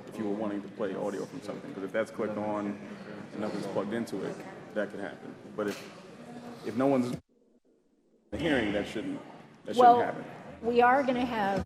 if you were wanting to play audio from something. Because if that's clicked on and nothing's plugged into it, that could happen. But if no one's hearing, that shouldn't happen. We are going to have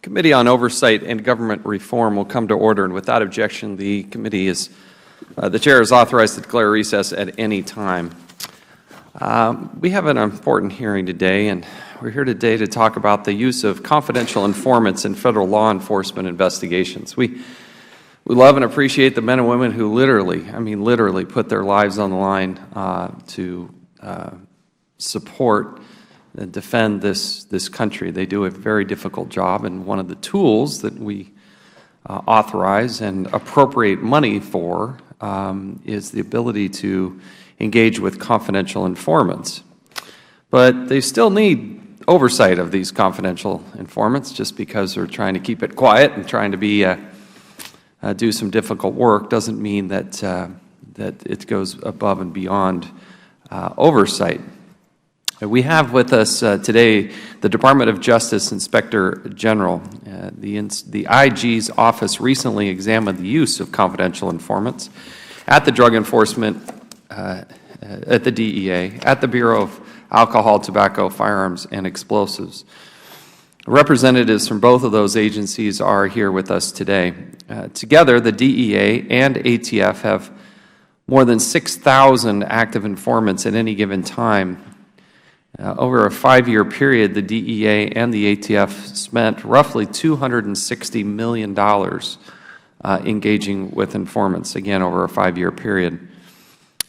Committee on Oversight and Government Reform will come to order, and without objection, the committee is, the chair is authorized to declare recess at any time. We have an important hearing today, and we're here today to talk about the use of confidential informants in federal law enforcement investigations. We love and appreciate the men and women who literally put their lives on the line to support and defend this country. They do a very difficult job, and one of the tools that we authorize and appropriate money for is the ability to engage with confidential informants. But they still need oversight of these confidential informants. Just because they're trying to keep it quiet and trying to do some difficult work doesn't mean that that it goes above and beyond oversight. We have with us today the Department of Justice Inspector General. The IG's office recently examined the use of confidential informants at the Drug Enforcement, at the DEA, at the Bureau of Alcohol, Tobacco, Firearms, and Explosives. Representatives from both of those agencies are here with us today. Together, the DEA and ATF have more than 6,000 active informants at any given time. Over a 5-year period, the DEA and the ATF spent roughly $260 million engaging with informants, again, over a 5-year period.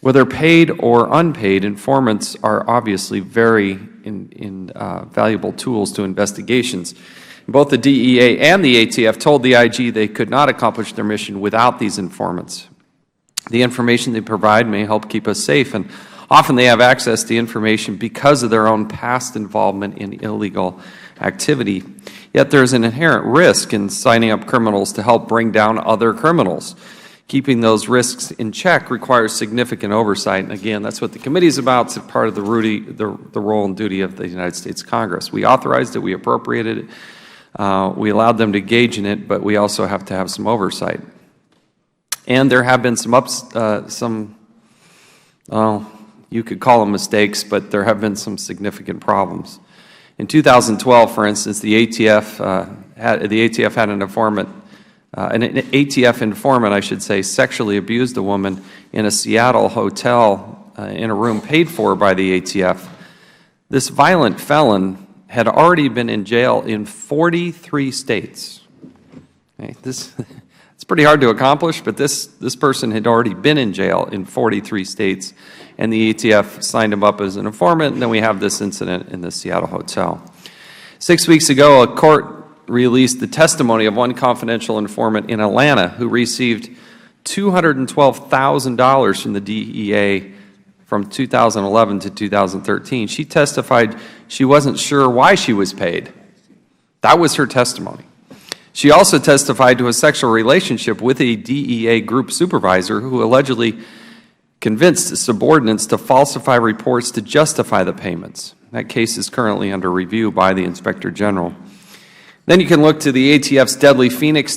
Whether paid or unpaid, informants are obviously very valuable tools to investigations. Both the DEA and the ATF told the IG they could not accomplish their mission without these informants. The information they provide may help keep us safe, and often they have access to information because of their own past involvement in illegal activity. Yet there is an inherent risk in signing up criminals to help bring down other criminals. Keeping those risks in check requires significant oversight. And again, that's what the committee is about. It's part of the role and duty of the United States Congress. We authorized it, we appropriated it, we allowed them to engage in it, but we also have to have some oversight. And there have been some You could call them mistakes, but there have been some significant problems. In 2012, for instance, the ATF had an informant, an ATF informant, I should say, sexually abused a woman in a Seattle hotel in a room paid for by the ATF. This violent felon had already been in jail in 43 states. Okay, it's pretty hard to accomplish, but this person had already been in jail in 43 states, and the ATF signed him up as an informant, and then we have this incident in the Seattle hotel. 6 weeks ago, a court released the testimony of one confidential informant in Atlanta who received $212,000 from the DEA from 2011 to 2013. She testified she wasn't sure why she was paid. That was her testimony. She also testified to a sexual relationship with a DEA group supervisor who allegedly convinced subordinates to falsify reports to justify the payments. That case is currently under review by the Inspector General. Then you can look to the ATF's deadly Phoenix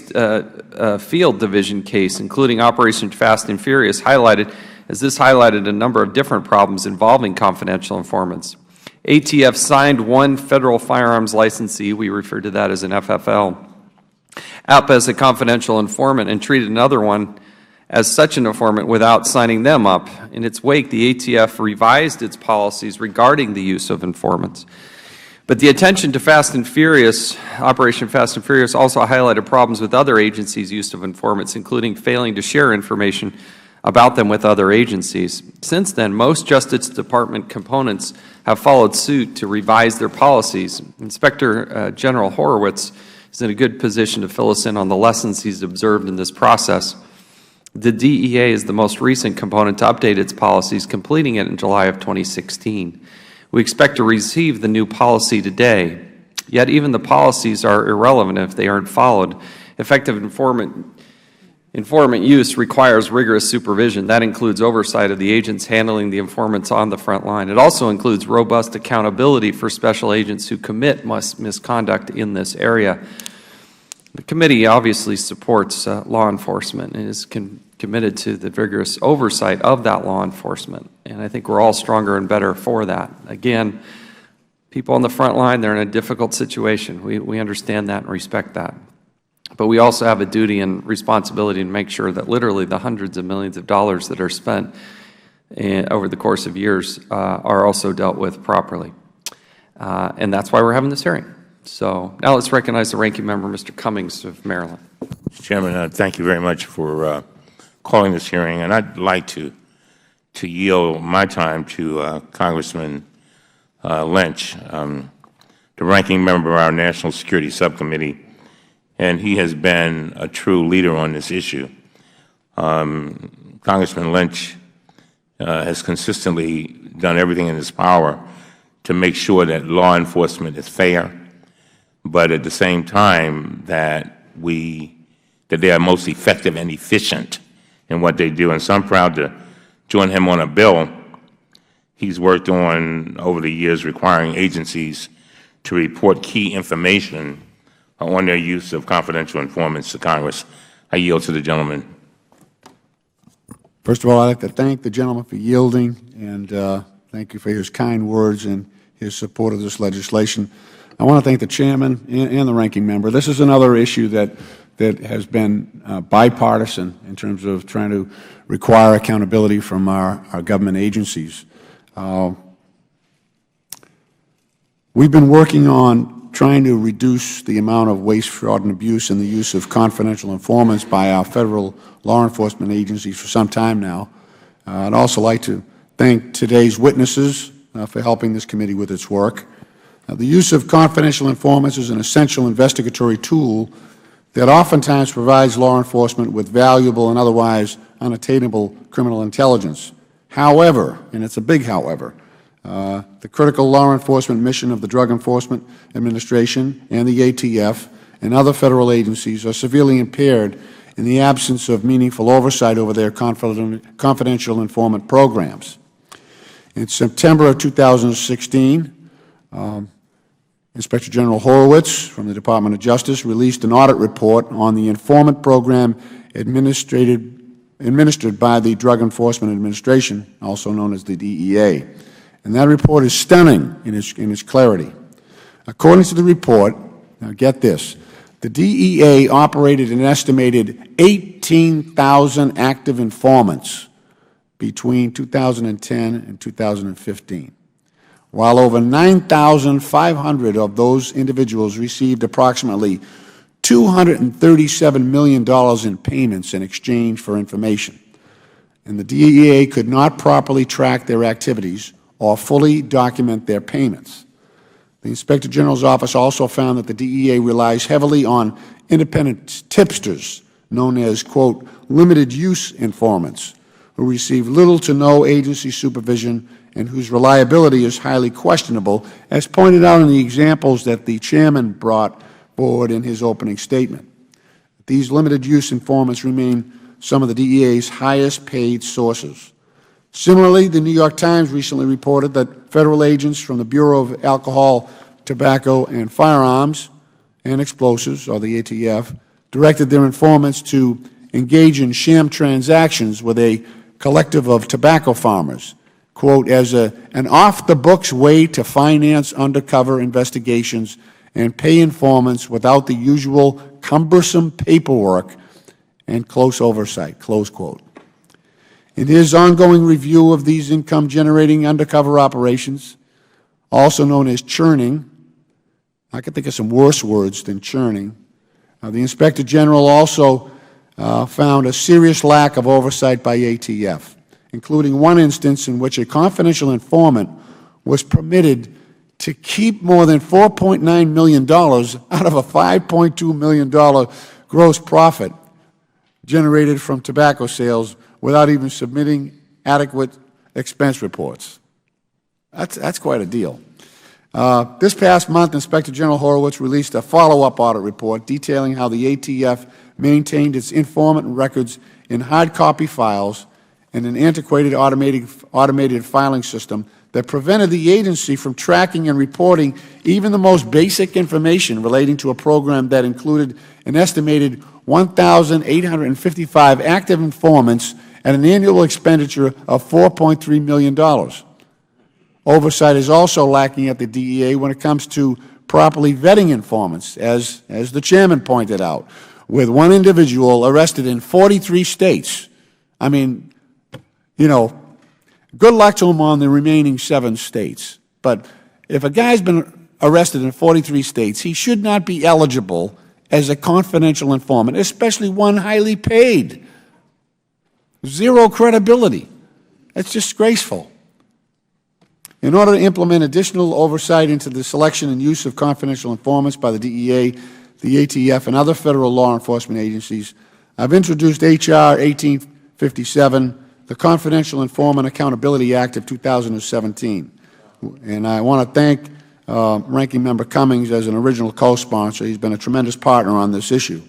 Field Division case, including Operation Fast and Furious, as this highlighted a number of different problems involving confidential informants. ATF signed one federal firearms licensee, we refer to that as an FFL, up as a confidential informant and treated another one as such an informant without signing them up. In its wake, the ATF revised its policies regarding the use of informants. But the attention to Fast and Furious, Operation Fast and Furious, also highlighted problems with other agencies' use of informants, including failing to share information about them with other agencies. Since then, most Justice Department components have followed suit to revise their policies. Inspector General Horowitz is in a good position to fill us in on the lessons he's observed in this process. The DEA is the most recent component to update its policies, completing it in July of 2016. We expect to receive the new policy today. Yet even the policies are irrelevant if they aren't followed. Effective informant use requires rigorous supervision. That includes oversight of the agents handling the informants on the front line. It also includes robust accountability for special agents who commit misconduct in this area. The committee obviously supports law enforcement and is committed to the vigorous oversight of that law enforcement. And I think we're all stronger and better for that. Again, people on the front line, they're in a difficult situation. We understand that and respect that. But we also have a duty and responsibility to make sure that literally the hundreds of millions of dollars that are spent over the course of years are also dealt with properly. And that's why we're having this hearing. So now let's recognize the ranking member, Mr. Cummings of Maryland. Mr. Chairman, thank you very much for calling this hearing. And I'd like to yield my time to Congressman Lynch, the ranking member of our National Security Subcommittee, and he has been a true leader on this issue. Congressman Lynch has consistently done everything in his power to make sure that law enforcement is fair, but at the same time that they are most effective and efficient in what they do. And so I'm proud to join him on a bill he's worked on over the years requiring agencies to report key information on their use of confidential informants to Congress. I yield to the gentleman. First of all, I'd like to thank the gentleman for yielding, and thank you for his kind words and his support of this legislation. I want to thank the chairman and the ranking member. This is another issue that has been bipartisan in terms of trying to require accountability from our government agencies. We've been working on trying to reduce the amount of waste, fraud, and abuse in the use of confidential informants by our federal law enforcement agencies for some time now. I'd also like to thank today's witnesses for helping this committee with its work. The use of confidential informants is an essential investigatory tool that oftentimes provides law enforcement with valuable and otherwise unattainable criminal intelligence. However, and it's a big however, the critical law enforcement mission of the Drug Enforcement Administration and the ATF and other federal agencies are severely impaired in the absence of meaningful oversight over their confidential informant programs. In September of 2016, Inspector General Horowitz from the Department of Justice released an audit report on the informant program administered administered by the Drug Enforcement Administration, also known as the DEA. And that report is stunning in its clarity. According to the report, now get this, the DEA operated an estimated 18,000 active informants between 2010 and 2015, while over 9,500 of those individuals received approximately $237 million in payments in exchange for information. And the DEA could not properly track their activities or fully document their payments. The Inspector General's office also found that the DEA relies heavily on independent tipsters, known as, quote, limited use informants, who receive little to no agency supervision and whose reliability is highly questionable, as pointed out in the examples that the Chairman brought forward in his opening statement. These limited use informants remain some of the DEA's highest paid sources. Similarly, the New York Times recently reported that Federal agents from the Bureau of Alcohol, Tobacco, and Firearms and Explosives, or the ATF, directed their informants to engage in sham transactions with a collective of tobacco farmers, quote, as an off-the-books way to finance undercover investigations and pay informants without the usual cumbersome paperwork and close oversight, close quote. In his ongoing review of these income-generating undercover operations, also known as churning, I can think of some worse words than churning, the Inspector General also found a serious lack of oversight by ATF, including one instance in which a confidential informant was permitted to keep more than $4.9 million out of a $5.2 million gross profit generated from tobacco sales without even submitting adequate expense reports. That's quite a deal. This past month, Inspector General Horowitz released a follow-up audit report detailing how the ATF maintained its informant records in hard copy files and an antiquated automated filing system that prevented the agency from tracking and reporting even the most basic information relating to a program that included an estimated 1,855 active informants at an annual expenditure of $4.3 million. Oversight is also lacking at the DEA when it comes to properly vetting informants, as the Chairman pointed out, with one individual arrested in 43 states. I mean, you know, good luck to him on the remaining 7 states. But if a guy's been arrested in 43 states, he should not be eligible as a confidential informant, especially one highly paid. Zero credibility. That's disgraceful. In order to implement additional oversight into the selection and use of confidential informants by the DEA, the ATF, and other federal law enforcement agencies, I've introduced H.R. 1857, the Confidential Informant Accountability Act of 2017. And I want to thank Ranking Member Cummings as an original co-sponsor. He's been a tremendous partner on this issue.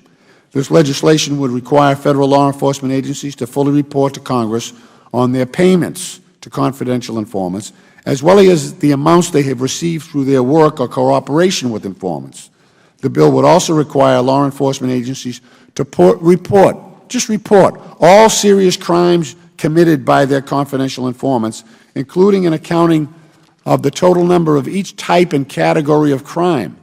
This legislation would require federal law enforcement agencies to fully report to Congress on their payments to confidential informants, as well as the amounts they have received through their work or cooperation with informants. The bill would also require law enforcement agencies to report all serious crimes committed by their confidential informants, including an accounting of the total number of each type and category of crime,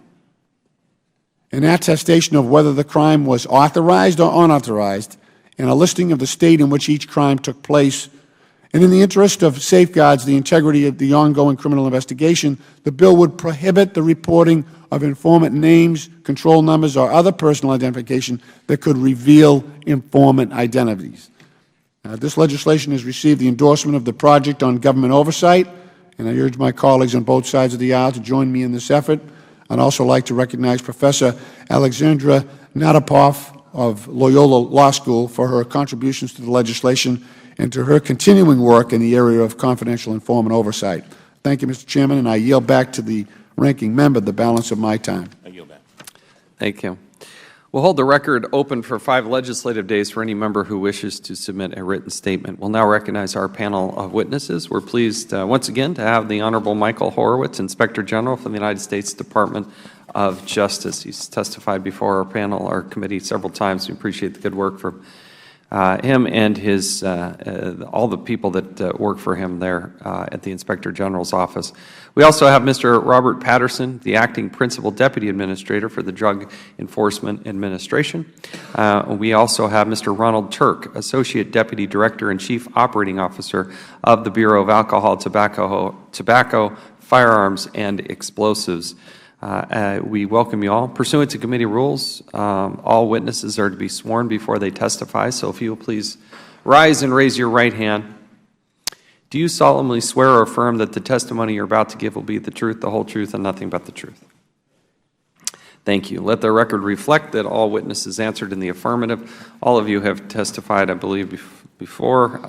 an attestation of whether the crime was authorized or unauthorized, and a listing of the state in which each crime took place. And in the interest of safeguards the integrity of the ongoing criminal investigation, the bill would prohibit the reporting of informant names, control numbers, or other personal identification that could reveal informant identities. This legislation has received the endorsement of the Project on Government Oversight, and I urge my colleagues on both sides of the aisle to join me in this effort. I'd also like to recognize Professor Alexandra Nadapov of Loyola Law School for her contributions to the legislation and to her continuing work in the area of confidential informant oversight. Thank you, Mr. Chairman, and I yield back to the ranking member the balance of my time. I yield back. Thank you. We'll hold the record open for 5 legislative days for any member who wishes to submit a written statement. We'll now recognize our panel of witnesses. We're pleased once again to have the Honorable Michael Horowitz, Inspector General from the United States Department of Justice. He's testified before our panel, our committee, several times. We appreciate the good work from him and his, all the people that work for him there at the Inspector General's office. We also have Mr. Robert Patterson, the Acting Principal Deputy Administrator for the Drug Enforcement Administration. We also have Mr. Ronald Turk, Associate Deputy Director and Chief Operating Officer of the Bureau of Alcohol, Tobacco, Firearms, and Explosives. We welcome you all. Pursuant to committee rules, all witnesses are to be sworn before they testify, so if you will please rise and raise your right hand. Do you solemnly swear or affirm that the testimony you're about to give will be the truth, the whole truth, and nothing but the truth? Thank you. Let the record reflect that all witnesses answered in the affirmative. All of you have testified, I believe, before.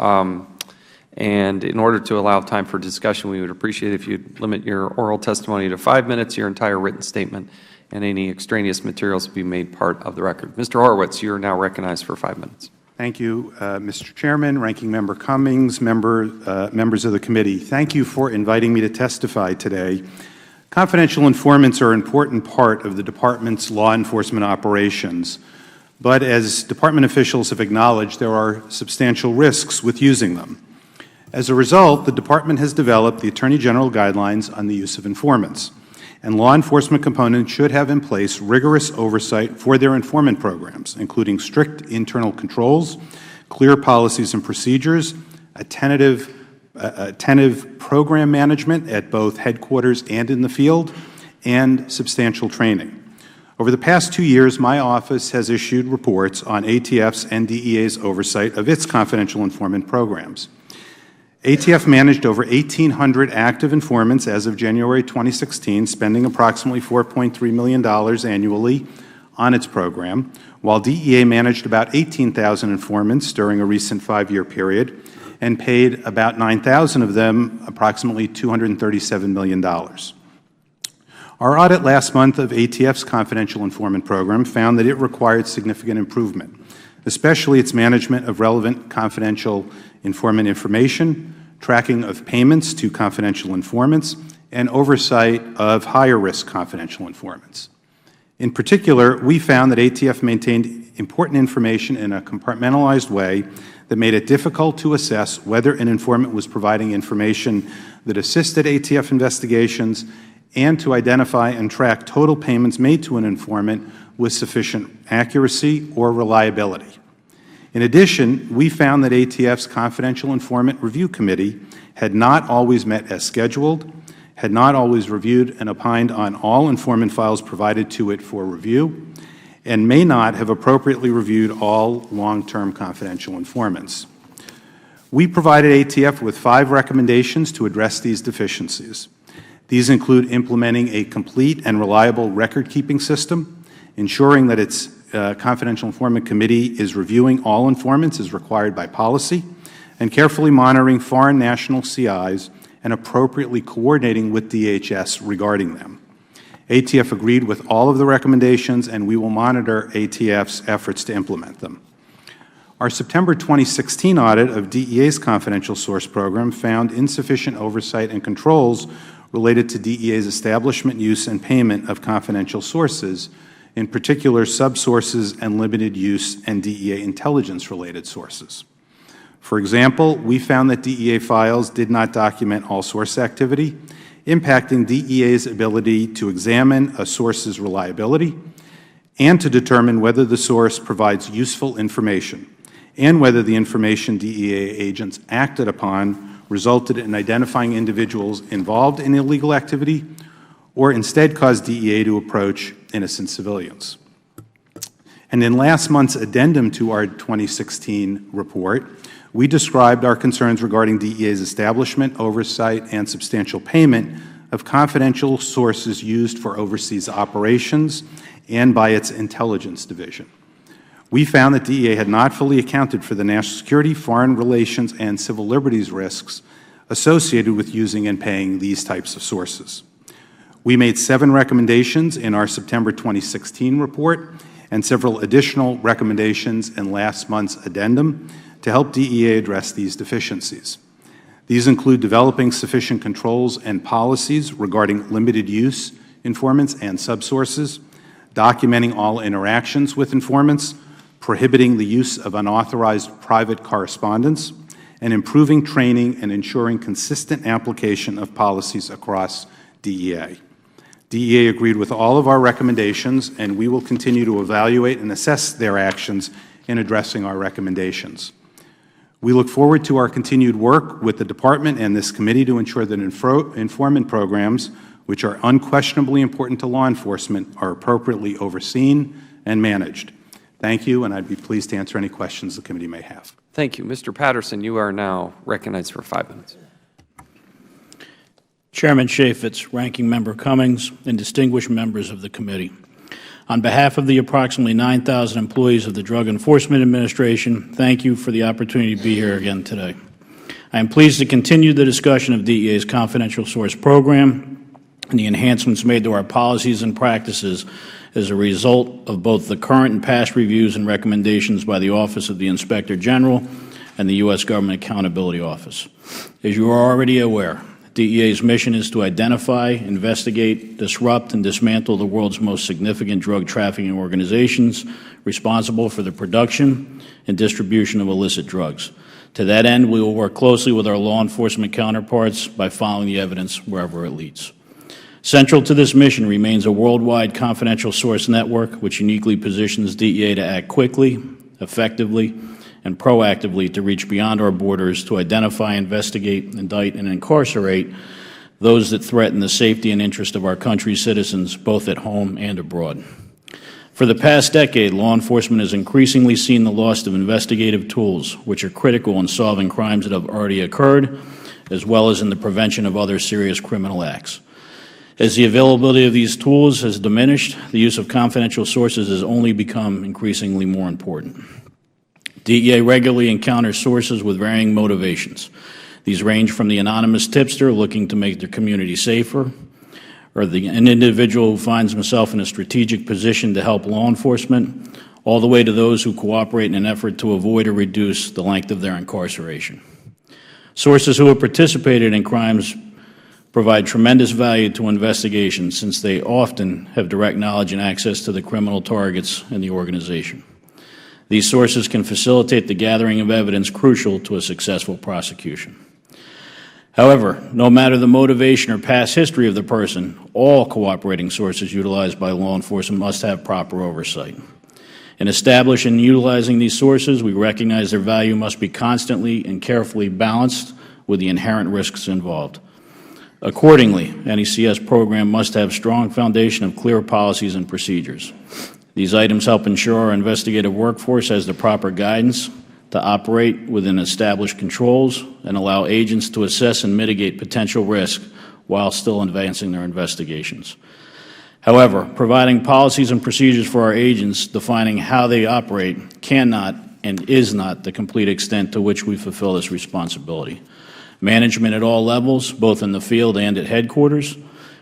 And in order to allow time for discussion, we would appreciate if you'd limit your oral testimony to 5 minutes, your entire written statement, and any extraneous materials will be made part of the record. Mr. Horowitz, you are now recognized for 5 minutes. Thank you, Mr. Chairman, Ranking Member Cummings, members of the committee. Thank you for inviting me to testify today. Confidential informants are an important part of the Department's law enforcement operations, but as Department officials have acknowledged, there are substantial risks with using them. As a result, the Department has developed the Attorney General guidelines on the use of informants, and law enforcement components should have in place rigorous oversight for their informant programs, including strict internal controls, clear policies and procedures, attentive program management at both headquarters and in the field, and substantial training. Over the past 2 years, my office has issued reports on ATF's and DEA's oversight of its confidential informant programs. ATF managed over 1,800 active informants as of January 2016, spending approximately $4.3 million annually on its program, while DEA managed about 18,000 informants during a recent 5-year period and paid about 9,000 of them approximately $237 million. Our audit last month of ATF's confidential informant program found that it required significant improvement, especially its management of relevant confidential informant information, tracking of payments to confidential informants, and oversight of higher-risk confidential informants. In particular, we found that ATF maintained important information in a compartmentalized way that made it difficult to assess whether an informant was providing information that assisted ATF investigations and to identify and track total payments made to an informant with sufficient accuracy or reliability. In addition, we found that ATF's Confidential Informant Review Committee had not always met as scheduled, had not always reviewed and opined on all informant files provided to it for review, and may not have appropriately reviewed all long-term confidential informants. We provided ATF with 5 recommendations to address these deficiencies. These include implementing a complete and reliable record-keeping system, ensuring that its Confidential Informant Committee is reviewing all informants as required by policy, and carefully monitoring foreign national CIs and appropriately coordinating with DHS regarding them. ATF agreed with all of the recommendations, and we will monitor ATF's efforts to implement them. Our September 2016 audit of DEA's confidential source program found insufficient oversight and controls related to DEA's establishment, use, and payment of confidential sources, in particular subsources and limited use and DEA intelligence-related sources. For example, we found that DEA files did not document all source activity, impacting DEA's ability to examine a source's reliability and to determine whether the source provides useful information and whether the information DEA agents acted upon resulted in identifying individuals involved in illegal activity or instead caused DEA to approach innocent civilians. And in last month's addendum to our 2016 report, we described our concerns regarding DEA's establishment, oversight, and substantial payment of confidential sources used for overseas operations and by its intelligence division. We found that DEA had not fully accounted for the national security, foreign relations, and civil liberties risks associated with using and paying these types of sources. We made 7 recommendations in our September 2016 report and several additional recommendations in last month's addendum to help DEA address these deficiencies. These include developing sufficient controls and policies regarding limited use informants and subsources, documenting all interactions with informants, prohibiting the use of unauthorized private correspondence, and improving training and ensuring consistent application of policies across DEA. DEA agreed with all of our recommendations, and we will continue to evaluate and assess their actions in addressing our recommendations. We look forward to our continued work with the Department and this committee to ensure that informant programs, which are unquestionably important to law enforcement, are appropriately overseen and managed. Thank you, and I'd be pleased to answer any questions the committee may have. Thank you. Mr. Patterson, you are now recognized for 5 minutes. Chairman Chaffetz, Ranking Member Cummings, and distinguished members of the committee. On behalf of the approximately 9,000 employees of the Drug Enforcement Administration, thank you for the opportunity to be here again today. I am pleased to continue the discussion of DEA's confidential source program and the enhancements made to our policies and practices as a result of both the current and past reviews and recommendations by the Office of the Inspector General and the U.S. Government Accountability Office. As you are already aware, DEA's mission is to identify, investigate, disrupt, and dismantle the world's most significant drug trafficking organizations responsible for the production and distribution of illicit drugs. To that end, we will work closely with our law enforcement counterparts by following the evidence wherever it leads. Central to this mission remains a worldwide confidential source network which uniquely positions DEA to act quickly, effectively, and proactively to reach beyond our borders to identify, investigate, indict, and incarcerate those that threaten the safety and interest of our country's citizens, both at home and abroad. For the past decade, law enforcement has increasingly seen the loss of investigative tools, which are critical in solving crimes that have already occurred, as well as in the prevention of other serious criminal acts. As the availability of these tools has diminished, the use of confidential sources has only become increasingly more important. DEA regularly encounters sources with varying motivations. These range from the anonymous tipster looking to make their community safer, or an individual who finds himself in a strategic position to help law enforcement, all the way to those who cooperate in an effort to avoid or reduce the length of their incarceration. Sources who have participated in crimes provide tremendous value to investigations since they often have direct knowledge and access to the criminal targets in the organization. These sources can facilitate the gathering of evidence crucial to a successful prosecution. However, no matter the motivation or past history of the person, all cooperating sources utilized by law enforcement must have proper oversight. In establishing and utilizing these sources, we recognize their value must be constantly and carefully balanced with the inherent risks involved. Accordingly, any CS program must have a strong foundation of clear policies and procedures. These items help ensure our investigative workforce has the proper guidance to operate within established controls and allow agents to assess and mitigate potential risk while still advancing their investigations. However, providing policies and procedures for our agents defining how they operate cannot and is not the complete extent to which we fulfill this responsibility. Management at all levels, both in the field and at headquarters,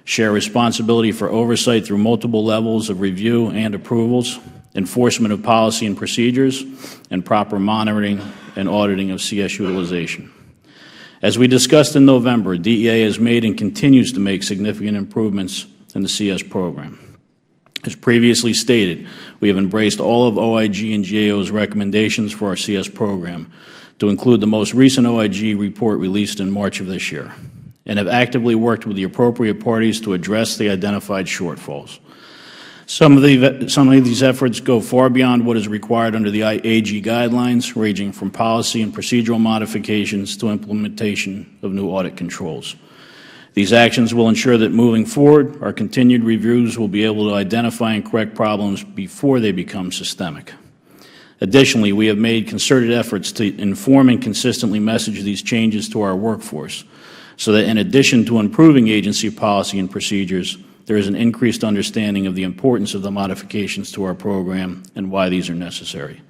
share responsibility for oversight through multiple levels of review and approvals, enforcement of policy and procedures, and proper monitoring and auditing of CS utilization. As we discussed in November, DEA has made and continues to make significant improvements in the CS program. As previously stated, we have embraced all of OIG and GAO's recommendations for our CS program, to include the most recent OIG report released in March of this year, and have actively worked with the appropriate parties to address the identified shortfalls. Some of these efforts go far beyond what is required under the AG guidelines, ranging from policy and procedural modifications to implementation of new audit controls. These actions will ensure that moving forward, our continued reviews will be able to identify and correct problems before they become systemic. Additionally, we have made concerted efforts to inform and consistently message these changes to our workforce so that in addition to improving agency policy and procedures, there is an increased understanding of the importance of the modifications to our program and why these are necessary.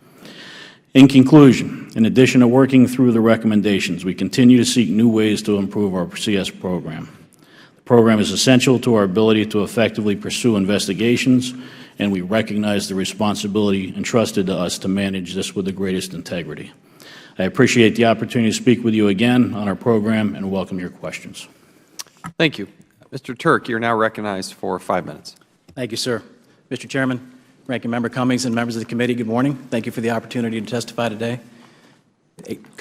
In conclusion, in addition to working through the recommendations, we continue to seek new ways to improve our CS program. The program is essential to our ability to effectively pursue investigations, and we recognize the responsibility entrusted to us to manage this with the greatest integrity. I appreciate the opportunity to speak with you again on our program and welcome your questions. Thank you. Mr. Turk, you're now recognized for 5 minutes. Thank you, sir. Mr. Chairman, Ranking Member Cummings and members of the committee, good morning. Thank you for the opportunity to testify today.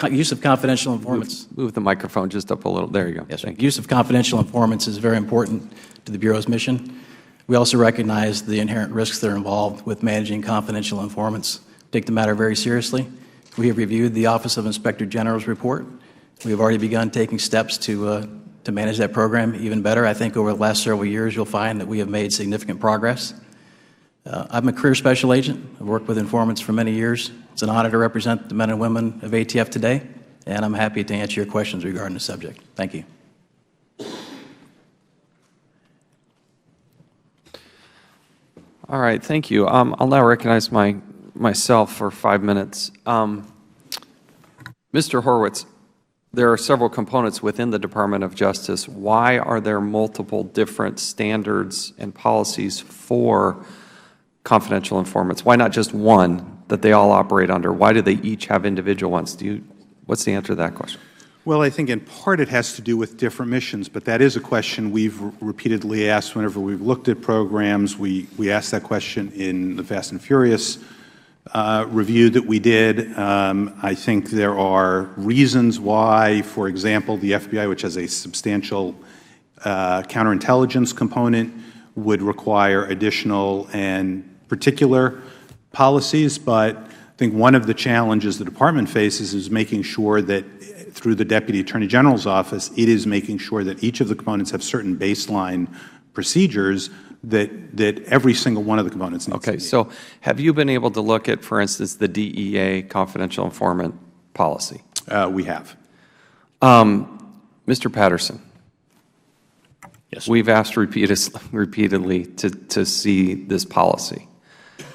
Use of confidential informants. Move the microphone just up a little. There you go. Yes, use of confidential informants is very important to the Bureau's mission. We also recognize the inherent risks that are involved with managing confidential informants. Take the matter very seriously. We have reviewed the Office of Inspector General's report. We have already begun taking steps to manage that program even better. I think over the last several years, you'll find that we have made significant progress. I'm a career special agent. I've worked with informants for many years. It's an honor to represent the men and women of ATF today, and I'm happy to answer your questions regarding the subject. Thank you. All right, thank you. I'll now recognize myself for 5 minutes. Mr. Horwitz, there are several components within the Department of Justice. Why are there multiple different standards and policies for confidential informants? Why not just one that they all operate under? Why do they each have individual ones? What's the answer to that question? Well, I think in part it has to do with different missions, but that is a question we've repeatedly asked whenever we've looked at programs. We asked that question in the Fast and Furious review that we did. I think there are reasons why, for example, the FBI, which has a substantial counterintelligence component, would require additional and particular policies, but I think one of the challenges the Department faces is making sure that through the Deputy Attorney General's office, it is making sure that each of the components have certain baseline procedures that every single one of the components needs to meet. So have you been able to look at, for instance, the DEA confidential informant policy? We have. Mr. Patterson. Yes. We've asked repeatedly to see this policy.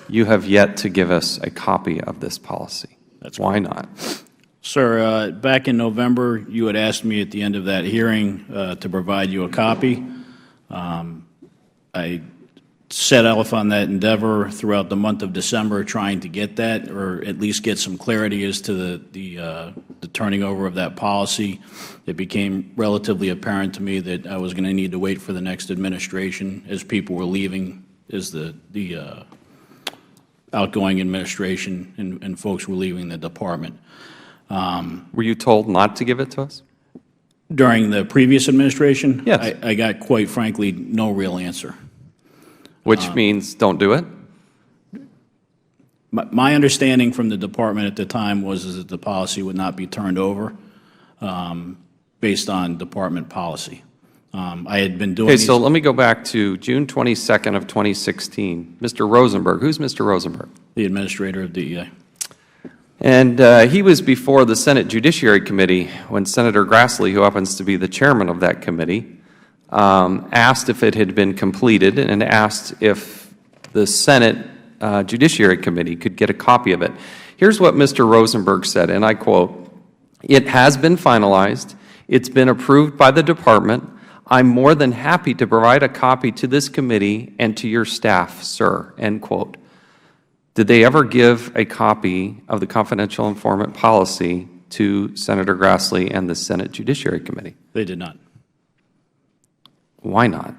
You have yet to give us a copy of this policy. Why not? Sir, back in November, you had asked me at the end of that hearing to provide you a copy. I set off on that endeavor throughout the month of December trying to get that, or at least get some clarity as to the turning over of that policy. It became relatively apparent to me that I was going to need to wait for the next administration as people were leaving, as the outgoing administration and folks were leaving the department. Were you told not to give it to us? During the previous administration? Yes. I got, quite frankly, no real answer. Which means don't do it? My understanding from the department at the time was that the policy would not be turned over based on department policy. I had been doing so let me go back to June 22nd of 2016. Mr. Rosenberg. Who's Mr. Rosenberg? The administrator of DEA. And he was before the Senate Judiciary Committee when Senator Grassley, who happens to be the chairman of that committee, asked if it had been completed and asked if the Senate Judiciary Committee could get a copy of it. Here's what Mr. Rosenberg said, and I quote, "It has been finalized. It's been approved by the department. I'm more than happy to provide a copy to this committee and to your staff, sir," end quote. Did they ever give a copy of the confidential informant policy to Senator Grassley and the Senate Judiciary Committee? They did not. Why not?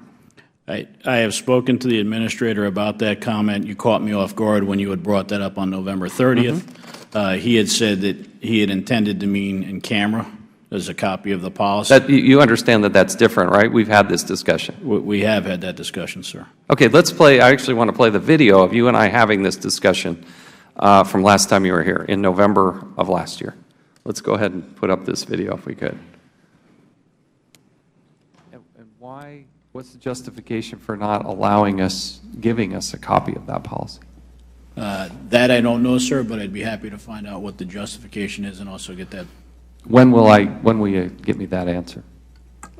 I have spoken to the administrator about that comment. You caught me off guard when you had brought that up on November 30th. He had said that he had intended to mean in camera as a copy of the policy. You understand that that's different, right? We've had this discussion. We have had that discussion, sir. Okay, let's play. I actually want to play the video of you and I having this discussion from last time you were here in November of last year. Let's go ahead and put up this video if we could. And why? What's the justification for not allowing us, giving us a copy of that policy? That I don't know, sir, but I'd be happy to find out what the justification is and also get that. When will you get me that answer?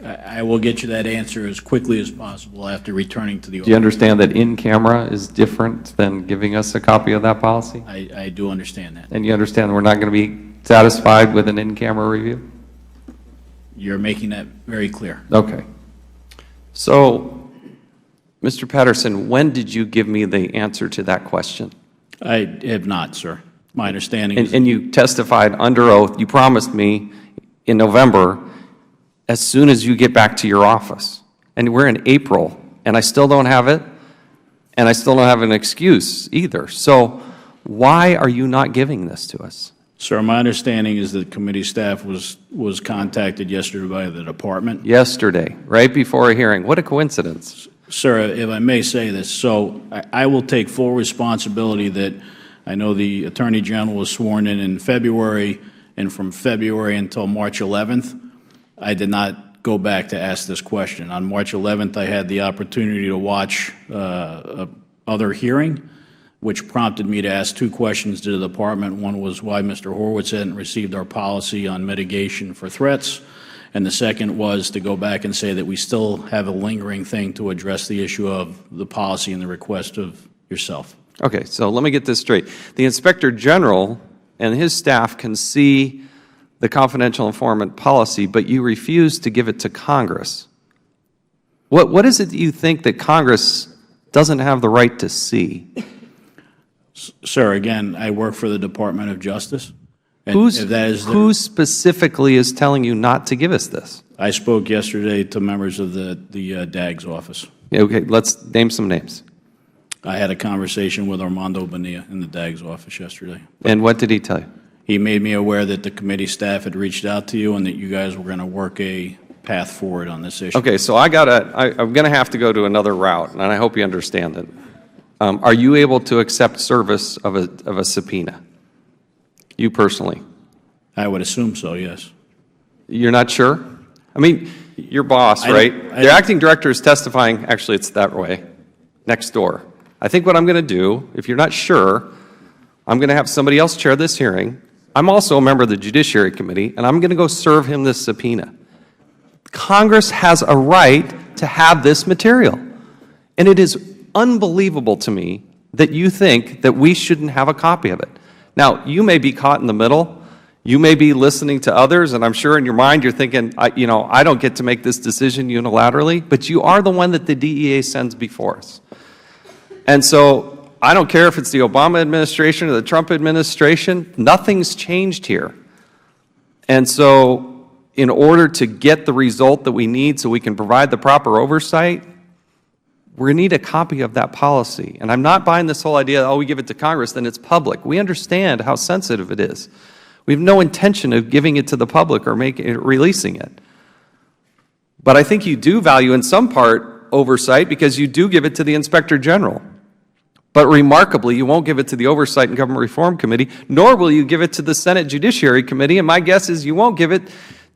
I will get you that answer as quickly as possible after returning to the office. Do you understand that in camera is different than giving us a copy of that policy? I do understand that. And you understand we're not going to be satisfied with an in-camera review? You're making that very clear. Okay. So, Mr. Patterson, when did you give me the answer to that question? I have not, sir. My understanding is... And you testified under oath, you promised me in November, as soon as you get back to your office. And we're in April, and I still don't have it. And I still don't have an excuse either. So why are you not giving this to us? Sir, my understanding is that committee staff was contacted yesterday by the department. Yesterday, right before a hearing. What a coincidence. Sir, if I may say this, so I will take full responsibility that I know the Attorney General was sworn in February, and from February until March 11th, I did not go back to ask this question. On March 11th, I had the opportunity to watch other hearing, which prompted me to ask two questions to the department. One was why Mr. Horwitz hadn't received our policy on mitigation for threats, and the second was to go back and say that we still have a lingering thing to address the issue of the policy and the request of yourself. Okay, so let me get this straight. The Inspector General and his staff can see the confidential informant policy, but you refuse to give it to Congress. What is it that you think that Congress doesn't have the right to see? Sir, again, I work for the Department of Justice. And Who specifically is telling you not to give us this? I spoke yesterday to members of the DAG's office. Okay, let's name some names. I had a conversation with Armando Bonilla in the DAG's office yesterday. And what did he tell you? He made me aware that the committee staff had reached out to you and that you guys were going to work a path forward on this issue. Okay, so I'm going to have to go to another route, and I hope you understand it. Are you able to accept service of a subpoena? You personally? I would assume so, yes. You're not sure? I mean, your boss, right? The acting director is testifying. Actually, it's that way, next door. I think what I'm going to do, if you're not sure, I'm going to have somebody else chair this hearing. I'm also a member of the Judiciary Committee, and I'm going to go serve him this subpoena. Congress has a right to have this material. And it is unbelievable to me that you think that we shouldn't have a copy of it. Now, you may be caught in the middle. You may be listening to others, and I'm sure in your mind you're thinking, I don't get to make this decision unilaterally, but you are the one that the DEA sends before us. And so I don't care if it's the Obama administration or the Trump administration, nothing's changed here. And so in order to get the result that we need so we can provide the proper oversight, we need a copy of that policy. And I'm not buying this whole idea, we give it to Congress, then it's public. We understand how sensitive it is. We have no intention of giving it to the public or releasing it. But I think you do value in some part oversight because you do give it to the Inspector General. But remarkably, you won't give it to the Oversight and Government Reform Committee, nor will you give it to the Senate Judiciary Committee, and my guess is you won't give it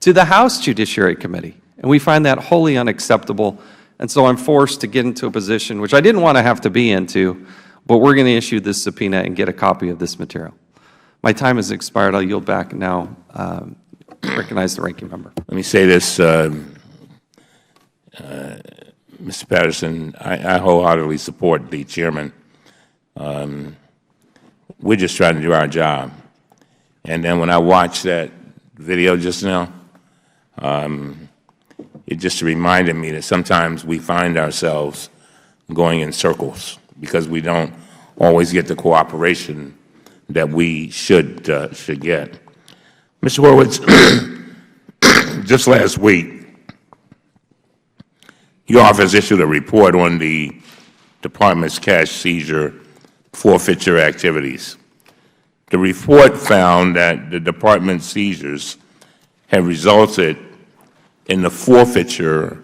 to the House Judiciary Committee. And we find that wholly unacceptable. And so I'm forced to get into a position, which I didn't want to have to be into, but we're going to issue this subpoena and get a copy of this material. My time has expired. I'll yield back now. Recognize the ranking member. Let me say this, Mr. Patterson. I wholeheartedly support the chairman. We're just trying to do our job. And then when I watched that video just now, it just reminded me that sometimes we find ourselves going in circles because we don't always get the cooperation that we should get. Mr. Horwitz, just last week, your office issued a report on the Department's cash seizure forfeiture activities. The report found that the Department's seizures have resulted in the forfeiture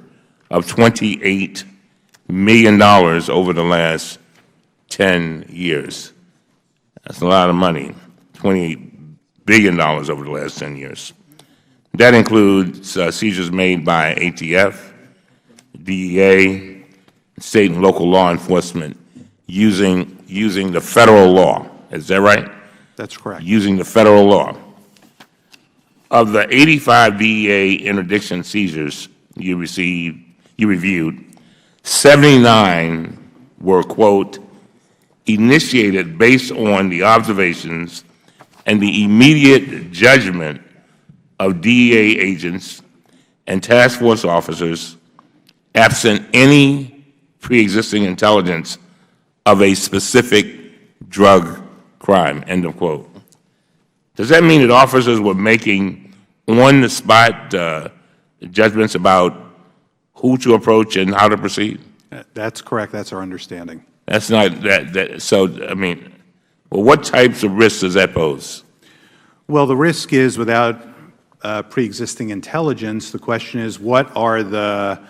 of $28 million over the last 10 years. That's a lot of money, $28 billion over the last 10 years. That includes seizures made by ATF, DEA, state and local law enforcement using the federal law. Is that right? That's correct. Using the federal law. Of the 85 DEA interdiction seizures you reviewed, 79 were, quote, initiated based on the observations and the immediate judgment of DEA agents and task force officers absent any pre-existing intelligence of a specific drug crime, end of quote. Does that mean that officers were making on-the-spot judgments about who to approach and how to proceed? That's correct. That's our understanding. That's not, so, I mean, well, what types of risks does that pose? Well, the risk is without pre-existing intelligence, the question is what are the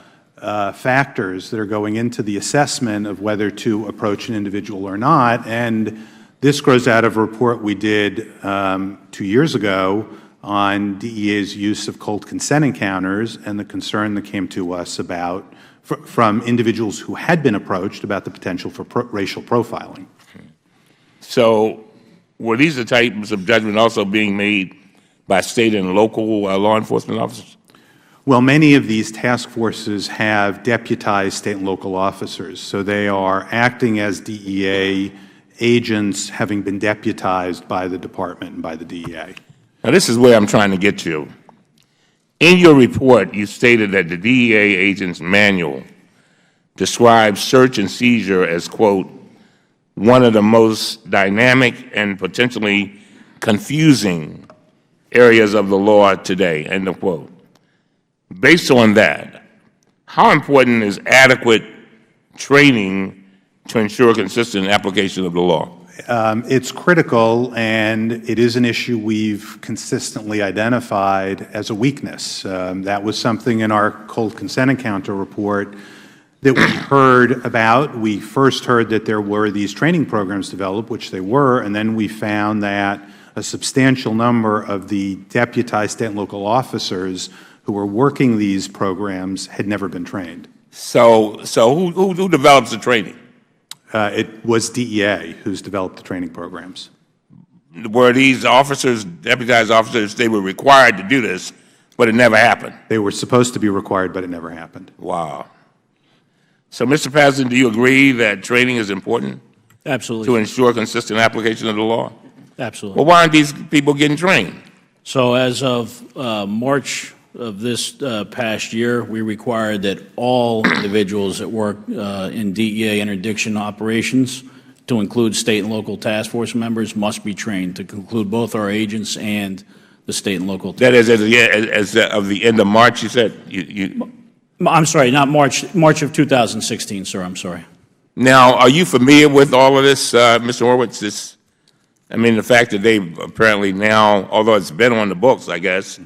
factors that are going into the assessment of whether to approach an individual or not. And this grows out of a report we did 2 years ago on DEA's use of cold consent encounters and the concern that came to us about from individuals who had been approached about the potential for racial profiling. So were these the types of judgment also being made by state and local law enforcement officers? Well, many of these task forces have deputized state and local officers, so they are acting as DEA agents having been deputized by the department and by the DEA. Now, this is where I'm trying to get to. In your report, you stated that the DEA agent's manual describes search and seizure as, quote, one of the most dynamic and potentially confusing areas of the law today, end of quote. Based on that, how important is adequate training to ensure consistent application of the law? It's critical, and it is an issue we've consistently identified as a weakness. That was something in our cold consent encounter report that we heard about. We first heard that there were these training programs developed, which they were, and then we found that a substantial number of the deputized state and local officers who were working these programs had never been trained. So who develops the training? It was DEA who's developed the training programs. Were these officers, deputized officers, they were required to do this, but it never happened? They were supposed to be required, but it never happened. Wow. So, Mr. Patterson, do you agree that training is important? Absolutely. To ensure consistent application of the law? Absolutely. Well, why aren't these people getting trained? So as of March of this past year, we required that all individuals that work in DEA interdiction operations, to include state and local task force members, must be trained, to conclude both our agents and the state and local. That is, as of the end of March, you said? I'm sorry, not March, March of 2016, sir, I'm sorry. Now, are you familiar with all of this, Mr. Horowitz? I mean, the fact that they apparently now, although it's been on the books, I guess,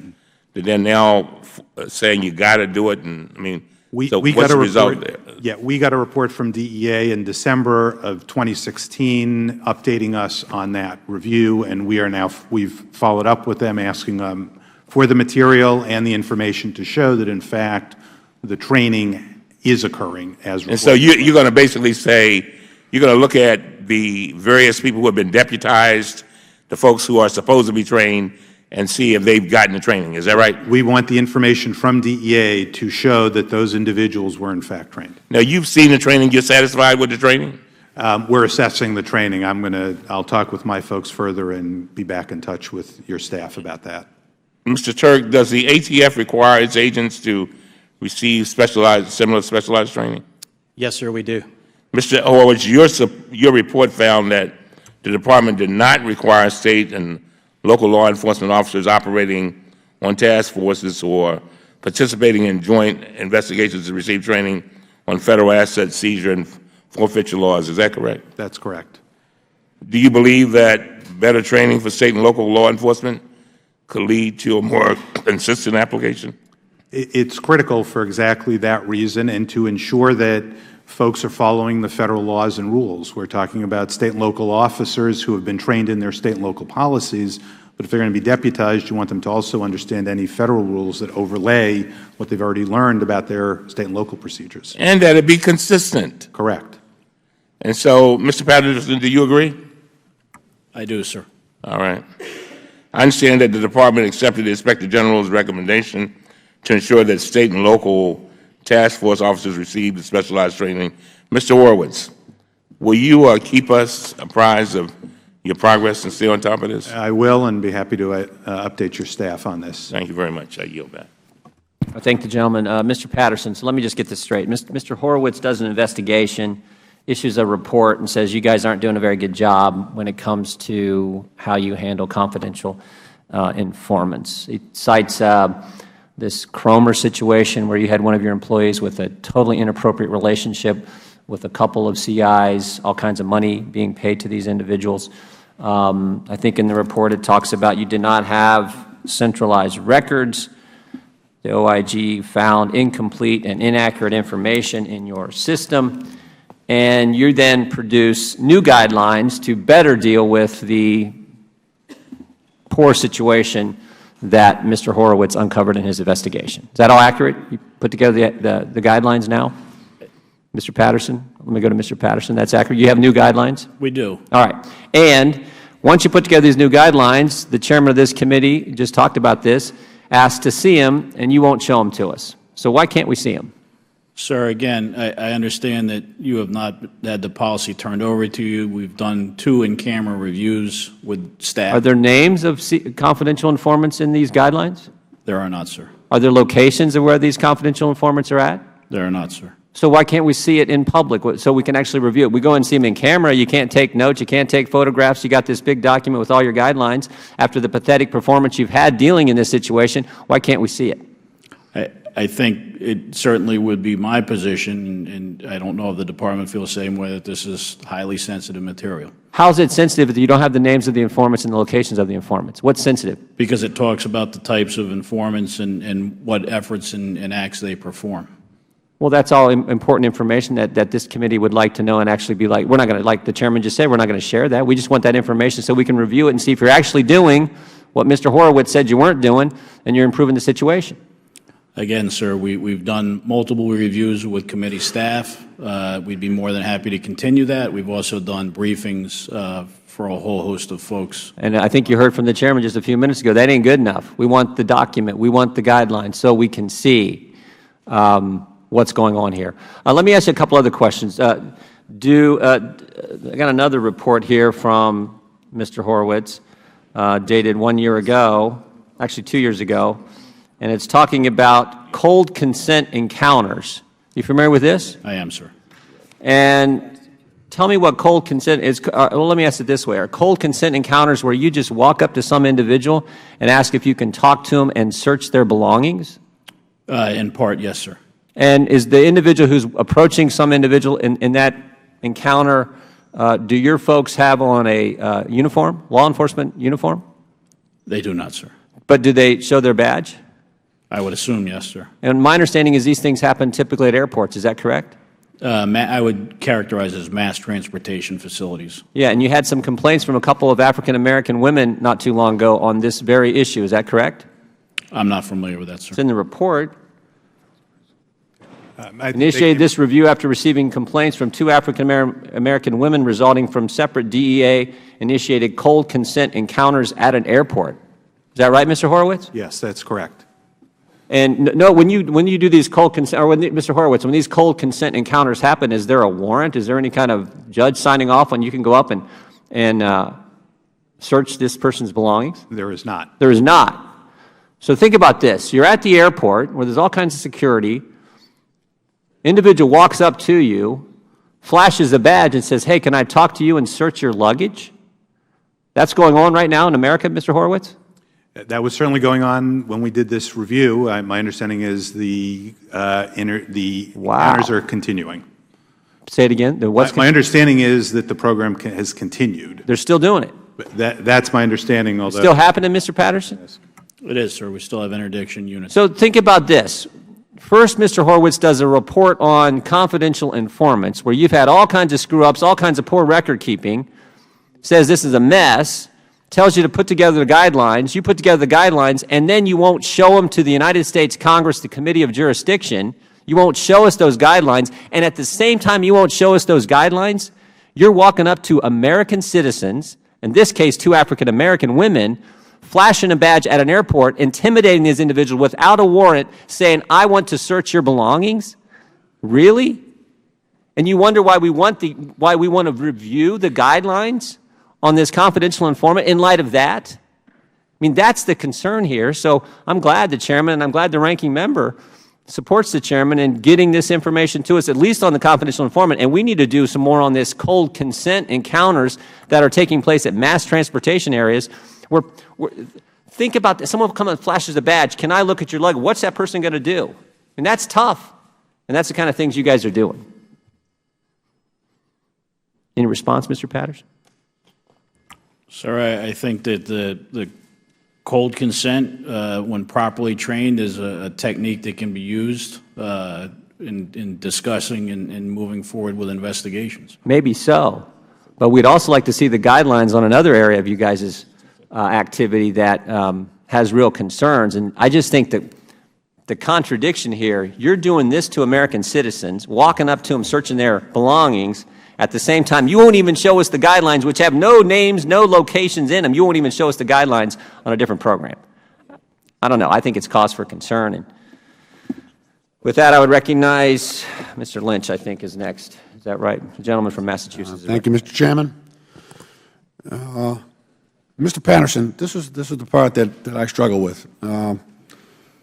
that they're now saying you got to do it, and I mean, so what's the result there? Yeah, we got a report from DEA in December of 2016 updating us on that review, and we've followed up with them asking them for the material and the information to show that, in fact, the training is occurring as reported. And so you're going to basically say, you're going to look at the various people who have been deputized, the folks who are supposed to be trained, and see if they've gotten the training. Is that right? We want the information from DEA to show that those individuals were in fact trained. Now, you've seen the training. You're satisfied with the training? We're assessing the training. I'll talk with my folks further and be back in touch with your staff about that. Mr. Turk, does the ATF require its agents to receive similar specialized training? Yes, sir, we do. Mr. Horowitz, your report found that the department did not require state and local law enforcement officers operating on task forces or participating in joint investigations to receive training on federal asset seizure and forfeiture laws. Is that correct? That's correct. Do you believe that better training for state and local law enforcement could lead to a more consistent application? It's critical for exactly that reason and to ensure that folks are following the federal laws and rules. We're talking about state and local officers who have been trained in their state and local policies, but if they're going to be deputized, you want them to also understand any federal rules that overlay what they've already learned about their state and local procedures. And that it be consistent. Correct. And so, Mr. Patterson, do you agree? I do, sir. All right. I understand that the Department accepted the Inspector General's recommendation to ensure that state and local task force officers receive the specialized training. Mr. Horowitz, will you keep us apprised of your progress and stay on top of this? I will, and be happy to update your staff on this. Thank you very much. I yield back. I thank the gentleman. Mr. Patterson, so let me just get this straight. Mr. Horowitz does an investigation, issues a report, and says you guys aren't doing a very good job when it comes to how you handle confidential informants. He cites this Cromer situation where you had one of your employees with a totally inappropriate relationship with a couple of CIs, all kinds of money being paid to these individuals. I think in the report it talks about you did not have centralized records. The OIG found incomplete and inaccurate information in your system, and you then produce new guidelines to better deal with the poor situation that Mr. Horowitz uncovered in his investigation. Is that all accurate? You put together the guidelines now? Mr. Patterson? Let me go to Mr. Patterson. That's accurate. You have new guidelines? We do. All right. And once you put together these new guidelines, the chairman of this committee just talked about this, asked to see them, and you won't show them to us. So why can't we see them? Sir, again, I understand that you have not had the policy turned over to you. We've done 2 in-camera reviews with staff. Are there names of confidential informants in these guidelines? There are not, sir. Are there locations of where these confidential informants are at? There are not, sir. So why can't we see it in public so we can actually review it? We go and see them in camera. You can't take notes. You can't take photographs. You got this big document with all your guidelines. After the pathetic performance you've had dealing in this situation, why can't we see it? I think it certainly would be my position, and I don't know if the Department feels the same way, that this is highly sensitive material. How is it sensitive if you don't have the names of the informants and the locations of the informants? What's sensitive? Because it talks about the types of informants and what efforts and acts they perform. Well, that's all important information that this committee would like to know and actually be like, we're not going to, like the chairman just said, we're not going to share that. We just want that information so we can review it and see if you're actually doing what Mr. Horowitz said you weren't doing and you're improving the situation. Again, sir, we've done multiple reviews with committee staff. We'd be more than happy to continue that. We've also done briefings for a whole host of folks. And I think you heard from the chairman just a few minutes ago, that ain't good enough. We want the document. We want the guidelines so we can see what's going on here. Let me ask you a couple other questions. I got another report here from Mr. Horowitz dated 1 year ago, actually 2 years ago, and it's talking about cold consent encounters. You familiar with this? I am, sir. And tell me what cold consent is. Well, let me ask it this way. Are cold consent encounters where you just walk up to some individual and ask if you can talk to them and search their belongings? In part, yes, sir. And is the individual who's approaching some individual in that encounter, do your folks have on a uniform, law enforcement uniform? They do not, sir. But do they show their badge? I would assume yes, sir. And my understanding is these things happen typically at airports. Is that correct? I would characterize as mass transportation facilities. Yeah, and you had some complaints from a couple of African-American women not too long ago on this very issue. Is that correct? I'm not familiar with that, sir. It's in the report. Initiated this review after receiving complaints from 2 African-American women resulting from separate DEA-initiated cold consent encounters at an airport. Is that right, Mr. Horowitz? Yes, that's correct. And no, when you do these cold consent, or when Mr. Horowitz, when these cold consent encounters happen, is there a warrant? Is there any kind of judge signing off when you can go up and search this person's belongings? There is not. There is not. So think about this. You're at the airport where there's all kinds of security. Individual walks up to you, flashes a badge and says, hey, can I talk to you and search your luggage? That's going on right now in America, Mr. Horowitz? That was certainly going on when we did this review. My understanding is the encounters are continuing. Say it again. My understanding is that the program has continued. They're still doing it. But that's my understanding. Although Still happening, Mr. Patterson? Yes. It is, sir. We still have interdiction units. So think about this. First, Mr. Horowitz does a report on confidential informants where you've had all kinds of screw-ups, all kinds of poor record keeping, says this is a mess, tells you to put together the guidelines. You put together the guidelines, and then you won't show them to the United States Congress, the Committee of Jurisdiction. You won't show us those guidelines, and at the same time you won't show us those guidelines, you're walking up to American citizens, in this case 2 African-American women, flashing a badge at an airport, intimidating these individuals without a warrant, saying, I want to search your belongings? Really? And you wonder why we want to review the guidelines on this confidential informant in light of that? I mean, that's the concern here. So I'm glad the chairman and I'm glad the ranking member supports the chairman in getting this information to us, at least on the confidential informant. And we need to do some more on this cold consent encounters that are taking place at mass transportation areas. Think about this. Someone comes and flashes a badge. Can I look at your luggage? What's that person going to do? And that's tough. And that's the kind of things you guys are doing. Any response, Mr. Patterson? Sir, I think that the cold consent, when properly trained, is a technique that can be used in discussing and moving forward with investigations. Maybe so, but we'd also like to see the guidelines on another area of you guys' activity that has real concerns. And I just think that the contradiction here, you're doing this to American citizens, walking up to them, searching their belongings. At the same time, you won't even show us the guidelines, which have no names, no locations in them. You won't even show us the guidelines on a different program. I don't know. I think it's cause for concern. And with that, I would recognize Mr. Lynch, I think, is next. Is that right? The gentleman from Massachusetts. Thank you, Mr. Chairman. Mr. Patterson, this is the part that I struggle with.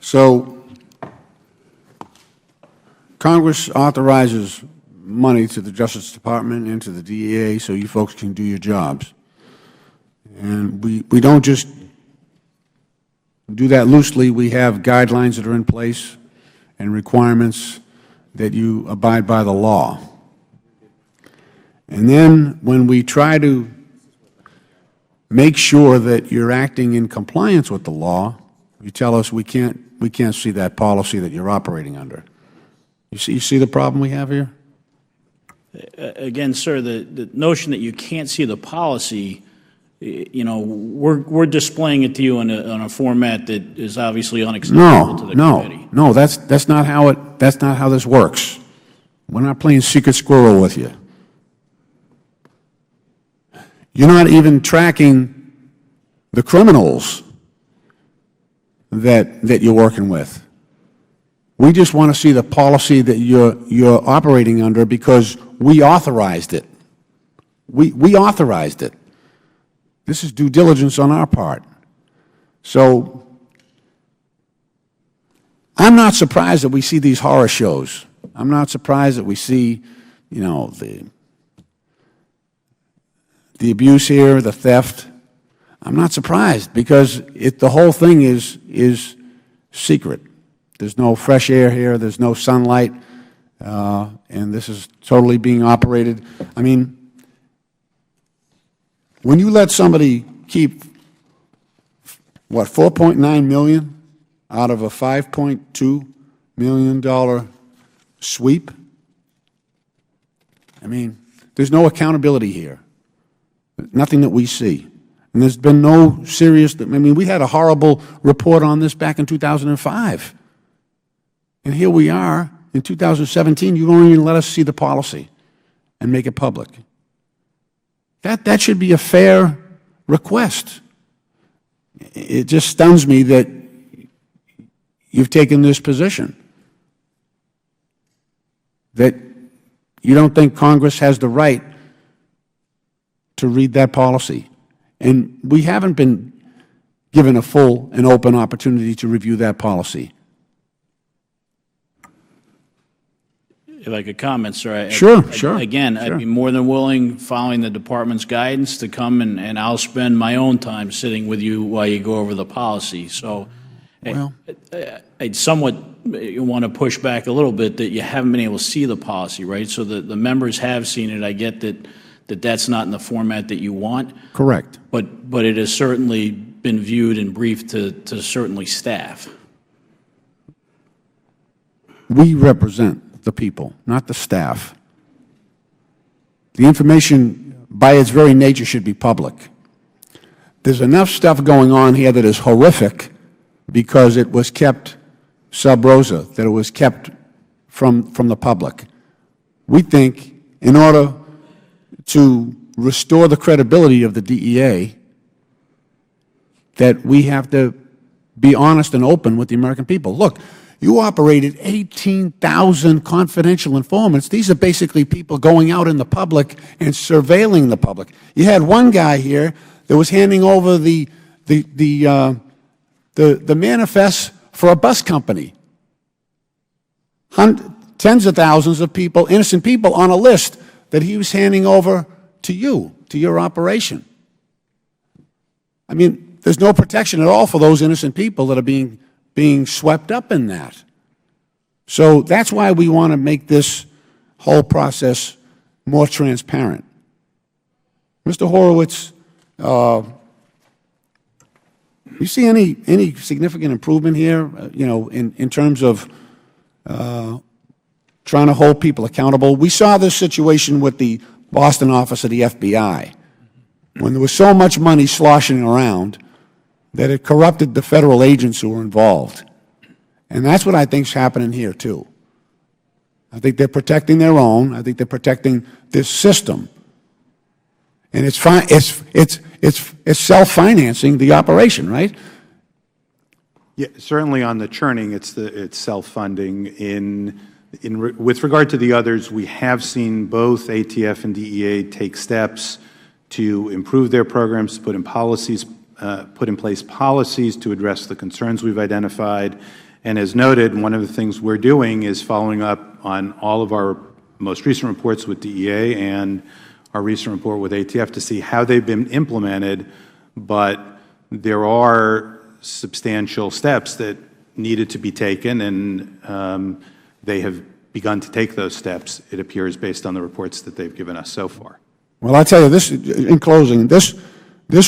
So Congress authorizes money to the Justice Department and to the DEA so you folks can do your jobs. And we don't just do that loosely. We have guidelines that are in place and requirements that you abide by the law. And then when we try to make sure that you're acting in compliance with the law, you tell us we can't see that policy that you're operating under. You see the problem we have here? Again, sir, the notion that you can't see the policy, you know, we're displaying it to you on a format that is obviously unacceptable to the committee. No, that's not how this works. We're not playing secret squirrel with you. You're not even tracking the criminals that you're working with. We just want to see the policy that you're operating under because we authorized it. We authorized it. This is due diligence on our part. So I'm not surprised that we see these horror shows. I'm not surprised that we see, you know, the abuse here, the theft. I'm not surprised because the whole thing is secret. There's no fresh air here. There's no sunlight. And this is totally being operated. I mean, when you let somebody keep, what, $4.9 million out of a $5.2 million sweep, I mean, there's no accountability here. Nothing that we see. And there's been no serious, I mean, we had a horrible report on this back in 2005. And here we are in 2017, you won't even let us see the policy and make it public. That should be a fair request. It just stuns me that you've taken this position, that you don't think Congress has the right to read that policy. And we haven't been given a full and open opportunity to review that policy. If I could comment, sir. Sure. Again, I'd be more than willing, following the Department's guidance, to come and I'll spend my own time sitting with you while you go over the policy. So Well, I'd somewhat want to push back a little bit that you haven't been able to see the policy, right? So the members have seen it. I get that that's not in the format that you want. correct. But it has certainly been viewed and briefed to certainly staff. We represent the people, not the staff. The information, by its very nature, should be public. There's enough stuff going on here that is horrific because it was kept sub rosa, that it was kept from the public. We think in order to restore the credibility of the DEA, that we have to be honest and open with the American people. Look, you operated 18,000 confidential informants. These are basically people going out in the public and surveilling the public. You had one guy here that was handing over the manifest for a bus company. Tens of thousands of people, innocent people, on a list that he was handing over to you, to your operation. I mean, there's no protection at all for those innocent people that are being swept up in that. So that's why we want to make this whole process more transparent. Mr. Horowitz, you see any significant improvement here, in terms of trying to hold people accountable? We saw this situation with the Boston office of the FBI, when there was so much money sloshing around that it corrupted the federal agents who were involved. And that's what I think is happening here, too. I think they're protecting their own. I think they're protecting this system. And it's self-financing the operation, right? Yeah, certainly on the churning, it's self-funding. With regard to the others, we have seen both ATF and DEA take steps to improve their programs, put in place policies to address the concerns we've identified. And as noted, one of the things we're doing is following up on all of our most recent reports with DEA and our recent report with ATF to see how they've been implemented. But there are substantial steps that needed to be taken, and they have begun to take those steps, it appears, based on the reports that they've given us so far. Well, I'll tell you this, in closing, this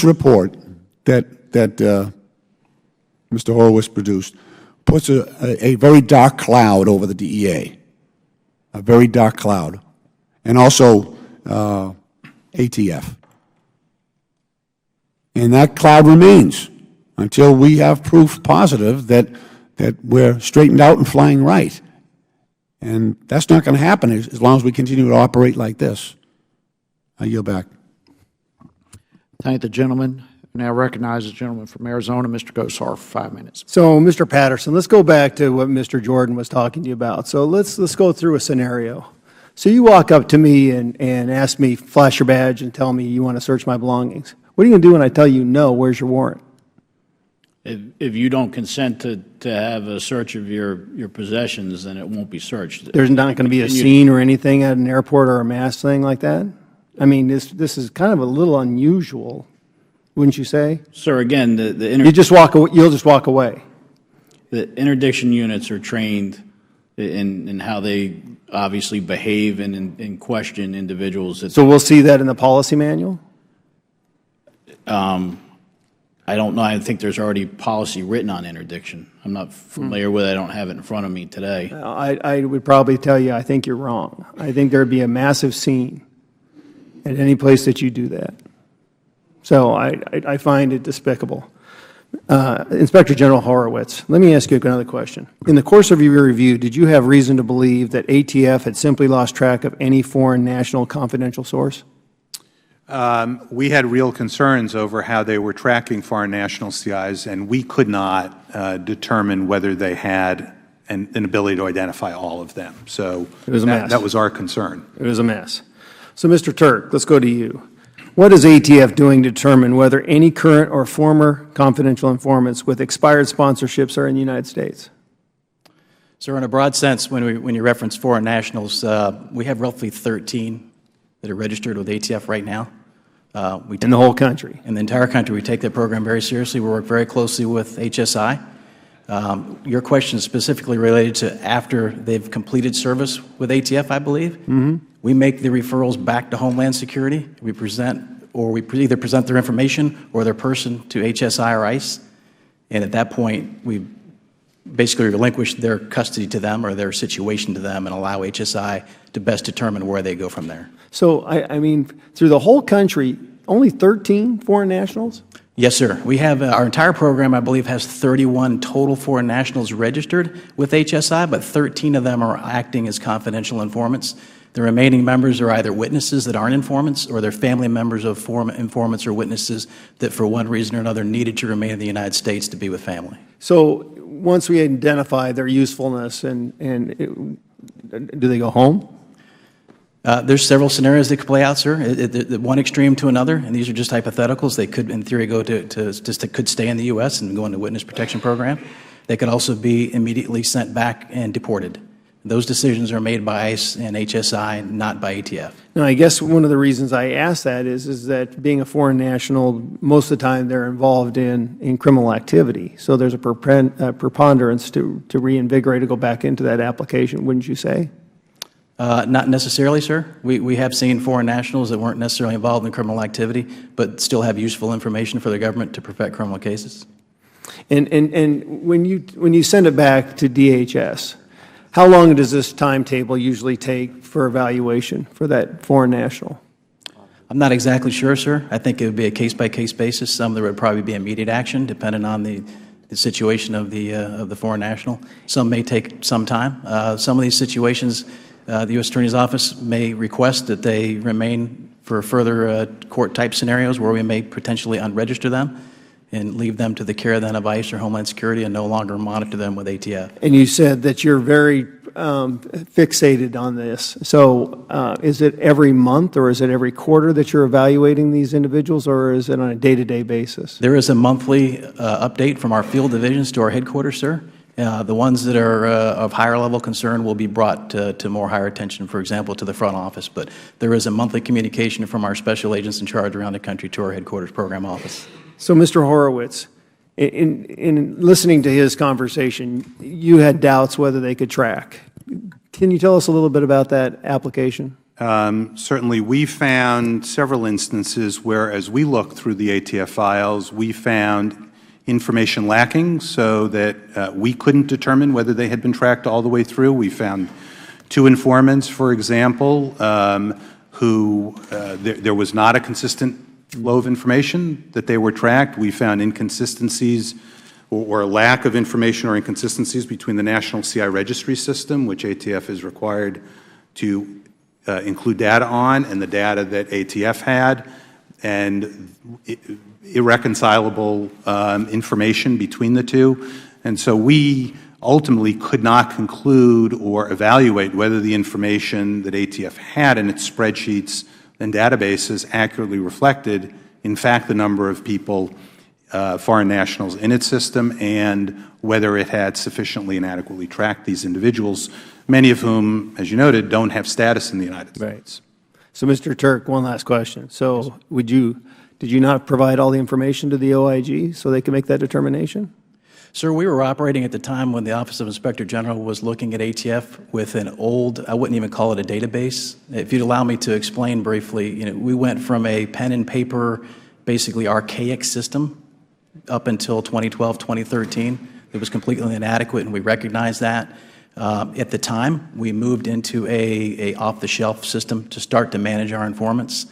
report that Mr. Horowitz produced puts a very dark cloud over the DEA, a very dark cloud, and also ATF. And that cloud remains until we have proof positive that we're straightened out and flying right. And that's not going to happen as long as we continue to operate like this. I yield back. Thank the gentleman. Now recognize the gentleman from Arizona, Mr. Gosar, for 5 minutes. So, Mr. Patterson, let's go back to what Mr. Jordan was talking to you about. So let's go through a scenario. So you walk up to me and ask me, flash your badge and tell me you want to search my belongings. What are you going to do when I tell you no? Where's your warrant? If you don't consent to have a search of your possessions, then it won't be searched. There's not going to be a scene or anything at an airport or a mass thing like that? I mean, this is kind of a little unusual, wouldn't you say? Sir, again, you'll just walk away. The interdiction units are trained in how they obviously behave and question individuals. So we'll see that in the policy manual? I don't know. I think there's already policy written on interdiction. I'm not familiar with it. I don't have it in front of me today. I would probably tell you I think you're wrong. I think there would be a massive scene at any place that you do that. So I find it despicable. Inspector General Horowitz, let me ask you another question. In the course of your review, did you have reason to believe that ATF had simply lost track of any foreign national confidential source? We had real concerns over how they were tracking foreign national CIs, and we could not determine whether they had an ability to identify all of them. So it was a mess. That was our concern. It was a mess. So, Mr. Turk, let's go to you. What is ATF doing to determine whether any current or former confidential informants with expired sponsorships are in the United States? So in a broad sense, when you reference foreign nationals, we have roughly 13 that are registered with ATF right now. In the whole country? In the entire country. We take that program very seriously. We work very closely with HSI. Your question is specifically related to after they've completed service with ATF, I believe. Mm-hmm. We make the referrals back to Homeland Security. We either present their information or their person to HSI or ICE. And at that point, we basically relinquish their custody to them or their situation to them and allow HSI to best determine where they go from there. So, I mean, through the whole country, only 13 foreign nationals? Yes, sir. We have our entire program, I believe, has 31 total foreign nationals registered with HSI, but 13 of them are acting as confidential informants. The remaining members are either witnesses that aren't informants or they're family members of former informants or witnesses that for one reason or another needed to remain in the United States to be with family. So once we identify their usefulness, do they go home? There's several scenarios that could play out, sir. One extreme to another, and these are just hypotheticals. They could, in theory, go could stay in the U.S. and go into witness protection program. They could also be immediately sent back and deported. Those decisions are made by ICE and HSI, not by ATF. Now, I guess one of the reasons I ask that is that being a foreign national, most of the time they're involved in criminal activity. So there's a preponderance to reinvigorate or go back into that application, wouldn't you say? Not necessarily, sir. We have seen foreign nationals that weren't necessarily involved in criminal activity, but still have useful information for the government to perfect criminal cases. And when you send it back to DHS, how long does this timetable usually take for evaluation for that foreign national? I'm not exactly sure, sir. I think it would be a case-by-case basis. Some there would probably be immediate action, depending on the situation of the foreign national. Some may take some time. Some of these situations, the U.S. Attorney's Office may request that they remain for further court-type scenarios where we may potentially unregister them and leave them to the care then of ICE or Homeland Security and no longer monitor them with ATF. And you said that you're very fixated on this. So is it every month or is it every quarter that you're evaluating these individuals, or is it on a day-to-day basis? There is a monthly update from our field divisions to our headquarters, sir. The ones that are of higher level concern will be brought to more higher attention, for example, to the front office. But there is a monthly communication from our special agents in charge around the country to our headquarters program office. So, Mr. Horowitz, in listening to his conversation, you had doubts whether they could track. Can you tell us a little bit about that application? Certainly, we found several instances where, as we looked through the ATF files, we found information lacking so that we couldn't determine whether they had been tracked all the way through. We found 2 informants, for example, who there was not a consistent flow of information that they were tracked. We found inconsistencies or a lack of information or inconsistencies between the National CI Registry System, which ATF is required to include data on, and the data that ATF had, and irreconcilable information between the two. And so we ultimately could not conclude or evaluate whether the information that ATF had in its spreadsheets and databases accurately reflected, in fact, the number of people, foreign nationals in its system, and whether it had sufficiently and adequately tracked these individuals, many of whom, as you noted, don't have status in the United States. So, Mr. Turk, one last question. So did you not provide all the information to the OIG so they could make that determination? Sir, we were operating at the time when the Office of Inspector General was looking at ATF with an old, I wouldn't even call it a database. If you'd allow me to explain briefly, we went from a pen and paper, basically archaic system up until 2012, 2013. It was completely inadequate, and we recognized that. At the time, we moved into a off-the-shelf system to start to manage our informants.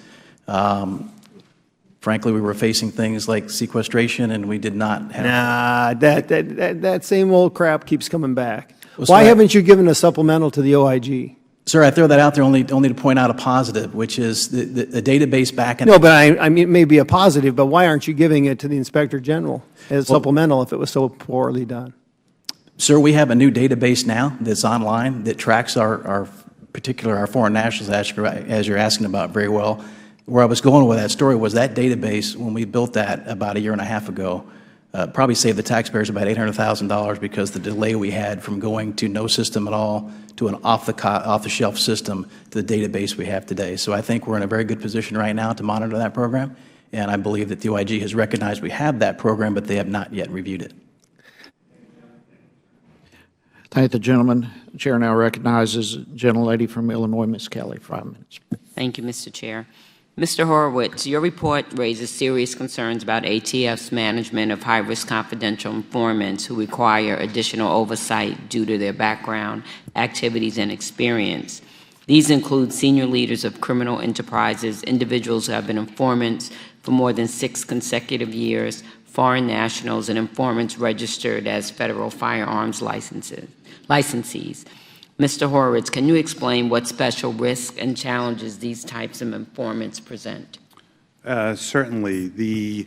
Frankly, we were facing things like sequestration, and we did not have... Nah, that same old crap keeps coming back. Why haven't you given a supplemental to the OIG? Sir, I throw that out there only to point out a positive, which is the database back in... No, but I mean, it may be a positive, but why aren't you giving it to the Inspector General as supplemental if it was so poorly done? Sir, we have a new database now that's online that tracks our foreign nationals, as you're asking about very well. Where I was going with that story was that database, when we built that about a year and a half ago, probably saved the taxpayers about $800,000 because the delay we had from going to no system at all to an off-the-shelf system to the database we have today. So I think we're in a very good position right now to monitor that program, and I believe that the OIG has recognized we have that program, but they have not yet reviewed it. Thank the gentleman. The Chair now recognizes the gentlelady from Illinois, Ms. Kelly, 5 minutes. Thank you, Mr. Chair. Mr. Horowitz, your report raises serious concerns about ATF's management of high-risk confidential informants who require additional oversight due to their background, activities, and experience. These include senior leaders of criminal enterprises, individuals who have been informants for more than 6 consecutive years, foreign nationals, and informants registered as federal firearms licensees. Mr. Horowitz, can you explain what special risks and challenges these types of informants present? Certainly. The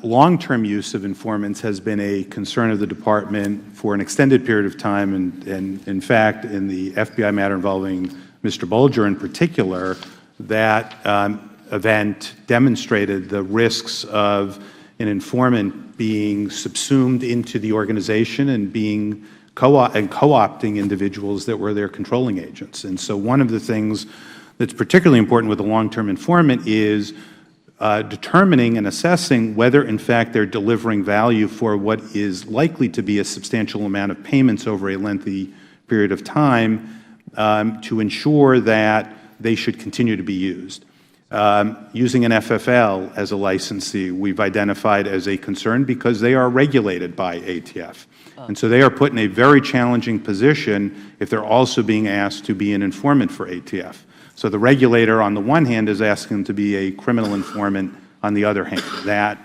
long-term use of informants has been a concern of the Department for an extended period of time, and in fact, in the FBI matter involving Mr. Bulger in particular, that event demonstrated the risks of an informant being subsumed into the organization and being co-opting individuals that were their controlling agents. And so one of the things that's particularly important with a long-term informant is determining and assessing whether, in fact, they're delivering value for what is likely to be a substantial amount of payments over a lengthy period of time to ensure that they should continue to be used. Using an FFL as a licensee, we've identified as a concern because they are regulated by ATF. And so they are put in a very challenging position if they're also being asked to be an informant for ATF. So the regulator, on the one hand, is asking them to be a criminal informant on the other hand. That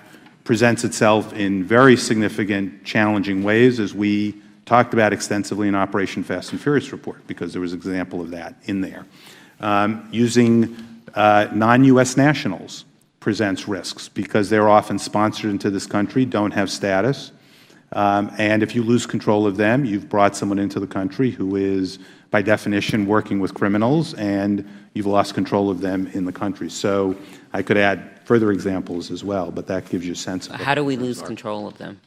presents itself in very significant, challenging ways, as we talked about extensively in Operation Fast and Furious report, because there was an example of that in there. Using non-U.S. nationals presents risks because they're often sponsored into this country, don't have status, and if you lose control of them, you've brought someone into the country who is, by definition, working with criminals, and you've lost control of them in the country. So I could add further examples as well, but that gives you a sense of it. How do we lose control of them?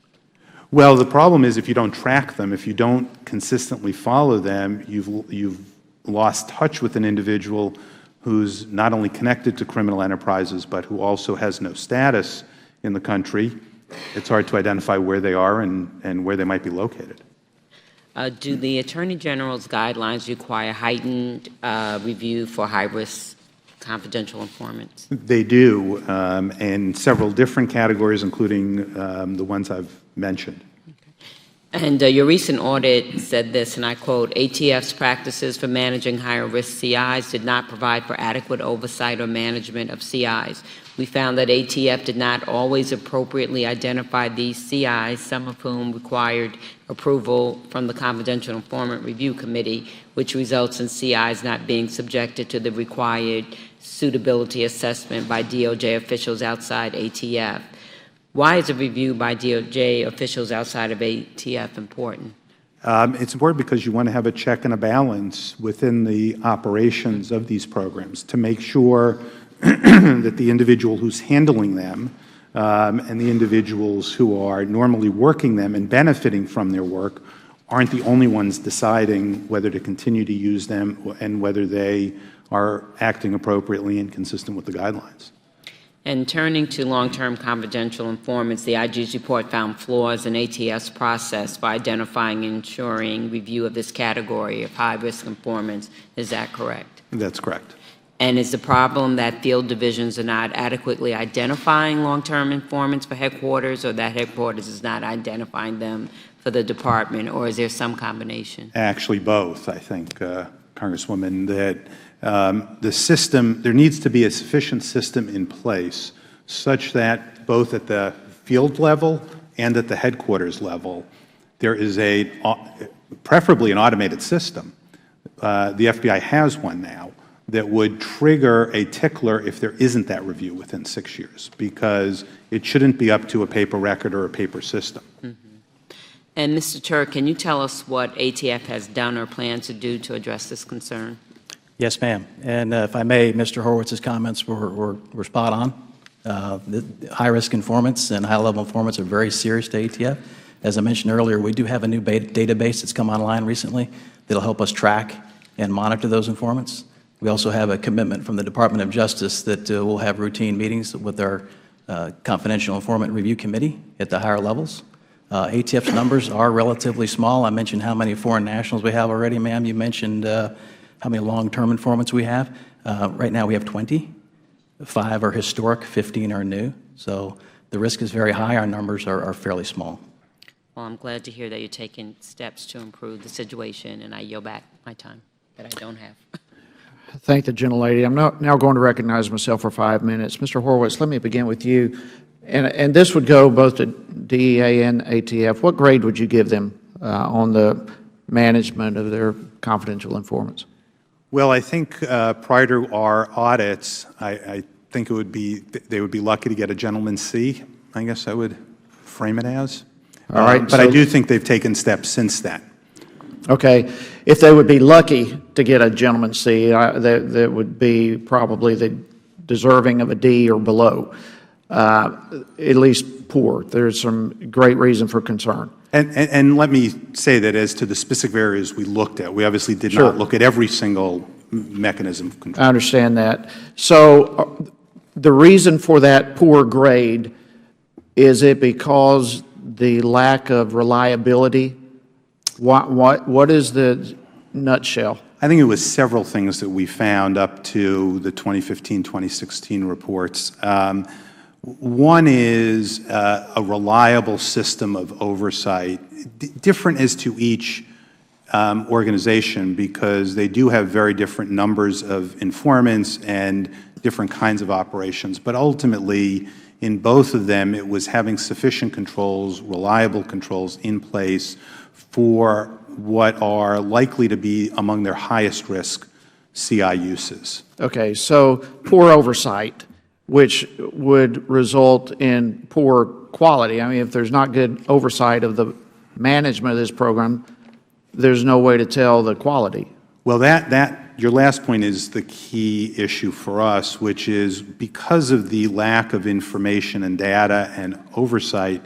Well, the problem is if you don't track them, if you don't consistently follow them, you've lost touch with an individual who's not only connected to criminal enterprises, but who also has no status in the country. It's hard to identify where they are and where they might be located. Do the Attorney General's guidelines require heightened review for high-risk confidential informants? They do, in several different categories, including the ones I've mentioned. And your recent audit said this, and I quote, ATF's practices for managing higher-risk CIs did not provide for adequate oversight or management of CIs. We found that ATF did not always appropriately identify these CIs, some of whom required approval from the Confidential Informant Review Committee, which results in CIs not being subjected to the required suitability assessment by DOJ officials outside ATF. Why is a review by DOJ officials outside of ATF important? It's important because you want to have a check and a balance within the operations of these programs to make sure that the individual who's handling them and the individuals who are normally working them and benefiting from their work aren't the only ones deciding whether to continue to use them and whether they are acting appropriately and consistent with the guidelines. And turning to long-term confidential informants, the IG's report found flaws in ATF's process for identifying and ensuring review of this category of high-risk informants. Is that correct? That's correct. And is the problem that field divisions are not adequately identifying long-term informants for headquarters, or that headquarters is not identifying them for the department, or is there some combination? Actually, both, I think, Congresswoman, that the system, there needs to be a sufficient system in place such that both at the field level and at the headquarters level, there is preferably an automated system. The FBI has one now that would trigger a tickler if there isn't that review within 6 years, because it shouldn't be up to a paper record or a paper system. Mm-hmm. And Mr. Turk, can you tell us what ATF has done or plans to do to address this concern? Yes, ma'am. And if I may, Mr. Horowitz's comments were spot on. The high-risk informants and high-level informants are very serious to ATF. As I mentioned earlier, we do have a new database that's come online recently that will help us track and monitor those informants. We also have a commitment from the Department of Justice that we'll have routine meetings with our Confidential Informant Review Committee at the higher levels. ATF's numbers are relatively small. I mentioned how many foreign nationals we have already, ma'am. You mentioned how many long-term informants we have. Right now we have 20. 5 are historic, 15 are new. So the risk is very high. Our numbers are fairly small. Well, I'm glad to hear that you're taking steps to improve the situation, and I yield back my time that I don't have. Thank the gentlelady. I'm now going to recognize myself for 5 minutes. Mr. Horowitz, let me begin with you. And this would go both to DEA and ATF. What grade would you give them on the management of their confidential informants? Well, I think prior to our audits, I think it would be, they would be lucky to get a gentleman's C, I guess I would frame it as. All right. But I do think they've taken steps since then. Okay. If they would be lucky to get a gentleman's C, that would be probably the deserving of a D or below, at least poor. There's some great reason for concern. And let me say that as to the specific areas we looked at, we obviously did not look at every single mechanism of control. I understand that. So the reason for that poor grade, is it because the lack of reliability? What is the nutshell? I think it was several things that we found up to the 2015-2016 reports. One is a reliable system of oversight, different as to each organization, because they do have very different numbers of informants and different kinds of operations. But ultimately, in both of them, it was having sufficient controls, reliable controls in place for what are likely to be among their highest risk CI uses. Okay, so poor oversight, which would result in poor quality. I mean, if there's not good oversight of the management of this program, there's no way to tell the quality. Well, your last point is the key issue for us, which is because of the lack of information and data and oversight,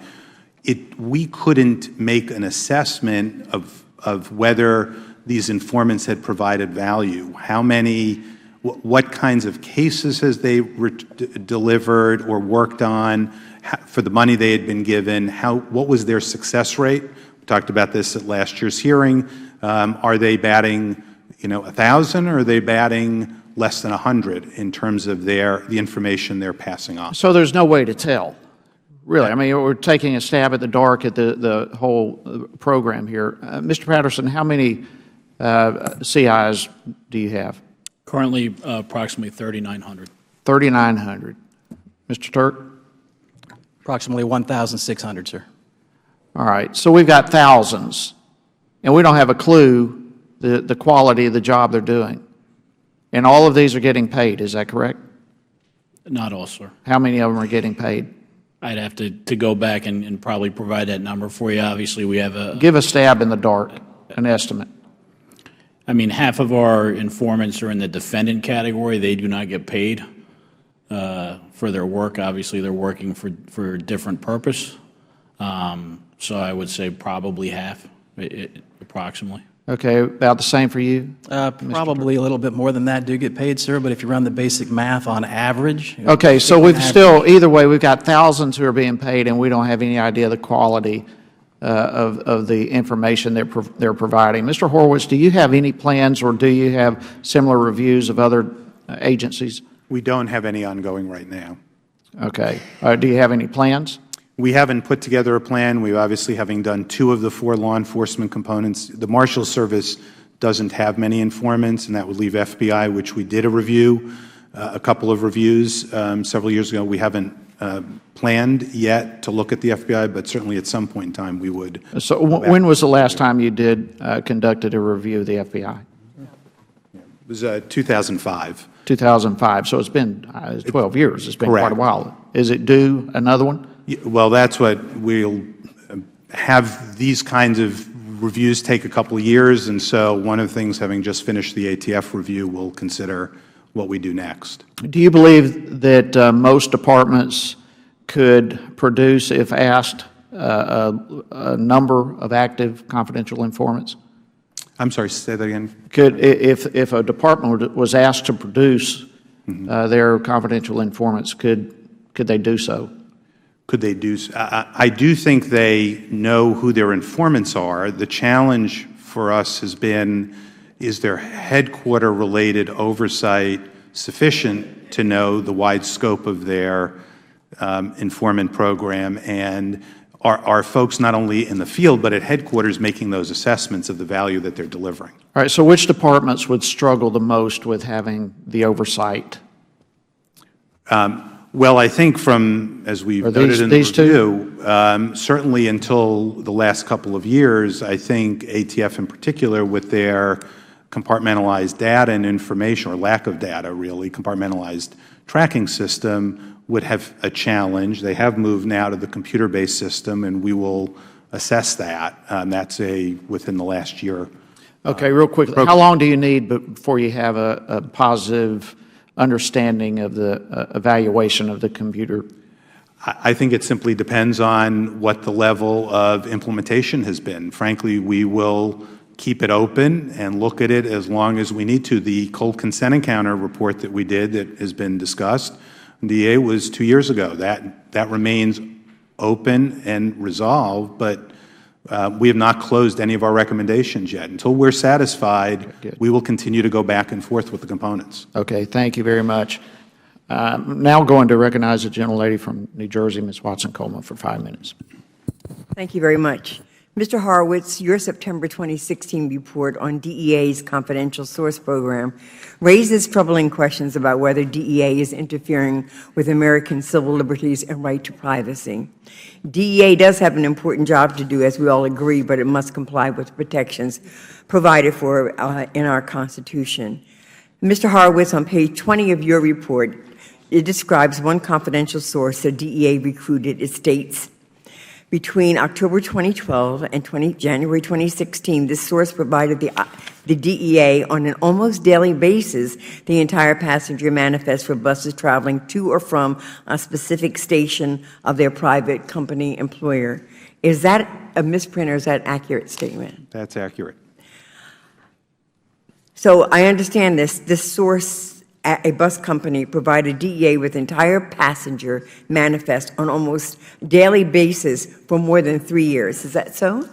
we couldn't make an assessment of whether these informants had provided value. How many, what kinds of cases has they delivered or worked on for the money they had been given? What was their success rate? We talked about this at last year's hearing. Are they batting, 1,000, or are they batting less than 100 in terms of the information they're passing on? So there's no way to tell, really. I mean, we're taking a stab at the dark at the whole program here. Mr. Patterson, how many CIs do you have? Currently, approximately 3,900. 3,900. Mr. Turk? Approximately 1,600, sir. All right. So we've got thousands, and we don't have a clue the quality of the job they're doing. And all of these are getting paid, is that correct? Not all, sir. How many of them are getting paid? I'd have to go back and probably provide that number for you. Obviously, we have a... Give a stab in the dark, an estimate. I mean, half of our informants are in the defendant category. They do not get paid for their work. Obviously, they're working for a different purpose. So I would say probably half, approximately. Okay, about the same for you? Probably a little bit more than that do get paid, sir, but if you run the basic math on average... Okay, so we've still, either way, we've got thousands who are being paid, and we don't have any idea of the quality of the information they're providing. Mr. Horowitz, do you have any plans, or do you have similar reviews of other agencies? We don't have any ongoing right now. Okay. Do you have any plans? We haven't put together a plan. We obviously, having done 2 of the 4 law enforcement components, the Marshal Service doesn't have many informants, and that would leave FBI, which we did a review, a couple of reviews several years ago. We haven't planned yet to look at the FBI, but certainly at some point in time we would. So when was the last time you conducted a review of the FBI? It was 2005. 2005. So it's been 12 years. It's been correct. Quite a while. Is it due another one? Well, that's what we'll have. These kinds of reviews take a couple of years, and so one of the things, having just finished the ATF review, we'll consider what we do next. Do you believe that most departments could produce, if asked, a number of active confidential informants? I'm sorry, say that again. Could, if a department was asked to produce their confidential informants, could they do so? Could they do so? I do think they know who their informants are. The challenge for us has been, is their headquarter-related oversight sufficient to know the wide scope of their informant program, and are folks not only in the field but at headquarters making those assessments of the value that they're delivering? All right, so which departments would struggle the most with having the oversight? Well, I think from, as we've noted in the review, certainly until the last couple of years, I think ATF in particular, with their compartmentalized data and information, or lack of data really, compartmentalized tracking system, would have a challenge. They have moved now to the computer-based system, and we will assess that. That's within the last year. Okay, real quickly, how long do you need before you have a positive understanding of the evaluation of the computer? I think it simply depends on what the level of implementation has been. Frankly, we will keep it open and look at it as long as we need to. The cold consent encounter report that we did that has been discussed, DEA, was 2 years ago. That remains open and resolved, but We have not closed any of our recommendations yet. Until we're satisfied, we will continue to go back and forth with the components. Okay, thank you very much. Now going to recognize the gentlelady from New Jersey, Ms. Watson-Coleman, for 5 minutes. Thank you very much. Mr. Horowitz, your September 2016 report on DEA's confidential source program raises troubling questions about whether DEA is interfering with American civil liberties and right to privacy. DEA does have an important job to do, as we all agree, but it must comply with protections provided for in our Constitution. Mr. Horowitz, on page 20 of your report, it describes one confidential source that DEA recruited. It states, between October 2012 and January 2016, this source provided the DEA on an almost daily basis the entire passenger manifest for buses traveling to or from a specific station of their private company employer. Is that a misprint or is that an accurate statement? That's accurate. So I understand this source, a bus company, provided DEA with entire passenger manifest on almost daily basis for more than 3 years. Is that so?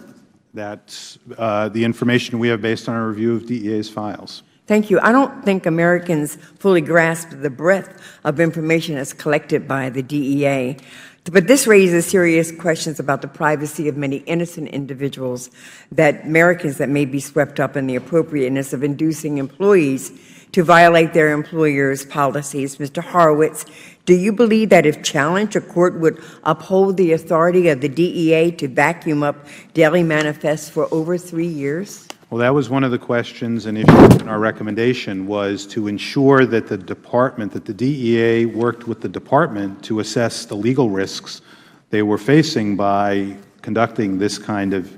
That's the information we have based on our review of DEA's files. Thank you. I don't think Americans fully grasp the breadth of information that's collected by the DEA. But this raises serious questions about the privacy of many innocent individuals, that Americans that may be swept up in the appropriateness of inducing employees to violate their employer's policies. Mr. Horowitz, do you believe that if challenged, a court would uphold the authority of the DEA to vacuum up daily manifests for over 3 years? Well, that was one of the questions and issues in our recommendation, was to ensure that the department, that the DEA worked with the department to assess the legal risks they were facing by conducting this kind of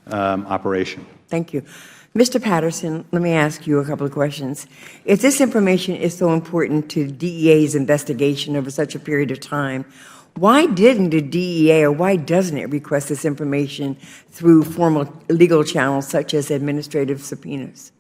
operation. Thank you. Mr. Patterson, let me ask you a couple of questions. If this information is so important to DEA's investigation over such a period of time, why didn't the DEA, or why doesn't it request this information through formal legal channels such as administrative subpoenas?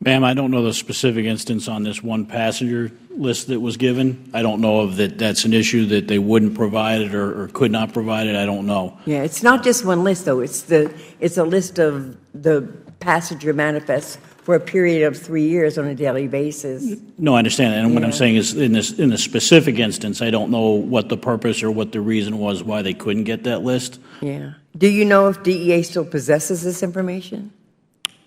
Ma'am, I don't know the specific instance on this one passenger list that was given. I don't know if that's an issue that they wouldn't provide it or could not provide it. I don't know. Yeah, it's not just one list, though. It's a list of the passenger manifests for a period of 3 years on a daily basis. No, I understand. And what I'm saying is, in the specific instance, I don't know what the purpose or what the reason was why they couldn't get that list. Yeah. Do you know if DEA still possesses this information?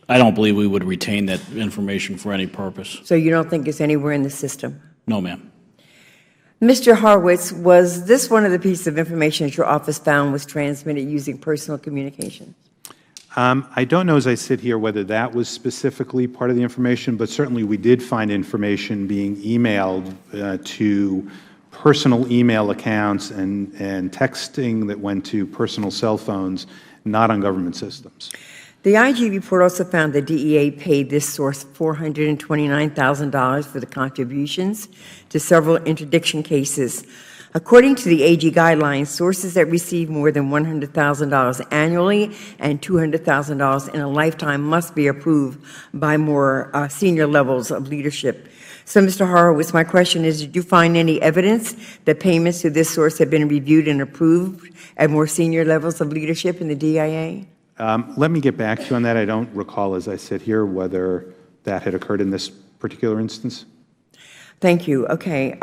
I don't believe we would retain that information for any purpose. So you don't think it's anywhere in the system? No, ma'am. Mr. Horowitz, was this one of the pieces of information that your office found was transmitted using personal communication? I don't know as I sit here whether that was specifically part of the information, but certainly we did find information being emailed to personal email accounts and texting that went to personal cell phones, not on government systems. The IG report also found the DEA paid this source $429,000 for the contributions to several interdiction cases. According to the AG guidelines, sources that receive more than $100,000 annually and $200,000 in a lifetime must be approved by more senior levels of leadership. So, Mr. Horowitz, my question is, did you find any evidence that payments to this source have been reviewed and approved at more senior levels of leadership in the DIA? Let me get back to you on that. I don't recall as I sit here whether that had occurred in this particular instance. Thank you. Okay.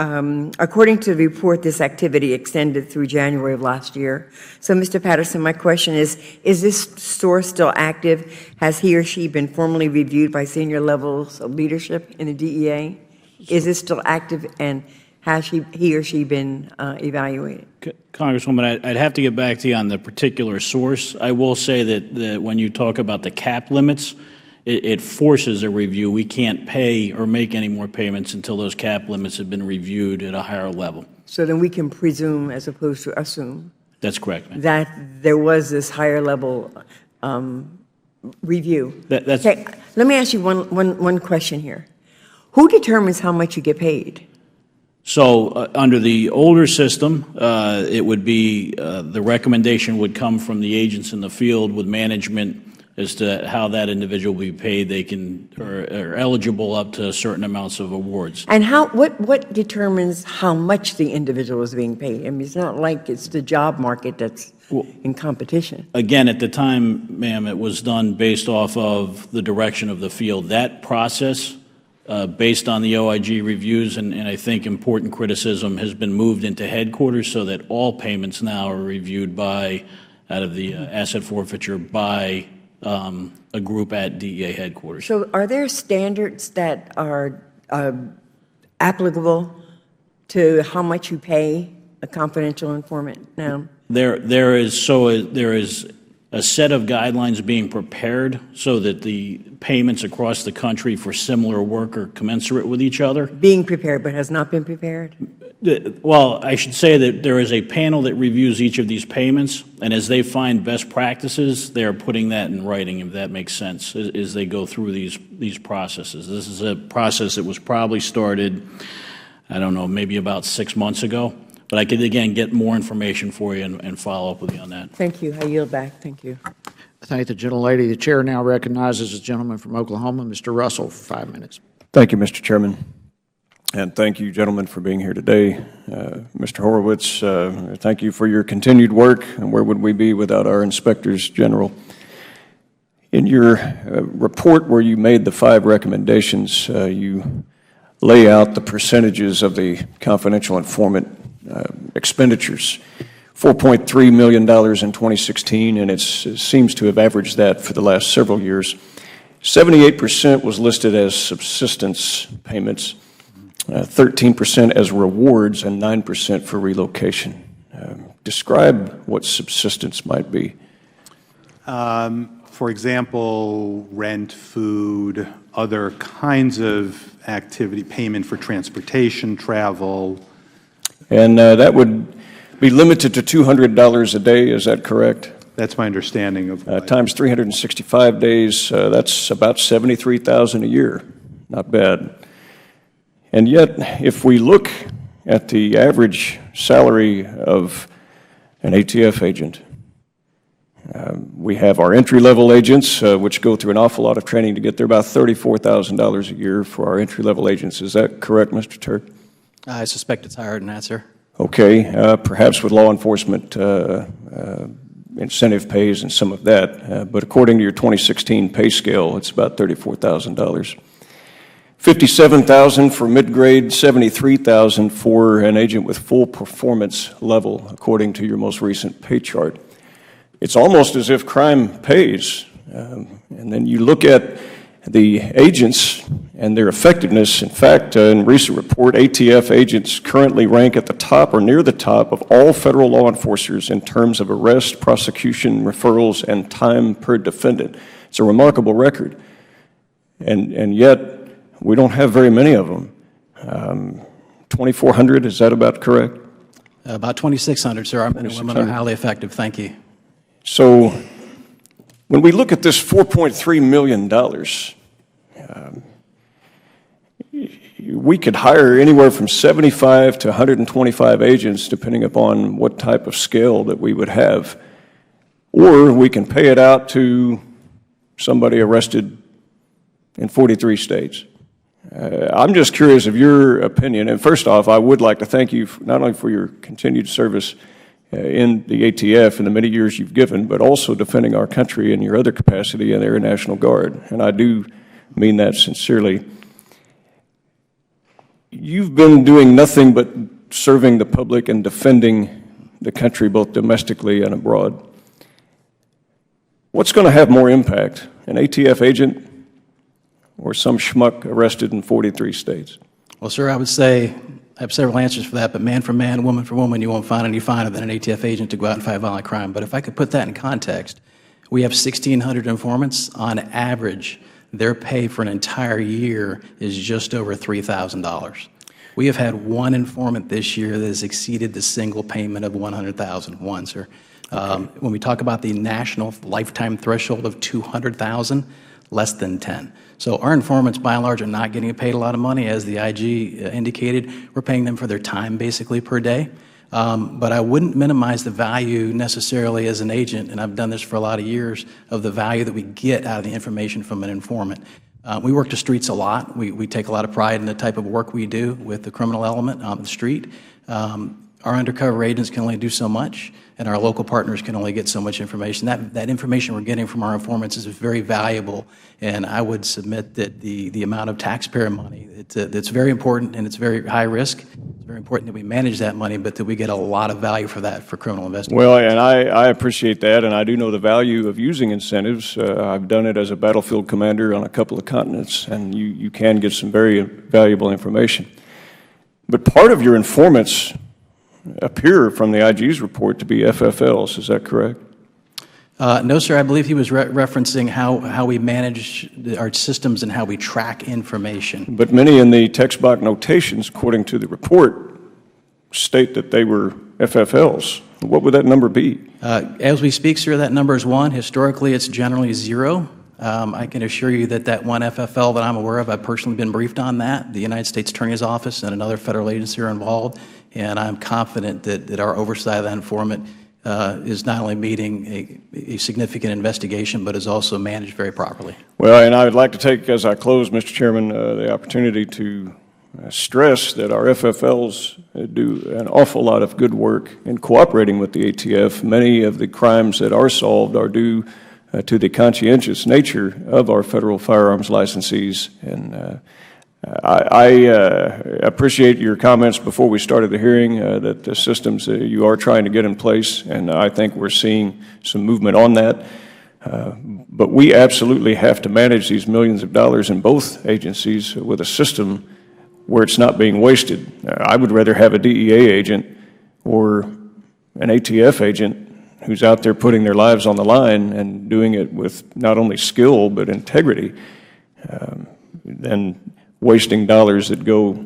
According to the report, this activity extended through January of last year. So, Mr. Patterson, my question is this source still active? Has he or she been formally reviewed by senior levels of leadership in the DEA? Is this still active, and has he or she been evaluated? Congresswoman, I'd have to get back to you on the particular source. I will say that when you talk about the cap limits, it forces a review. We can't pay or make any more payments until those cap limits have been reviewed at a higher level. So then we can presume, as opposed to assume, that's correct, ma'am, that there was this higher level review. Okay, let me ask you one question here. Who determines how much you get paid? So under the older system, it would be the recommendation would come from the agents in the field with management as to how that individual will be paid. They are eligible up to certain amounts of awards. And what determines how much the individual is being paid? I mean, it's not like it's the job market that's in competition. Again, at the time, ma'am, it was done based off of the direction of the field. That process, based on the OIG reviews and I think important criticism, has been moved into headquarters so that all payments now are reviewed out of the asset forfeiture by a group at DEA headquarters. So are there standards that are applicable to how much you pay a confidential informant now? There is a set of guidelines being prepared so that the payments across the country for similar work are commensurate with each other. Being prepared, but has not been prepared? Well, I should say that there is a panel that reviews each of these payments, and as they find best practices, they are putting that in writing, if that makes sense, as they go through these processes. This is a process that was probably started, I don't know, maybe about 6 months ago. But I could, again, get more information for you and follow up with you on that. Thank you. I yield back. Thank you. I thank the gentlelady. The chair now recognizes the gentleman from Oklahoma, Mr. Russell, for 5 minutes. Thank you, Mr. Chairman. And thank you, gentlemen, for being here today. Mr. Horowitz, thank you for your continued work. And where would we be without our inspectors general? In your report where you made the 5 recommendations, you lay out the percentages of the confidential informant expenditures. $4.3 million in 2016, and it seems to have averaged that for the last several years. 78% was listed as subsistence payments, 13% as rewards, and 9% for relocation. Describe what subsistence might be. For example, rent, food, other kinds of activity, payment for transportation, travel. And that would be limited to $200 a day, is that correct? That's my understanding of times 365 days, that's about $73,000 a year. Not bad. And yet, if we look at the average salary of an ATF agent, we have our entry-level agents, which go through an awful lot of training to get there, about $34,000 a year for our entry-level agents. Is that correct, Mr. Turk? I suspect it's higher than that, sir. Okay, perhaps with law enforcement incentive pays and some of that, but according to your 2016 pay scale, it's about $34,000. $57,000 for mid-grade, $73,000 for an agent with full performance level, according to your most recent pay chart. It's almost as if crime pays, and then you look at the agents and their effectiveness. In fact, in a recent report, ATF agents currently rank at the top or near the top of all federal law enforcers in terms of arrest, prosecution, referrals, and time per defendant. It's a remarkable record, and yet we don't have very many of them. 2,400, is that about correct? About 2,600, sir. Our men and women are highly effective. Thank you. So when we look at this $4.3 million, we could hire anywhere from 75 to 125 agents, depending upon what type of scale that we would have. Or we can pay it out to somebody arrested in 43 states. I'm just curious of your opinion. And first off, I would like to thank you not only for your continued service in the ATF and the many years you've given, but also defending our country in your other capacity in the Air National Guard. And I do mean that sincerely. You've been doing nothing but serving the public and defending the country both domestically and abroad. What's going to have more impact, an ATF agent or some schmuck arrested in 43 states? Well, sir, I would say I have several answers for that, but man for man, woman for woman, you won't find any finer than an ATF agent to go out and fight violent crime. But if I could put that in context, we have 1,600 informants. On average, their pay for an entire year is just over $3,000. We have had one informant this year that has exceeded the single payment of $100,000, one, sir. When we talk about the national lifetime threshold of $200,000, less than 10. So our informants, by and large, are not getting paid a lot of money. As the IG indicated, we're paying them for their time, basically, per day. But I wouldn't minimize the value necessarily as an agent, and I've done this for a lot of years, of the value that we get out of the information from an informant. We work the streets a lot. We take a lot of pride in the type of work we do with the criminal element on the street. Our undercover agents can only do so much, and our local partners can only get so much information. That information we're getting from our informants is very valuable, and I would submit that the amount of taxpayer money, it's very important and it's very high risk. It's very important that we manage that money, but that we get a lot of value for that for criminal investigations. Well, and I appreciate that, and I do know the value of using incentives. I've done it as a battlefield commander on a couple of continents, and you can get some very valuable information. But part of your informants appear from the IG's report to be FFLs. Is that correct? No, sir. I believe he was referencing how we manage our systems and how we track information. But many in the text box notations, according to the report, state that they were FFLs. What would that number be? As we speak, sir, that number is 1. Historically, it's generally 0. I can assure you that one FFL that I'm aware of, I've personally been briefed on that. The United States Attorney's Office and another federal agency are involved, and I'm confident that our oversight of that informant is not only meeting a significant investigation, but is also managed very properly. Well, and I would like to take, as I close, Mr. Chairman, the opportunity to stress that our FFLs do an awful lot of good work in cooperating with the ATF. Many of the crimes that are solved are due to the conscientious nature of our federal firearms licensees. And I appreciate your comments before we started the hearing that the systems you are trying to get in place, and I think we're seeing some movement on that. But we absolutely have to manage these millions of dollars in both agencies with a system where it's not being wasted. I would rather have a DEA agent or an ATF agent who's out there putting their lives on the line and doing it with not only skill but integrity than wasting dollars that go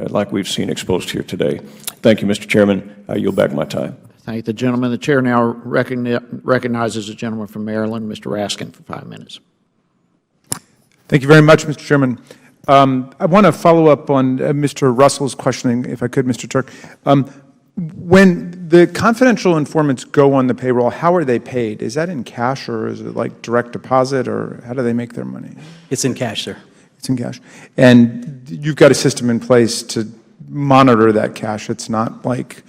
like we've seen exposed here today. Thank you, Mr. Chairman. I yield back my time. Thank the gentleman. The chair now recognizes the gentleman from Maryland, Mr. Raskin, for 5 minutes. Thank you very much, Mr. Chairman. I want to follow up on Mr. Russell's questioning, if I could, Mr. Turk. When the confidential informants go on the payroll, how are they paid? Is that in cash, or is it like direct deposit, or how do they make their money? It's in cash, sir. It's in cash. And you've got a system in place to monitor that cash. It's not like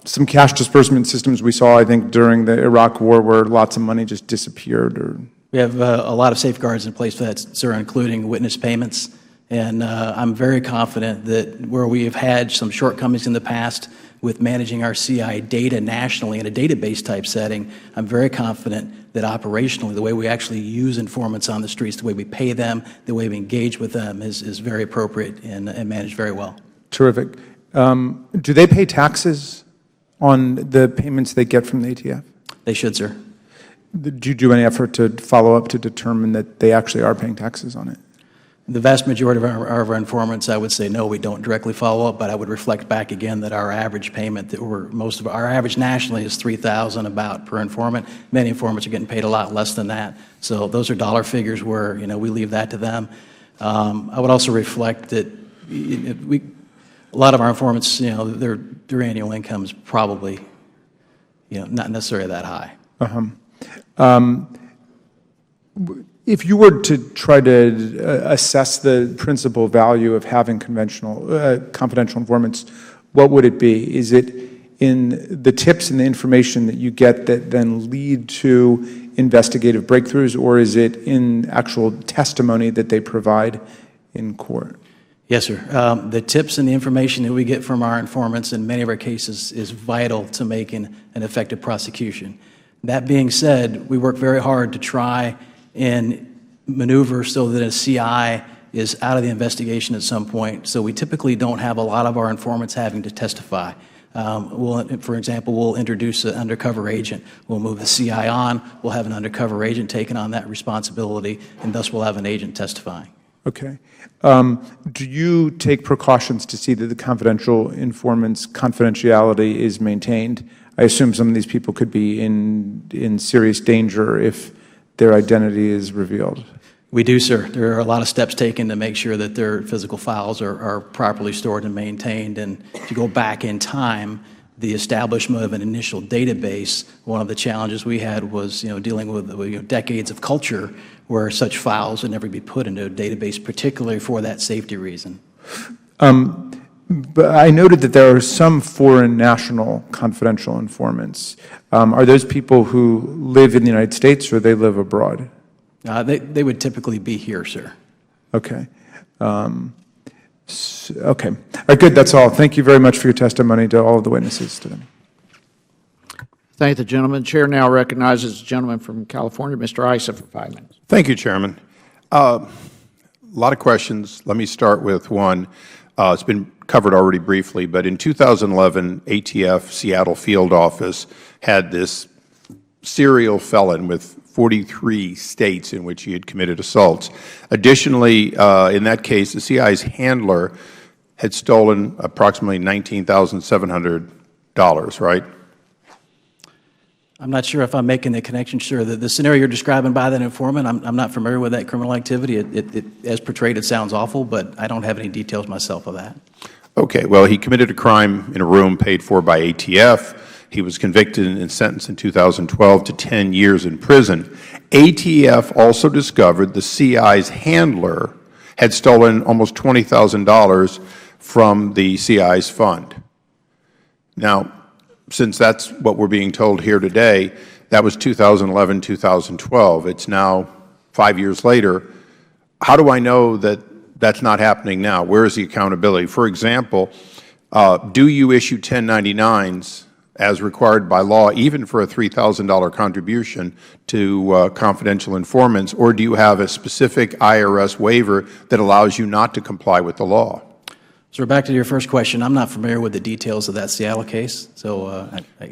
some cash disbursement systems we saw, I think, during the Iraq War where lots of money just disappeared. Or we have a lot of safeguards in place for that, sir, including witness payments. And I'm very confident that where we have had some shortcomings in the past with managing our CI data nationally in a database type setting, I'm very confident that operationally the way we actually use informants on the streets, the way we pay them, the way we engage with them is very appropriate and managed very well. Terrific. Do they pay taxes on the payments they get from the ATF? They should, sir. Do you do any effort to follow up to determine that they actually are paying taxes on it? The vast majority of our informants, I would say, no, we don't directly follow up, but I would reflect back again that our average payment, our average nationally is $3,000 about per informant. Many informants are getting paid a lot less than that. So those are dollar figures where, we leave that to them. I would also reflect that a lot of our informants, their annual income is probably, not necessarily that high. If you were to try to assess the principal value of having confidential informants, what would it be? Is it in the tips and the information that you get that then lead to investigative breakthroughs, or is it in actual testimony that they provide in court? Yes, sir. The tips and the information that we get from our informants in many of our cases is vital to making an effective prosecution. That being said, we work very hard to try and maneuver so that a CI is out of the investigation at some point. So we typically don't have a lot of our informants having to testify. For example, we'll introduce an undercover agent. We'll move the CI on. We'll have an undercover agent taking on that responsibility, and thus we'll have an agent testifying. Okay. Do you take precautions to see that the confidential informant's confidentiality is maintained? I assume some of these people could be in serious danger if their identity is revealed. We do, sir. There are a lot of steps taken to make sure that their physical files are properly stored and maintained. And if you go back in time, the establishment of an initial database, one of the challenges we had was, dealing with decades of culture where such files would never be put into a database, particularly for that safety reason. But I noted that there are some foreign national confidential informants. Are those people who live in the United States or they live abroad? They would typically be here, sir. Okay. Okay. All right, good. That's all. Thank you very much for your testimony to all of the witnesses today. Thank the gentleman. Chair now recognizes the gentleman from California, Mr. Issa, for 5 minutes. Thank you, Chairman. A lot of questions. Let me start with one. It's been covered already briefly, but in 2011, ATF Seattle Field Office had this serial felon with 43 states in which he had committed assaults. Additionally, in that case, the CI's handler had stolen approximately $19,700, right? I'm not sure if I'm making the connection, sir. The scenario you're describing by that informant, I'm not familiar with that criminal activity. As portrayed, it sounds awful, but I don't have any details myself of that. Okay. Well, he committed a crime in a room paid for by ATF. He was convicted and sentenced in 2012 to 10 years in prison. ATF also discovered the CI's handler had stolen almost $20,000 from the CI's fund. Now, since that's what we're being told here today, that was 2011, 2012. It's now 5 years later. How do I know that that's not happening now? Where is the accountability? For example, do you issue 1099s as required by law, even for a $3,000 contribution to confidential informants, or do you have a specific IRS waiver that allows you not to comply with the law? So back to your first question, I'm not familiar with the details of that Seattle case. So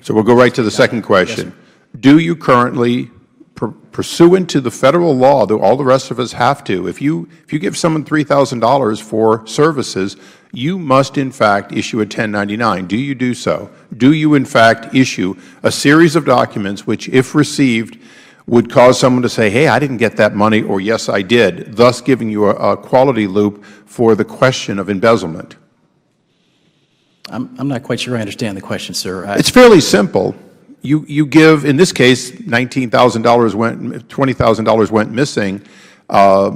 we'll go right to the second question. Yes, do you currently, pursuant to the Federal law, that all the rest of us have to, if you give someone $3,000 for services, you must in fact issue a 1099. Do you do so? Do you in fact issue a series of documents which, if received, would cause someone to say, hey, I didn't get that money, or yes, I did, thus giving you a quality loop for the question of embezzlement? I'm not quite sure I understand the question, sir. It's fairly simple. You give, in this case, $20,000 went missing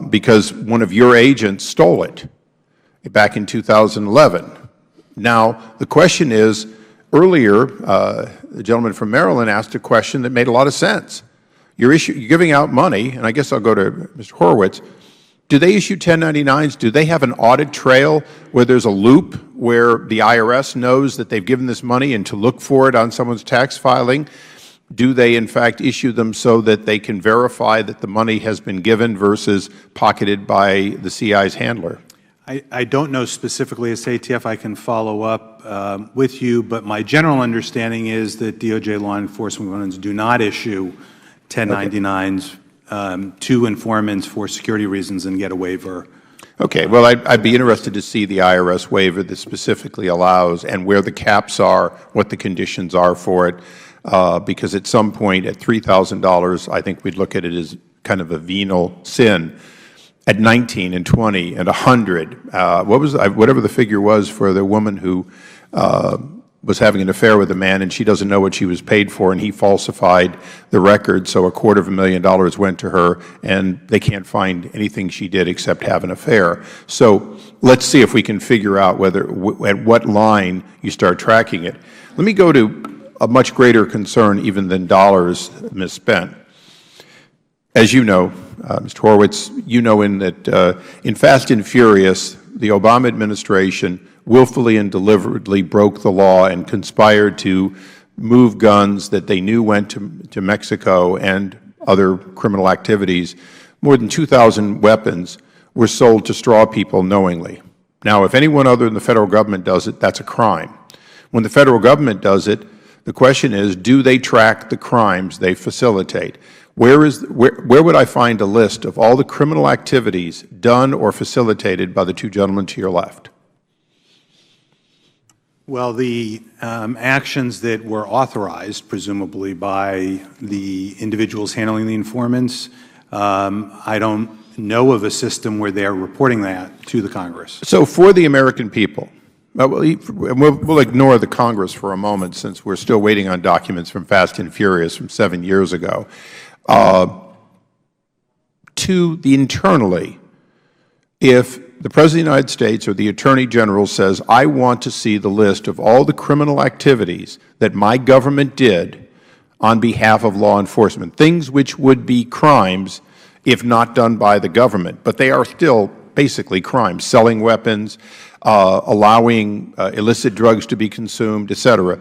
because one of your agents stole it back in 2011. Now, the question is, earlier, the gentleman from Maryland asked a question that made a lot of sense. You're giving out money, and I guess I'll go to Mr. Horowitz. Do they issue 1099s? Do they have an audit trail where there's a loop where the IRS knows that they've given this money and to look for it on someone's tax filing? Do they, in fact, issue them so that they can verify that the money has been given versus pocketed by the CI's handler? I don't know specifically as ATF. I can follow up with you, but my general understanding is that DOJ law enforcement do not issue 1099s to informants for security reasons and get a waiver. Okay. Well, I'd be interested to see the IRS waiver that specifically allows and where the caps are, what the conditions are for it, because at some point at $3,000, I think we'd look at it as kind of a venal sin. At 19 and 20 and 100, whatever the figure was for the woman who was having an affair with a man and she doesn't know what she was paid for and he falsified the record, so $250,000 went to her and they can't find anything she did except have an affair. So let's see if we can figure out at what line you start tracking it. Let me go to a much greater concern even than dollars misspent. As you know, Mr. Horowitz, you know in Fast and Furious, the Obama administration willfully and deliberately broke the law and conspired to move guns that they knew went to Mexico and other criminal activities. More than 2,000 weapons were sold to straw people knowingly. Now, if anyone other than the Federal Government does it, that's a crime. When the Federal Government does it, the question is, do they track the crimes they facilitate? Where would I find a list of all the criminal activities done or facilitated by the two gentlemen to your left? Well, the actions that were authorized, presumably by the individuals handling the informants, I don't know of a system where they're reporting that to the Congress. So for the American people, We'll ignore the Congress for a moment, since we're still waiting on documents from Fast and Furious from 7 years ago. To the internally, if the President of the United States or the Attorney General says, I want to see the list of all the criminal activities that my government did on behalf of law enforcement, things which would be crimes if not done by the government, but they are still basically crimes, selling weapons, allowing illicit drugs to be consumed, etc.,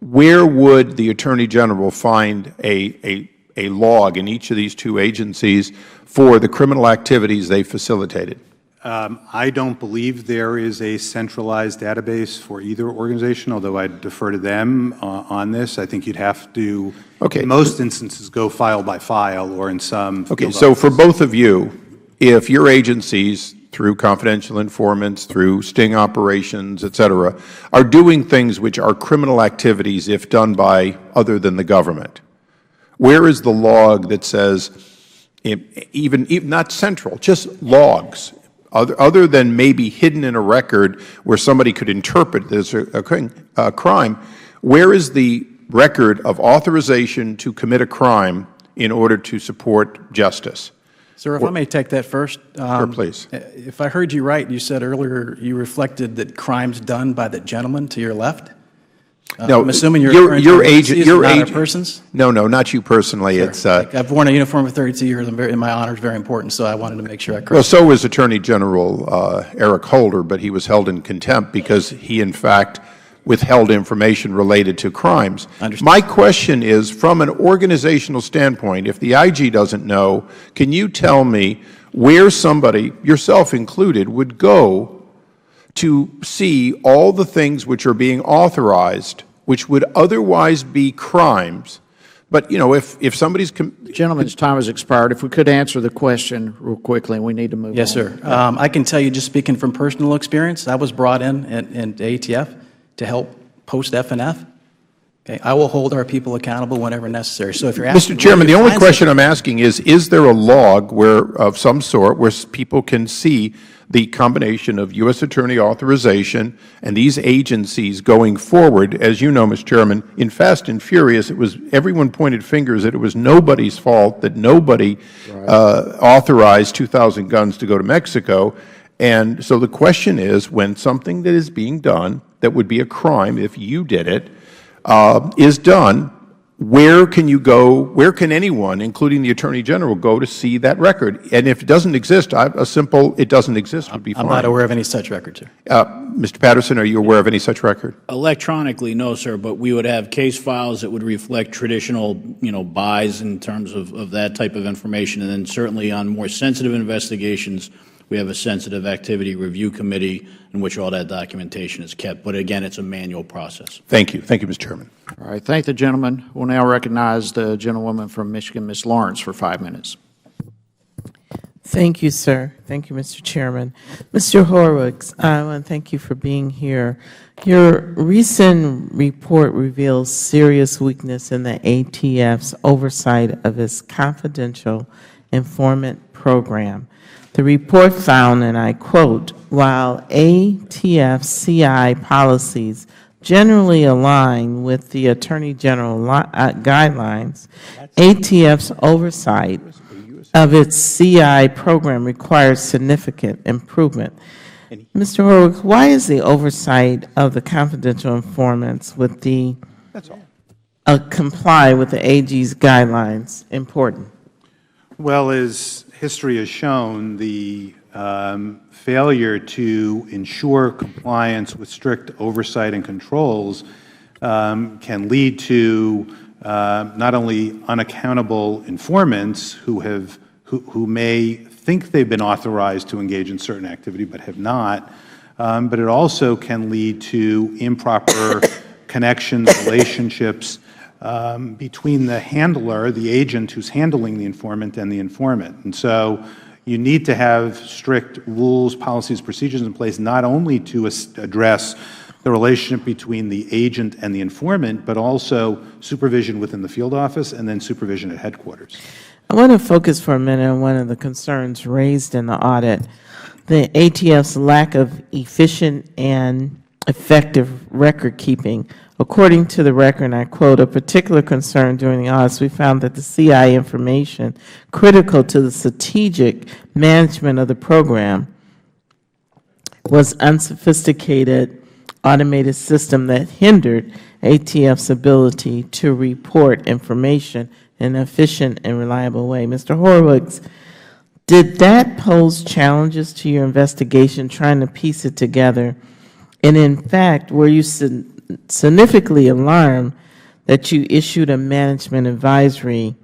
where would the Attorney General find a log in each of these two agencies for the criminal activities they facilitated? I don't believe there is a centralized database for either organization, although I'd defer to them on this. I think you'd have to, in most instances, go file by file, or in some field so office. for both of you, if your agencies, through confidential informants, through sting operations, etc., are doing things which are criminal activities if done by other than the government, where is the log that says, even not central, just logs, other than maybe hidden in a record where somebody could interpret this a crime, where is the record of authorization to commit a crime in order to support justice? Sir, if I may take that first. Sure, please. If I heard you right, you said earlier you reflected that crimes done by the gentleman to your left? No, I'm assuming your agent, persons? No, not you personally. Sure. It's I've worn a uniform for 32 years, and my honor is very important, so I wanted to make sure I corrected. Well, so was Attorney General Eric Holder, but he was held in contempt because he, in fact, withheld information related to crimes. My question is, from an organizational standpoint, if the IG doesn't know, can you tell me where somebody, yourself included, would go to see all the things which are being authorized, which would otherwise be crimes? But, you know, if somebody's... Gentleman's time has expired. If we could answer the question real quickly, we need to move on. Yes, sir. I can tell you, just speaking from personal experience, I was brought in ATF to help post F&F. Okay, I will hold our people accountable whenever necessary. So if you're asking... Mr. Chairman, the only question I'm asking is there a log of some sort where people can see the combination of U.S. Attorney authorization and these agencies going forward? As you know, Mr. Chairman, in Fast and Furious, everyone pointed fingers that it was nobody's fault, that nobody authorized 2,000 guns to go to Mexico. And so the question is, when something that is being done that would be a crime if you did it is done, where can you go, where can anyone, including the Attorney General, go to see that record? And if it doesn't exist, a simple "it doesn't exist" would be fine. I'm not aware of any such record, sir. Mr. Patterson, are you aware of any such record? Electronically, no, sir, but we would have case files that would reflect traditional, buys in terms of that type of information. And then certainly on more sensitive investigations, we have a sensitive activity review committee in which all that documentation is kept. But again, it's a manual process. Thank you. Thank you, Mr. Chairman. All right. Thank the gentleman. We'll now recognize the gentlewoman from Michigan, Ms. Lawrence, for 5 minutes. Thank you, sir. Thank you, Mr. Chairman. Mr. Horwitz, I want to thank you for being here. Your recent report reveals serious weakness in the ATF's oversight of its confidential informant program. The report found, and I quote, while ATF CI policies generally align with the Attorney General guidelines, ATF's oversight of its CI program requires significant improvement. Mr. Horwitz, why is the oversight of the confidential informants with the comply with the AG's guidelines important? Well, as history has shown, the failure to ensure compliance with strict oversight and controls can lead to not only unaccountable informants who may think they've been authorized to engage in certain activity but have not, but it also can lead to improper connections, relationships between the handler, the agent who's handling the informant, and the informant. And so you need to have strict rules, policies, procedures in place not only to address the relationship between the agent and the informant, but also supervision within the field office and then supervision at headquarters. I want to focus for a minute on one of the concerns raised in the audit, the ATF's lack of efficient and effective record keeping. According to the record, and I quote, "A particular concern during the audits, we found that the CI information critical to the strategic management of the program was unsophisticated automated system that hindered ATF's ability to report information in an efficient and reliable way." Mr. Horowitz, did that pose challenges to your investigation trying to piece it together? And in fact, were you significantly alarmed that you issued a management advisory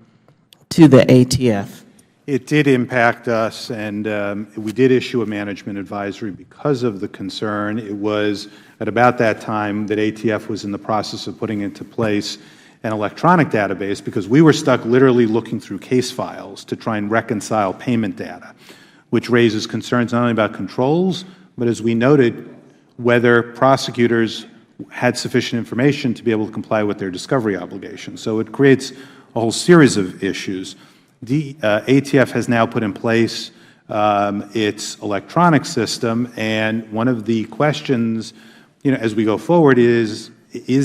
to the ATF? It did impact us, and we did issue a management advisory because of the concern. It was at about that time that ATF was in the process of putting into place an electronic database, because we were stuck literally looking through case files to try and reconcile payment data, which raises concerns not only about controls, but as we noted, whether prosecutors had sufficient information to be able to comply with their discovery obligations. So it creates a whole series of issues. The ATF has now put in place its electronic system, and one of the questions, as we go forward is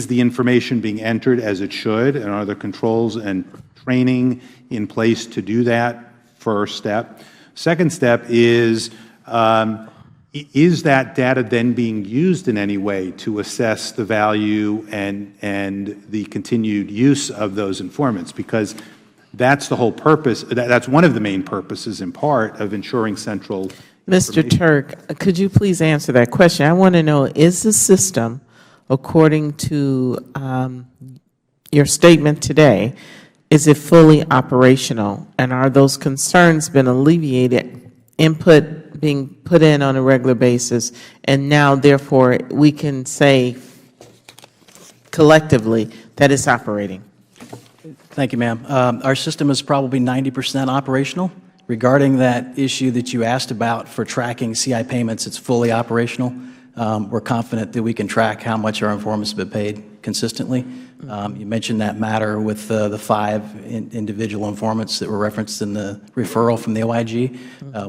the information being entered as it should, and are there controls and training in place to do that? First step. Second step is that data then being used in any way to assess the value and the continued use of those informants? Because that's the whole purpose. That's one of the main purposes, in part, of ensuring central Mr. Turk, could you please answer that question? I want to know, is the system, according to your statement today, is it fully operational? And are those concerns been alleviated, input being put in on a regular basis, and now, therefore, we can say collectively that it's operating? Thank you, ma'am. Our system is probably 90% operational. Regarding that issue that you asked about for tracking CI payments, it's fully operational. We're confident that we can track how much our informants have been paid consistently. You mentioned that matter with the 5 individual informants that were referenced in the referral from the OIG.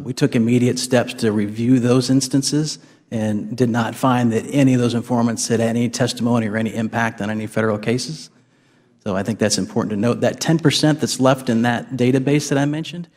We took immediate steps to review those instances and did not find that any of those informants had any testimony or any impact on any federal cases. So I think that's important to note. That 10% that's left in that database that I mentioned,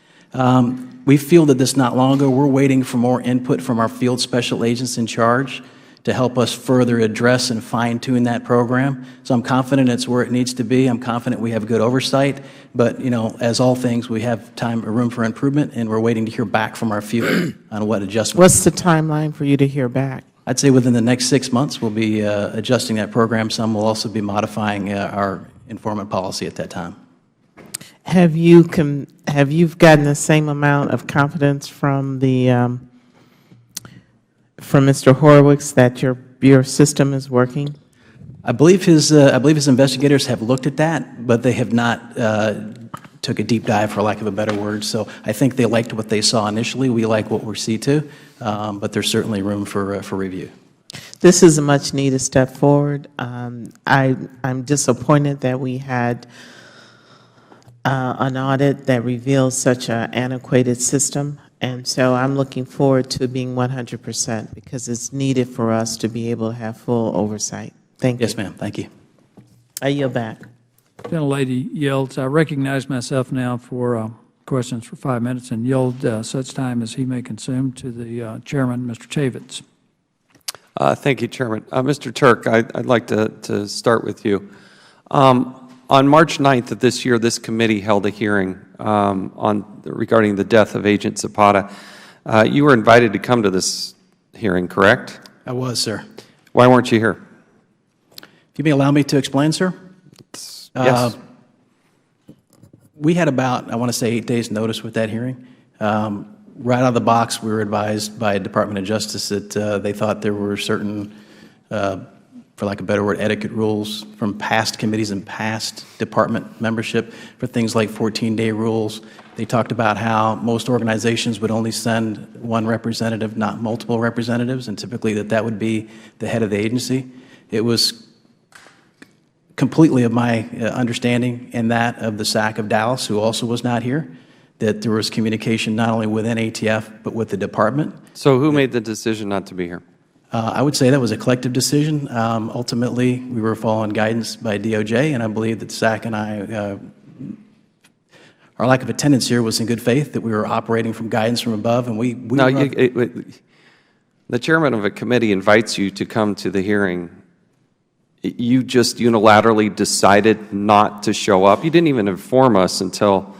we fielded this not long ago. We're waiting for more input from our field special agents in charge to help us further address and fine-tune that program. So I'm confident it's where it needs to be. I'm confident we have good oversight. But, as all things, we have room for improvement, and we're waiting to hear back from our field on what adjustments. What's the timeline for you to hear back? I'd say within the next 6 months, we'll be adjusting that program. Some will also be modifying our informant policy at that time. Have you gotten the same amount of confidence from the from Mr. Horowitz that your system is working? I believe his investigators have looked at that, but they have not took a deep dive, for lack of a better word. So I think they liked what they saw initially. We like what we see too, but there's certainly room for review. This is a much needed step forward. I'm disappointed that we had an audit that reveals such an antiquated system, and so I'm looking forward to being 100% because it's needed for us to be able to have full oversight. Thank you. Yes, ma'am. Thank you. I yield back. Gentlelady yields. I recognize myself now for questions for 5 minutes and yield such time as he may consume to the Chairman, Mr. Chavitz. Thank you, Chairman. Mr. Turk, I'd like to start with you. On March 9th of this year, this committee held a hearing regarding the death of Agent Subpoena. You were invited to come to this hearing, correct? I was, sir. Why weren't you here? If you may allow me to explain, sir? Yes. We had about, I want to say, 8 days' notice with that hearing. Right out of the box, we were advised by Department of Justice that they thought there were certain, for lack of a better word, etiquette rules from past committees and past department membership for things like 14-day rules. They talked about how most organizations would only send one representative, not multiple representatives, and typically that would be the head of the agency. It was completely of my understanding and that of the SAC of Dallas, who also was not here, that there was communication not only within ATF but with the department. So who made the decision not to be here? I would say that was a collective decision. Ultimately, we were following guidance by DOJ, and I believe that Zach and I, our lack of attendance here was in good faith, that we were operating from guidance from above, and the chairman of a committee invites you to come to the hearing. You just unilaterally decided not to show up. You didn't even inform us until,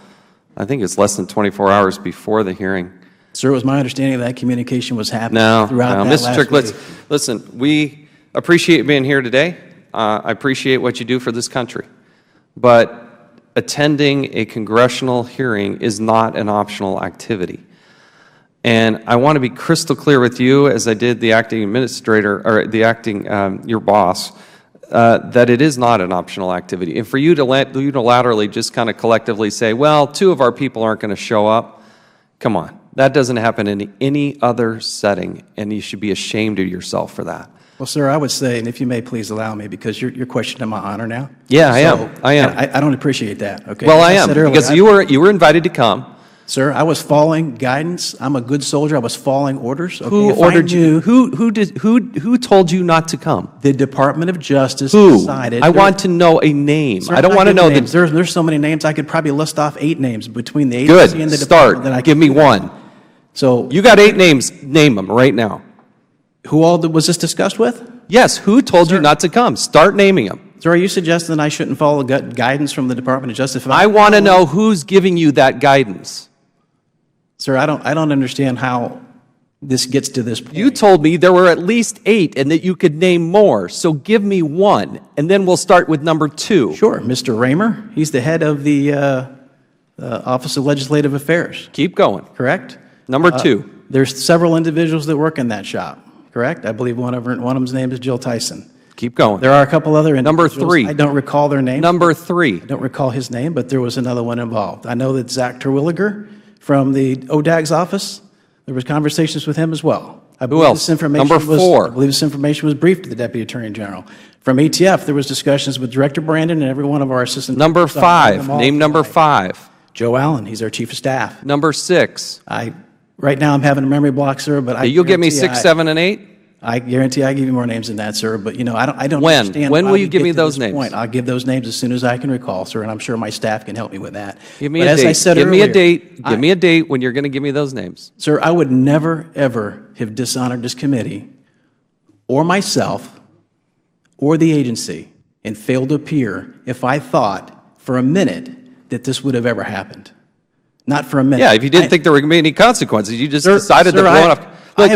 I think it's less than 24 hours before the hearing. Sir, it was my understanding that communication was happening throughout that Mr. Trick, listen, we appreciate you being here today. I appreciate what you do for this country. But attending a congressional hearing is not an optional activity. And I want to be crystal clear with you, as I did the acting administrator, or the acting, your boss, that it is not an optional activity. And for you to unilaterally just kind of collectively say, well, 2 of our people aren't going to show up, come on. That doesn't happen in any other setting, and you should be ashamed of yourself for that. Well, sir, I would say, and if you may please allow me, because you're questioning my honor now. Yeah, I am. I don't appreciate that, okay? Well, I am, because you were invited to come. Sir, I was following guidance. I'm a good soldier. I was following orders. Okay? Who ordered you? Who told you not to come? The Department of Justice decided. I want to know a name. Sir, I don't want to know names. There's so many names. I could probably list off 8 names between the agency and the department. Good. Start. Give me one. So you got 8 names. Name them right now. Who all was this discussed with? Yes. Who told you not to come? Start naming them. So are you suggesting that I shouldn't follow guidance from the Department of Justice? I want to know who's giving you that guidance. Sir, I don't understand how this gets to this point. You told me there were at least 8 and that you could name more. So give me one, and then we'll start with number 2. Sure. Mr. Raymer, he's the head of the Office of Legislative Affairs. Keep going. Correct? Number 2. There's several individuals that work in that shop. Correct? I believe one of them's name is Jill Tyson. Keep going. There are a couple other individuals. Number 3. I don't recall their names. Number 3. I don't recall his name, but there was another one involved. I know that Zach Terwilliger from the ODAG's office, there was conversations with him as well. Who else? Number 4. I believe this information was briefed to the Deputy Attorney General. From ATF, there was discussions with Director Brandon and every one of our assistant. Number 5. Name number 5. Joe Allen. He's our Chief of Staff. Number 6. Right now I'm having a memory block, sir, but you'll give me 6, 7, and 8? I guarantee I give you more names than that, sir. But I don't understand. When will you give me those names? Point. I'll give those names as soon as I can recall, sir, and I'm sure my staff can help me with that. Give me a date. As I said give earlier, me a date. Give me a date when you're going to give me those names. Sir, I would never, ever have dishonored this committee or myself or the agency and failed to appear if I thought for a minute that this would have ever happened. Not for a minute. Yeah, if you didn't think there were going to be any consequences, you just decided to blow it up. I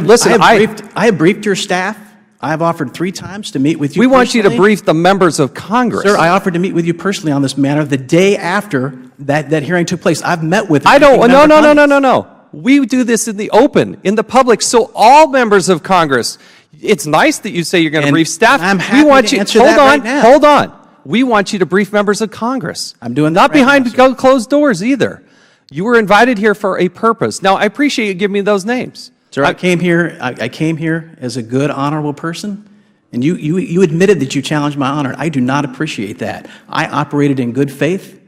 have briefed your staff. I have offered 3 times to meet with you. We want you to brief the members of Congress. Sir, I offered to meet with you personally on this matter the day after that hearing took place. I've met with you. No. We do this in the open, in the public, so all members of Congress. It's nice that you say you're going to brief staff. I'm happy to answer that right now. Hold on. We want you to brief members of Congress. I'm doing that not right behind now, closed doors either. You were invited here for a purpose. Now, I appreciate you giving me those names. Sir, I came here as a good, honorable person, and you admitted that you challenged my honor. I do not appreciate that. I operated in good faith.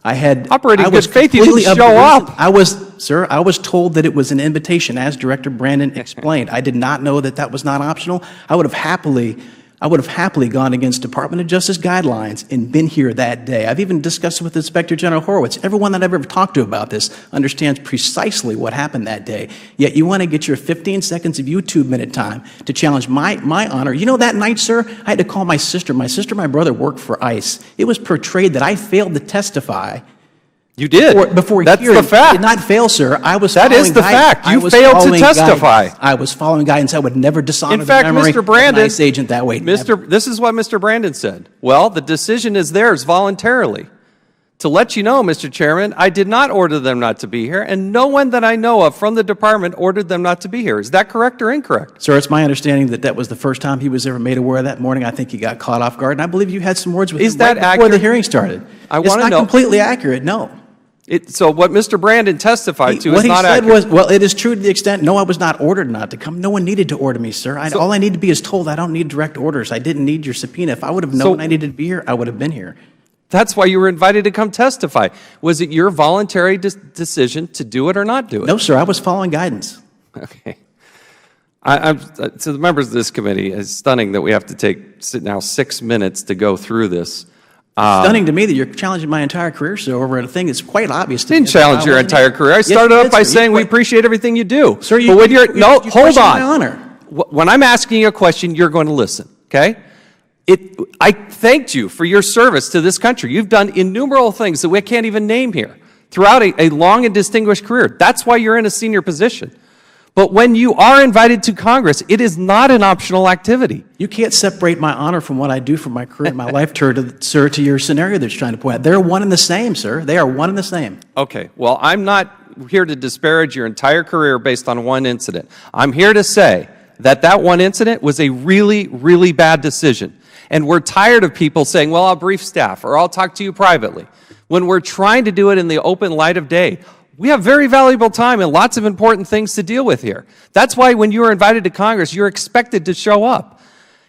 Operating in good faith, you didn't show up. I was told that it was an invitation, as Director Brandon explained. I did not know that was not optional. I would have happily gone against Department of Justice guidelines and been here that day. I've even discussed it with Inspector General Horowitz. Everyone that I've ever talked to about this understands precisely what happened that day. Yet you want to get your 15 seconds of YouTube minute time to challenge my honor. You know, that night, sir, I had to call my sister. My sister and my brother worked for ICE. It was portrayed that I failed to testify. You did. Before That's hearing. the fact. I did not fail, sir. That is the fact. You failed to testify. I was following guidance. I would never dishonor In fact, the memory Mr. Brandon, of an ICE agent that way. This is what Mr. Brandon said. Well, the decision is theirs voluntarily. To let you know, Mr. Chairman, I did not order them not to be here, and no one that I know of from the department ordered them not to be here. Is that correct or incorrect? Sir, it's my understanding that was the first time he was ever made aware of that morning. I think he got caught off guard, and I believe you had some words with him right before the hearing started. It's not completely accurate, no. So what Mr. Brandon testified to is not accurate. What he said was, well, it is true to the extent, no, I was not ordered not to come. No one needed to order me, sir. All I need to be is told I don't need direct orders. I didn't need your subpoena. If I would have known I needed to be here, I would have been here. That's why you were invited to come testify. Was it your voluntary decision to do it or not do it? No, sir. I was following guidance. Okay. To the members of this committee, it's stunning that we have to take now 6 minutes to go through this. Stunning to me that you're challenging my entire career, sir, over a thing that's quite obvious to me. I didn't challenge your entire career. I started off by saying we appreciate everything you do. Sir, but when you're, no, hold on. My honor. When I'm asking you a question, you're going to listen, okay? I thanked you for your service to this country. You've done innumerable things that we can't even name here throughout a long and distinguished career. That's why you're in a senior position. But when you are invited to Congress, it is not an optional activity. You can't separate my honor from what I do for my career and my life, sir, to your scenario that you're trying to point out. They're one and the same, sir. They are one and the same. Okay. Well, I'm not here to disparage your entire career based on one incident. I'm here to say that one incident was a really, really bad decision. And we're tired of people saying, well, I'll brief staff or I'll talk to you privately. When we're trying to do it in the open light of day, we have very valuable time and lots of important things to deal with here. That's why when you are invited to Congress, you're expected to show up.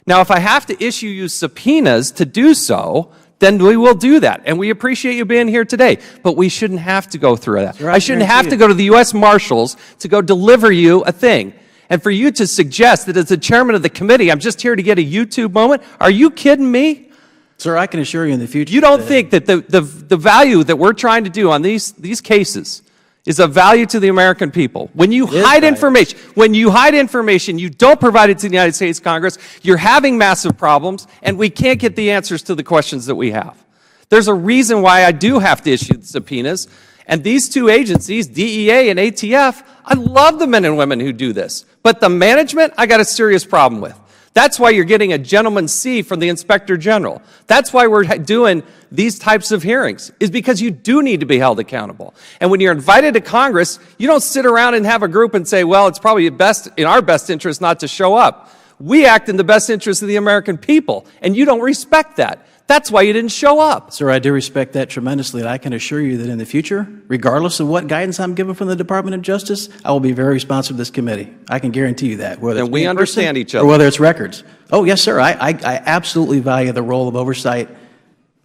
Now, if I have to issue you subpoenas to do so, then we will do that. And we appreciate you being here today. But we shouldn't have to go through that. I shouldn't have to go to the U.S. Marshals to go deliver you a thing. And for you to suggest that as the chairman of the committee, I'm just here to get a YouTube moment, are you kidding me? Sir, I can assure you in the future. You don't think that the value that we're trying to do on these cases is of value to the American people. When you hide information, you don't provide it to the United States Congress, you're having massive problems, and we can't get the answers to the questions that we have. There's a reason why I do have to issue subpoenas, and these two agencies, DEA and ATF, I love the men and women who do this, but the management, I got a serious problem with. That's why you're getting a gentleman's C from the Inspector General. That's why we're doing these types of hearings, is because you do need to be held accountable. And when you're invited to Congress, you don't sit around and have a group and say, well, it's probably in our best interest not to show up. We act in the best interest of the American people, and you don't respect that. That's why you didn't show up. Sir, I do respect that tremendously, and I can assure you that in the future, regardless of what guidance I'm given from the Department of Justice, I will be very responsive to this committee. I can guarantee you that. And we understand each other. Or whether it's records. Oh, yes, sir. I absolutely value the role of oversight.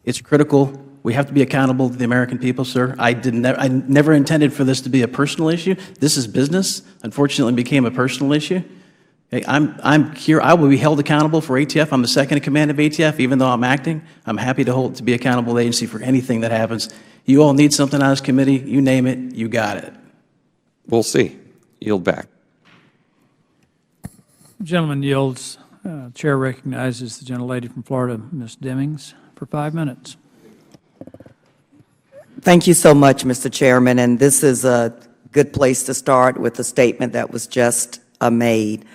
It's critical. We have to be accountable to the American people, sir. I never intended for this to be a personal issue. This is business. Unfortunately, it became a personal issue. Hey, I'm here. I will be held accountable for ATF. I'm the second in command of ATF, even though I'm acting. I'm happy to be accountable to the agency for anything that happens. You all need something out of this committee. You name it, you got it. We'll see. Yield back. The gentleman yields. Chair recognizes the gentlelady from Florida, Ms. Demings, for 5 minutes. Thank you so much, Mr. Chairman. And this is a good place to start with the statement that was just made.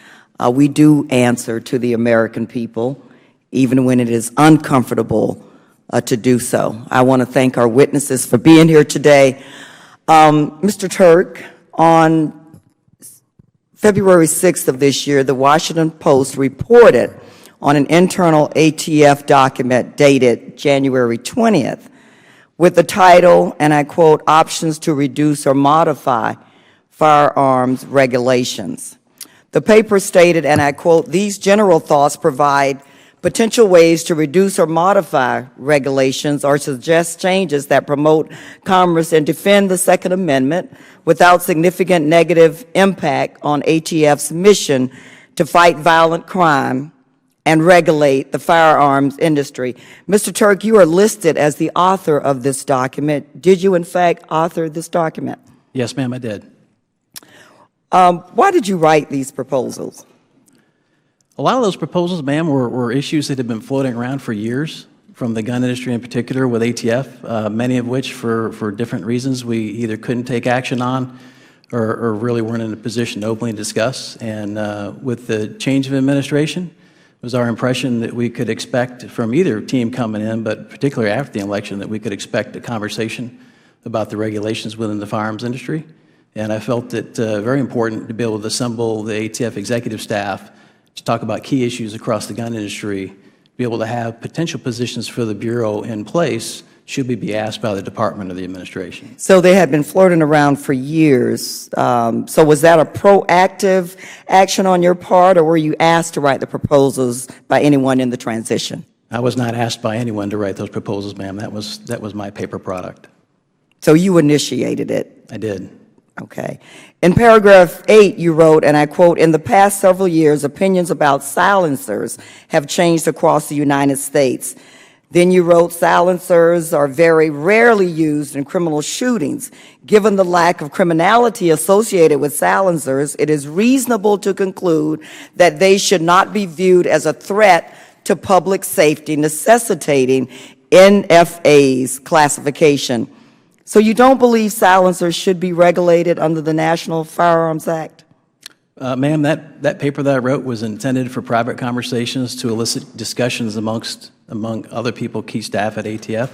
We do answer to the American people, even when it is uncomfortable to do so. I want to thank our witnesses for being here today. Mr. Turk, on February 6th of this year, the Washington Post reported on an internal ATF document dated January 20th with the title, and I quote, "Options to Reduce or Modify Firearms Regulations." The paper stated, and I quote, "These general thoughts provide potential ways to reduce or modify regulations or suggest changes that promote commerce and defend the Second Amendment without significant negative impact on ATF's mission to fight violent crime and regulate the firearms industry." Mr. Turk, you are listed as the author of this document. Did you, in fact, author this document? Yes, ma'am, I did. Why did you write these proposals? A lot of those proposals, ma'am, were issues that had been floating around for years, from the gun industry in particular with ATF, many of which for different reasons we either couldn't take action on or really weren't in a position to openly discuss. And with the change of administration, it was our impression that we could expect from either team coming in, but particularly after the election, that we could expect a conversation about the regulations within the firearms industry. And I felt it very important to be able to assemble the ATF executive staff to talk about key issues across the gun industry, be able to have potential positions for the Bureau in place should we be asked by the Department or the administration. So they had been floating around for years. So was that a proactive action on your part, or were you asked to write the proposals by anyone in the transition? I was not asked by anyone to write those proposals, ma'am. That was my paper product. So you initiated it? I did. Okay. In paragraph 8, you wrote, and I quote, "In the past several years, opinions about silencers have changed across the United States." Then you wrote, "Silencers are very rarely used in criminal shootings. Given the lack of criminality associated with silencers, it is reasonable to conclude that they should not be viewed as a threat to public safety, necessitating NFA's classification." So you don't believe silencers should be regulated under the National Firearms Act? Ma'am, that paper that I wrote was intended for private conversations to elicit discussions among other people, key staff at ATF.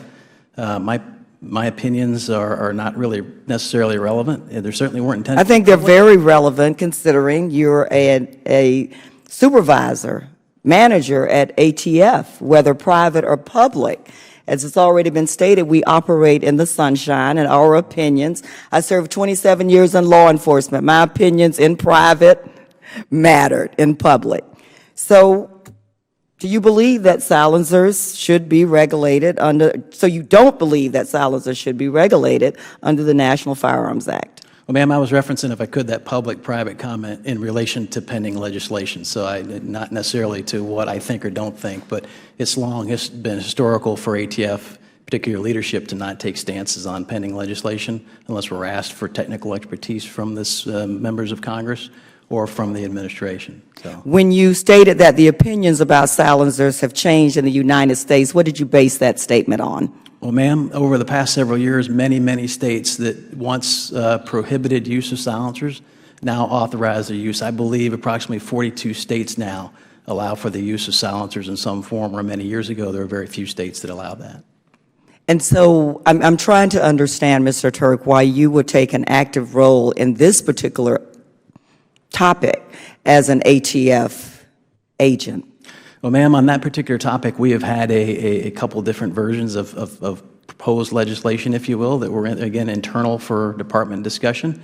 My opinions are not really necessarily relevant. They certainly weren't intended. I think they're very relevant considering you're a supervisor, manager at ATF, whether private or public. As it's already been stated, we operate in the sunshine, and our opinions, I served 27 years in law enforcement. My opinions in private mattered in public. So do you believe that silencers should be regulated so you don't believe that silencers should be regulated under the National Firearms Act? Well, ma'am, I was referencing, if I could, that public-private comment in relation to pending legislation. So not necessarily to what I think or don't think, but it's been historical for ATF, particular leadership, to not take stances on pending legislation unless we're asked for technical expertise from this members of Congress or from the administration. So, when you stated that the opinions about silencers have changed in the United States, what did you base that statement on? well, ma'am, over the past several years, many states that once prohibited use of silencers now authorize their use. I believe approximately 42 states now allow for the use of silencers in some form, or many years ago there were very few states that allowed that. And so I'm trying to understand, Mr. Turk, why you would take an active role in this particular topic as an ATF agent. Well, ma'am, on that particular topic, we have had a couple different versions of proposed legislation, if you will, that were, again, internal for department discussion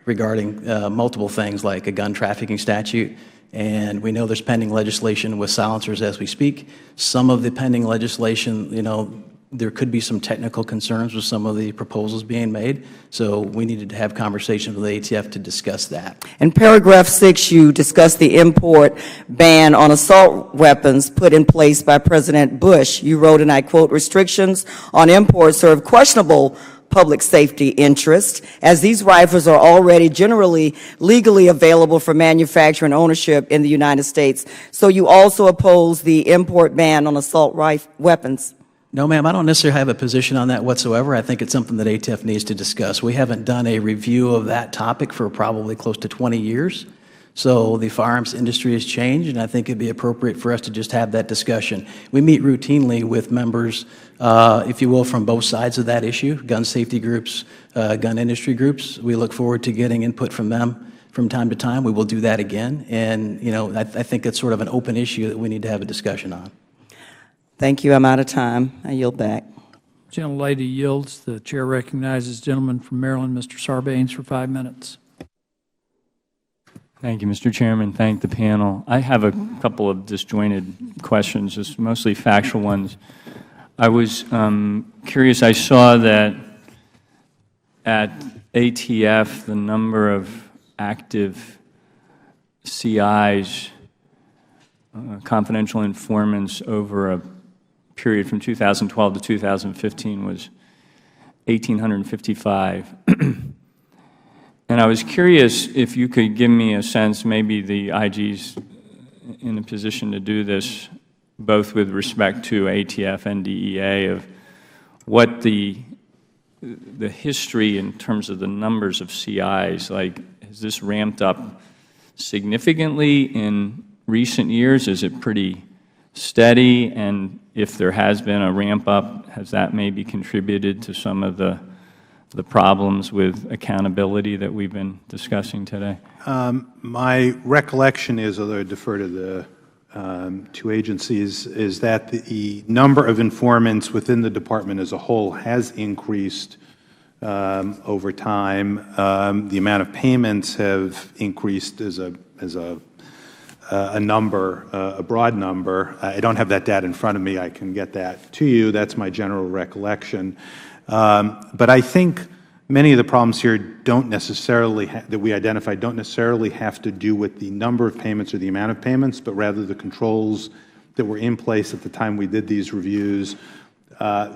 regarding multiple things like a gun trafficking statute. And we know there's pending legislation with silencers as we speak. Some of the pending legislation, you know, there could be some technical concerns with some of the proposals being made, so we needed to have conversations with the ATF to discuss that. In paragraph 6, you discussed the import ban on assault weapons put in place by President Bush. You wrote, and I quote, "Restrictions on imports serve questionable public safety interest, as these rifles are already generally legally available for manufacture and ownership in the United States." So you also oppose the import ban on assault weapons? No, ma'am, I don't necessarily have a position on that whatsoever. I think it's something that ATF needs to discuss. We haven't done a review of that topic for probably close to 20 years. So the firearms industry has changed, and I think it'd be appropriate for us to just have that discussion. We meet routinely with members, if you will, from both sides of that issue, gun safety groups, gun industry groups. We look forward to getting input from them from time to time. We will do that again. And, you know, I think it's sort of an open issue that we need to have a discussion on. Thank you. I'm out of time. I yield back. Gentlelady yields. The chair recognizes the gentleman from Maryland, Mr. Sarbanes, for 5 minutes. Thank you, Mr. Chairman. Thank the panel. I have a couple of disjointed questions, just mostly factual ones. I was curious. I saw that at ATF, the number of active CIs, confidential informants, over a period from 2012 to 2015 was 1,855. And I was curious if you could give me a sense, maybe the IG's in a position to do this, both with respect to ATF and DEA, of what the history in terms of the numbers of CIs, like, has this ramped up significantly in recent years? Is it pretty steady? And if there has been a ramp up, has that maybe contributed to some of the problems with accountability that we've been discussing today? My recollection is, although I defer to the two agencies, is that the number of informants within the department as a whole has increased over time. The amount of payments have increased as a number, a broad number. I don't have that data in front of me. I can get that to you. That's my general recollection. But I think Many of the problems here don't necessarily that we identified don't necessarily have to do with the number of payments or the amount of payments, but rather the controls that were in place at the time we did these reviews,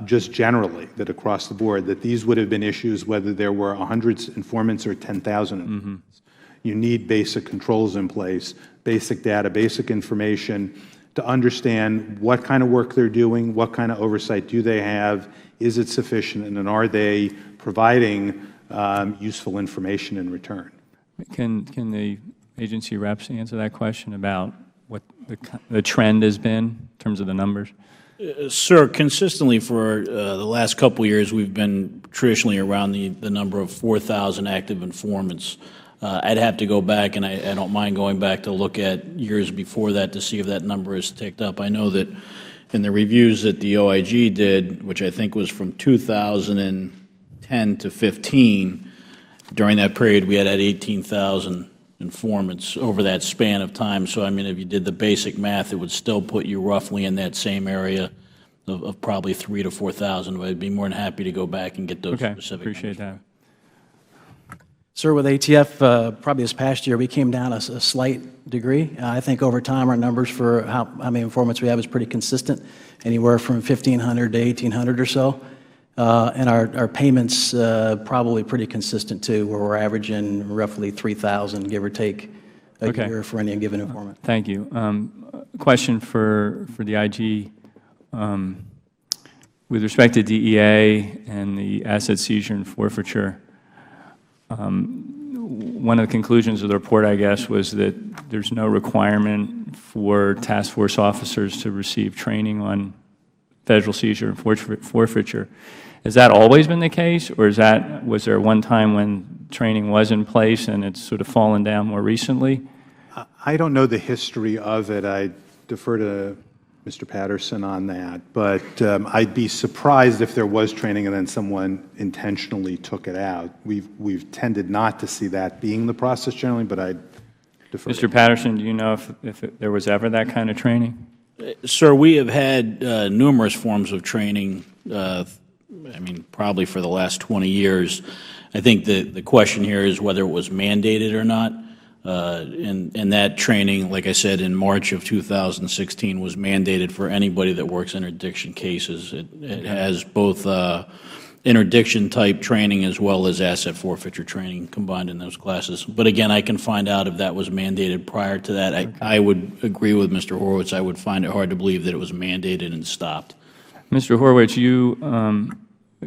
just generally, that across the board, that these would have been issues whether there were 100 informants or 10,000 informants. You need basic controls in place, basic data, basic information to understand what kind of work they're doing, what kind of oversight do they have, is it sufficient, and then are they providing useful information in return. Can the agency reps answer that question about what the trend has been in terms of the numbers? Sir, consistently for the last couple of years, we've been traditionally around the number of 4,000 active informants. I'd have to go back, and I don't mind going back to look at years before that to see if that number has ticked up. I know that in the reviews that the OIG did, which I think was from 2010 to 15, during that period we had 18,000 informants over that span of time. So, I mean, if you did the basic math, it would still put you roughly in that same area of probably 3,000 to 4,000. But I'd be more than happy to go back and get those specific appreciate numbers. That. Sir, with ATF, probably this past year, we came down a slight degree. I think over time our numbers for how many informants we have is pretty consistent, anywhere from 1,500 to 1,800 or so. And our payments probably pretty consistent too, where we're averaging roughly 3,000, give or take, a year for any given informant. Thank you. Question for the IG. With respect to DEA and the asset seizure and forfeiture, one of the conclusions of the report, I guess, was that there's no requirement for task force officers to receive training on federal seizure and forfeiture. Has that always been the case, or was there one time when training was in place and it's sort of fallen down more recently? I don't know the history of it. I defer to Mr. Patterson on that. But I'd be surprised if there was training and then someone intentionally took it out. We've tended not to see that being the process generally, but I'd defer. Mr. Patterson, do you know if there was ever that kind of training? Sir, we have had numerous forms of training, I mean, probably for the last 20 years. I think the question here is whether it was mandated or not. And that training, like I said, in March of 2016 was mandated for anybody that works interdiction cases. It has both interdiction type training as well as asset forfeiture training combined in those classes. But again, I can find out if that was mandated prior to that. I would agree with Mr. Horwitz. I would find it hard to believe that it was mandated and stopped. Mr. Horwitz, you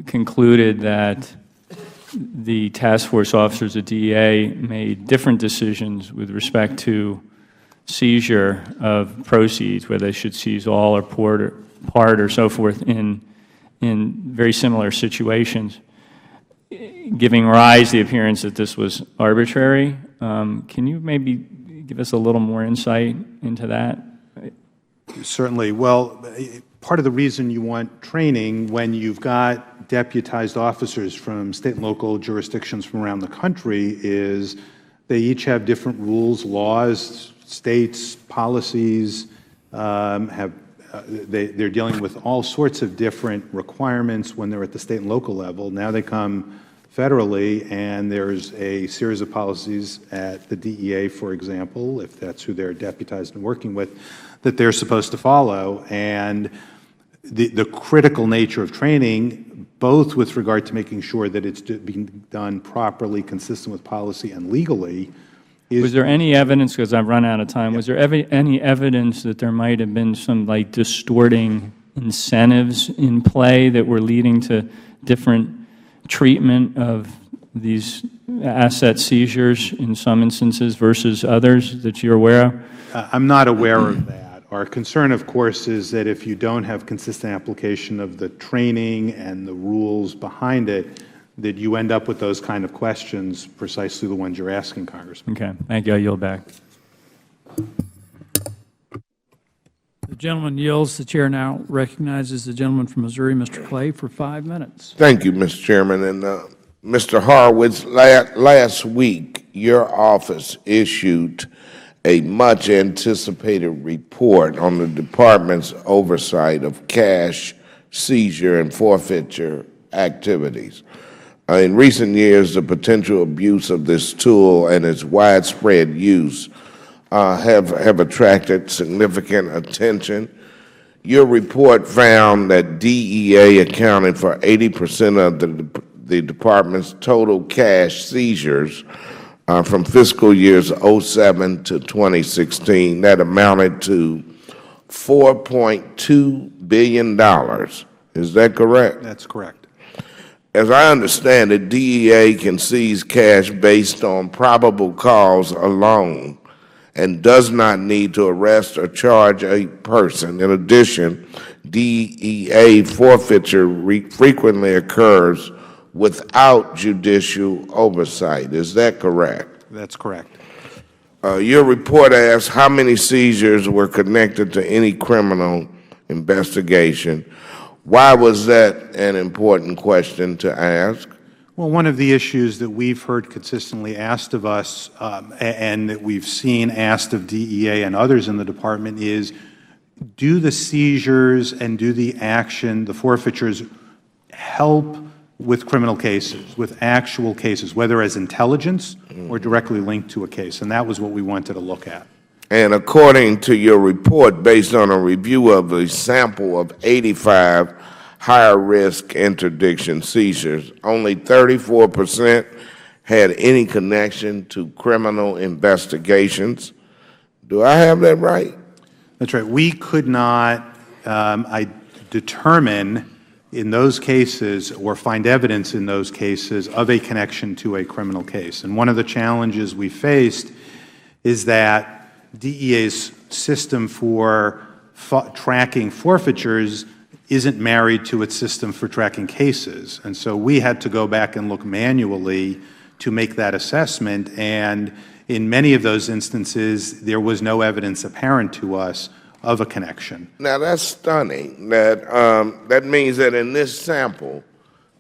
concluded that the task force officers at DEA made different decisions with respect to seizure of proceeds, whether they should seize all or part or so forth in very similar situations, giving rise to the appearance that this was arbitrary. Can you maybe give us a little more insight into that? Certainly. Well, part of the reason you want training when you've got deputized officers from state and local jurisdictions from around the country is they each have different rules, laws, states, policies, they're dealing with all sorts of different requirements when they're at the state and local level. Now they come federally, and there's a series of policies at the DEA, for example, if that's who they're deputized and working with, that they're supposed to follow. And the critical nature of training, both with regard to making sure that it's being done properly, consistent with policy and legally, is... Was there any evidence, because I've run out of time, was there any evidence that there might have been some like distorting incentives in play that were leading to different treatment of these asset seizures in some instances versus others that you're aware of? I'm not aware of that. Our concern, of course, is that if you don't have consistent application of the training and the rules behind it, that you end up with those kind of questions, precisely the ones you're asking, Congressman. Okay. Thank you. I yield back. The gentleman yields. The chair now recognizes the gentleman from Missouri, Mr. Clay, for 5 minutes. Thank you, Mr. Chairman. And Mr. Horwitz, last week your office issued a much-anticipated report on the Department's oversight of cash seizure and forfeiture activities. In recent years, the potential abuse of this tool and its widespread use have attracted significant attention. Your report found that DEA accounted for 80% of the department's total cash seizures from fiscal years 2007 to 2016. That amounted to $4.2 billion. Is that correct? That's correct. As I understand it, DEA can seize cash based on probable cause alone and does not need to arrest or charge a person. In addition, DEA forfeiture frequently occurs without judicial oversight. Is that correct? That's correct. Your report asks how many seizures were connected to any criminal investigation. Why was that an important question to ask? Well, one of the issues that we've heard consistently asked of us and that we've seen asked of DEA and others in the department is, do the seizures and do the action, the forfeitures, help with criminal cases, with actual cases, whether as intelligence or directly linked to a case? And that was what we wanted to look at. And according to your report, based on a review of a sample of 85 higher-risk interdiction seizures, only 34% had any connection to criminal investigations. Do I have that right? That's right. We could not determine in those cases or find evidence in those cases of a connection to a criminal case. And one of the challenges we faced is that DEA's system for tracking forfeitures isn't married to its system for tracking cases. And so we had to go back and look manually to make that assessment. And in many of those instances, there was no evidence apparent to us of a connection. Now, that's stunning. That means that in this sample,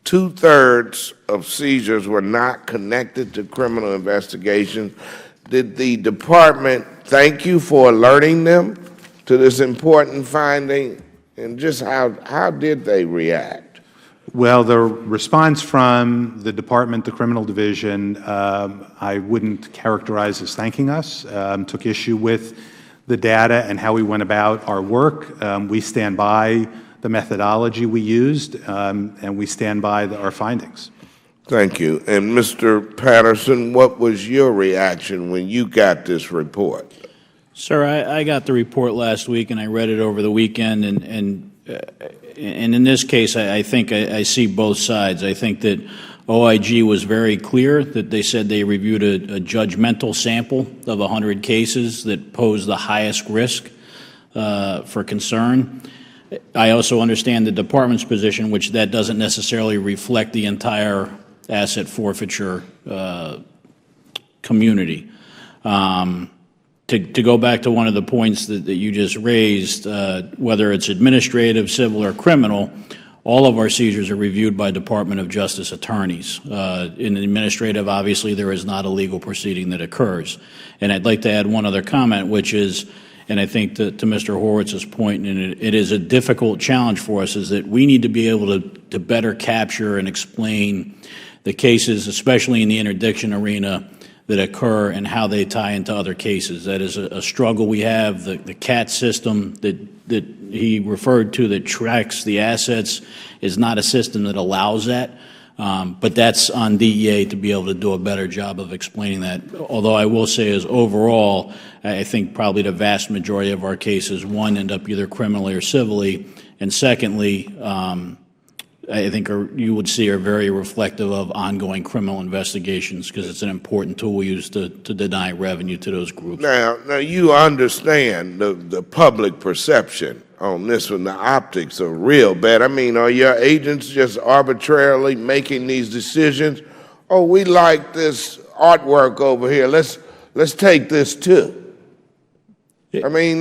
2/3 of seizures were not connected to criminal investigations. Did the department thank you for alerting them to this important finding? And just how did they react? Well, the response from the department, the criminal division, I wouldn't characterize as thanking us, took issue with the data and how we went about our work. We stand by the methodology we used, and we stand by our findings. Thank you. And Mr. Patterson, what was your reaction when you got this report? Sir, I got the report last week, and I read it over the weekend, and in this case, I think I see both sides. I think that OIG was very clear that they said they reviewed a judgmental sample of 100 cases that posed the highest risk for concern. I also understand the department's position, which that doesn't necessarily reflect the entire asset forfeiture community. To go back to one of the points that you just raised, whether it's administrative, civil, or criminal, all of our seizures are reviewed by Department of Justice attorneys. In administrative, obviously, there is not a legal proceeding that occurs. And I'd like to add one other comment, which is, and I think to Mr. Horowitz's point, and it is a difficult challenge for us, is that we need to be able to better capture and explain the cases, especially in the interdiction arena, that occur and how they tie into other cases. That is a struggle we have. The CAT system that he referred to that tracks the assets is not a system that allows that. But that's on DEA to be able to do a better job of explaining that. Although I will say is overall, I think probably the vast majority of our cases, one, end up either criminally or civilly, and secondly, I think you would see are very reflective of ongoing criminal investigations because it's an important tool we use to deny revenue to those groups. Now you understand the public perception on this one. The optics are real bad. I mean, are your agents just arbitrarily making these decisions? Oh, we like this artwork over here. Let's take this too. I mean,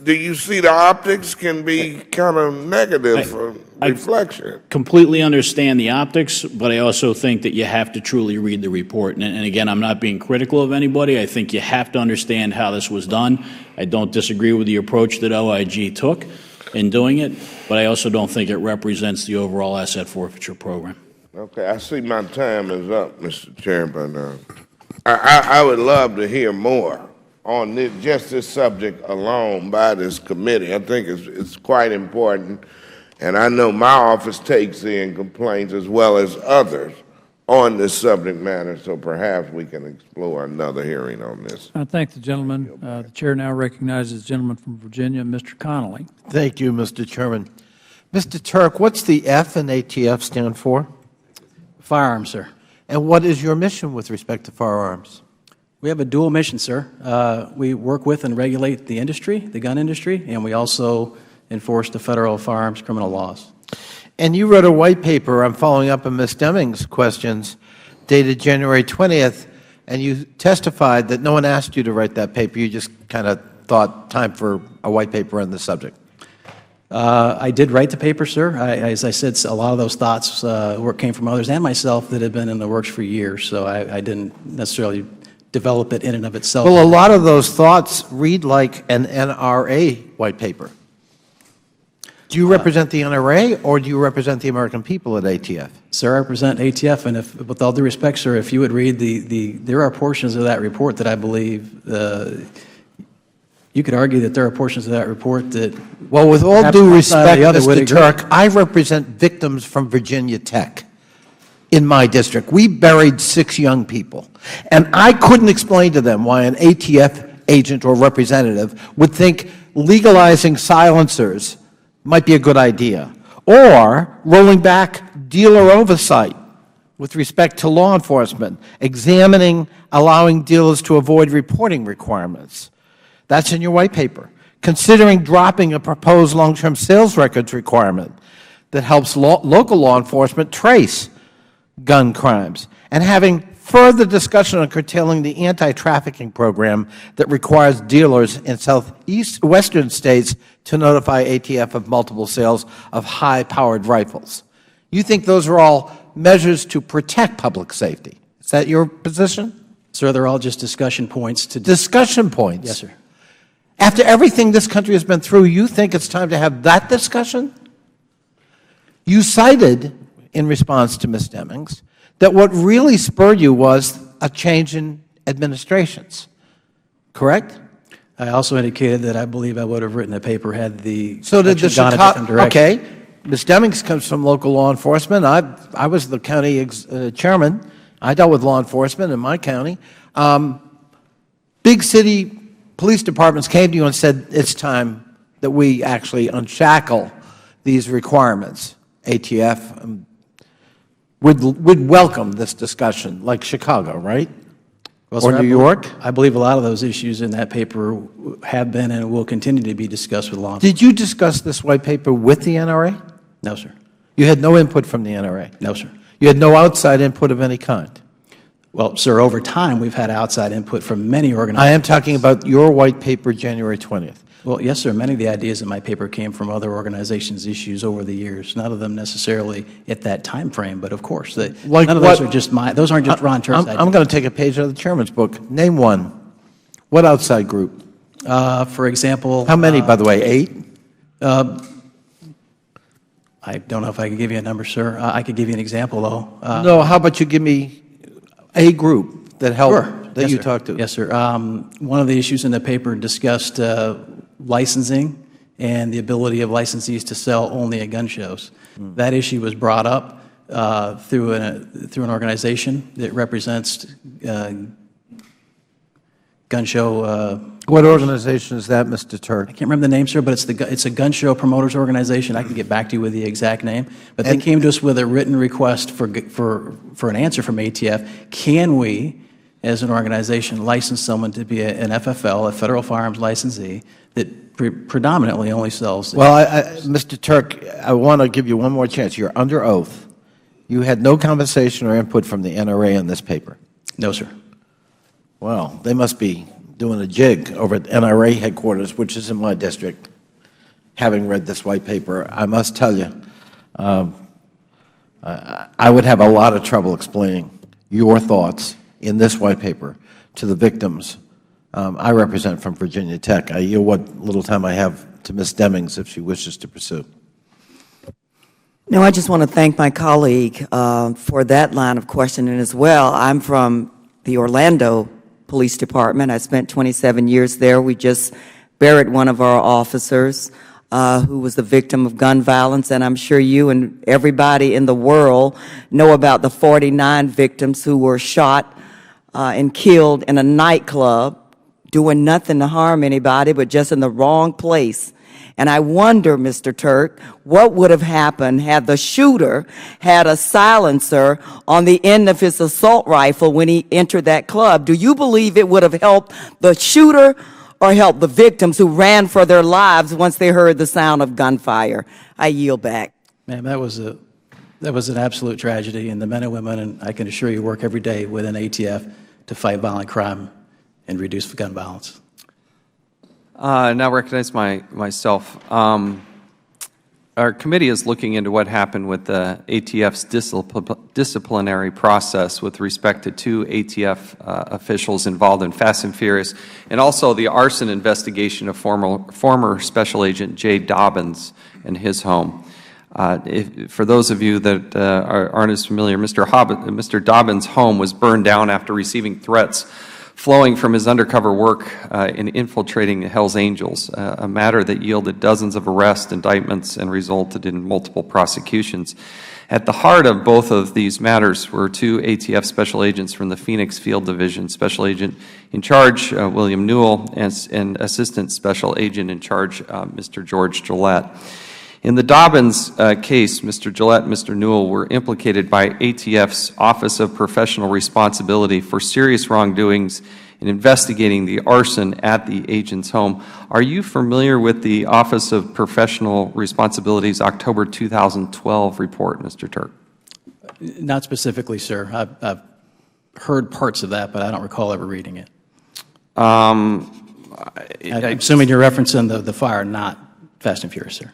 do you see the optics can be kind of negative for reflection? I completely understand the optics, but I also think that you have to truly read the report. And again, I'm not being critical of anybody. I think you have to understand how this was done. I don't disagree with the approach that OIG took in doing it, but I also don't think it represents the overall asset forfeiture program. Okay, I see my time is up, Mr. Chairman. I would love to hear more on this, just this subject alone by this committee. I think it's quite important, and I know my office takes in complaints as well as others on this subject matter, so perhaps we can explore another hearing on this. I thank the gentleman. The chair now recognizes the gentleman from Virginia, Mr. Connolly. Thank you, Mr. Chairman. Mr. Turk, what's the F in ATF stand for? Firearms, sir. And what is your mission with respect to firearms? We have a dual mission, sir. We work with and regulate the industry, the gun industry, and we also enforce the federal firearms criminal laws. And you wrote a white paper, I'm following up on Ms. Deming's questions, dated January 20th, and you testified that no one asked you to write that paper. You just kind of thought time for a white paper on the subject. I did write the paper, sir. As I said, a lot of those thoughts came from others and myself that had been in the works for years, so I didn't necessarily develop it in and of itself. Well, a lot of those thoughts read like an NRA white paper. Do you represent the NRA, or do you represent the American people at ATF? Sir, I represent ATF, and with all due respect, sir, if you would read there are portions of that report that I believe you could argue that there are portions of that report that. Well, with all due respect, Mr. Turk, I represent victims from Virginia Tech in my district. We buried 6 young people, and I couldn't explain to them why an ATF agent or representative would think legalizing silencers might be a good idea, or rolling back dealer oversight with respect to law enforcement, allowing dealers to avoid reporting requirements. That's in your white paper. Considering dropping a proposed long-term sales records requirement that helps local law enforcement trace gun crimes, and having further discussion on curtailing the anti-trafficking program that requires dealers in western states to notify ATF of multiple sales of high-powered rifles. You think those are all measures to protect public safety? Is that your position? Sir, they're all just discussion points. Discussion points? Yes, sir. After everything this country has been through, you think it's time to have that discussion? You cited, in response to Ms. Demings, that what really spurred you was a change in administrations, correct? I also indicated that I believe I would have written a paper had the so did the gone a different direction. Okay. Ms. Demings comes from local law enforcement. I was the county chairman. I dealt with law enforcement in my county. Big city police departments came to you and said, it's time that we actually unshackle these requirements. ATF would welcome this discussion, like Chicago, right? Well, or sir, New York? I believe a lot of those issues in that paper have been and will continue to be discussed with law enforcement. Did you discuss this white paper with the NRA? No, sir. You had no input from the NRA? No, sir. You had no outside input of any kind? Well, sir, over time, we've had outside input from many organizations. I am talking about your white paper, January 20th. Well, yes, sir. Many of the ideas in my paper came from other organizations' issues over the years. None of them necessarily at that time frame, but of course, none of those are just mine. Those aren't just Ron Turk's ideas. I'm going to take a page out of the chairman's book. Name one. What outside group? For example. How many, by the way? 8? I don't know if I can give you a number, sir. I could give you an example, though. No, how about you give me a group that helped, that yes, you sir. talked to? Yes, sir. One of the issues in the paper discussed licensing and the ability of licensees to sell only at gun shows. That issue was brought up through an organization that represents gun show. What organization is that, Mr. Turk? I can't remember the name, sir, but it's a gun show promoters organization. I can get back to you with the exact name. But they came to us with a written request for an answer from ATF. Can we, as an organization, license someone to be an FFL, a federal firearms licensee, that predominantly only sells? Well, Mr. Turk, I want to give you one more chance. You're under oath. You had no conversation or input from the NRA on this paper? No, sir. Well, they must be doing a jig over at NRA headquarters, which is in my district. Having read this white paper, I must tell you, I would have a lot of trouble explaining your thoughts in this white paper to the victims I represent from Virginia Tech. I yield what little time I have to Ms. Demings if she wishes to pursue. No, I just want to thank my colleague for that line of questioning as well. I'm from the Orlando Police Department. I spent 27 years there. We just buried one of our officers who was the victim of gun violence, and I'm sure you and everybody in the world know about the 49 victims who were shot and killed in a nightclub, doing nothing to harm anybody, but just in the wrong place. And I wonder, Mr. Turk, what would have happened had the shooter had a silencer on the end of his assault rifle when he entered that club? Do you believe it would have helped the shooter or helped the victims who ran for their lives once they heard the sound of gunfire? I yield back. Ma'am, that was an absolute tragedy, and the men and women, and I can assure you, work every day within ATF to fight violent crime and reduce gun violence. Now recognize myself. Our committee is looking into what happened with the ATF's disciplinary process with respect to 2 ATF officials involved in Fast and Furious, and also the arson investigation of former Special Agent Jay Dobbins and his home. For those of you that aren't as familiar, Mr. Dobbins' home was burned down after receiving threats flowing from his undercover work in infiltrating Hell's Angels, a matter that yielded dozens of arrests, indictments, and resulted in multiple prosecutions. At the heart of both of these matters were 2 ATF special agents from the Phoenix Field Division, Special Agent in charge, William Newell, and Assistant Special Agent in charge, Mr. George Gillette. In the Dobbins case, Mr. Gillette and Mr. Newell were implicated by ATF's Office of Professional Responsibility for serious wrongdoings in investigating the arson at the agent's home. Are you familiar with the Office of Professional Responsibility's October 2012 report, Mr. Turk? Not specifically, sir. I've heard parts of that, but I don't recall ever reading it. I'm assuming you're referencing the fire, not Fast and Furious, sir.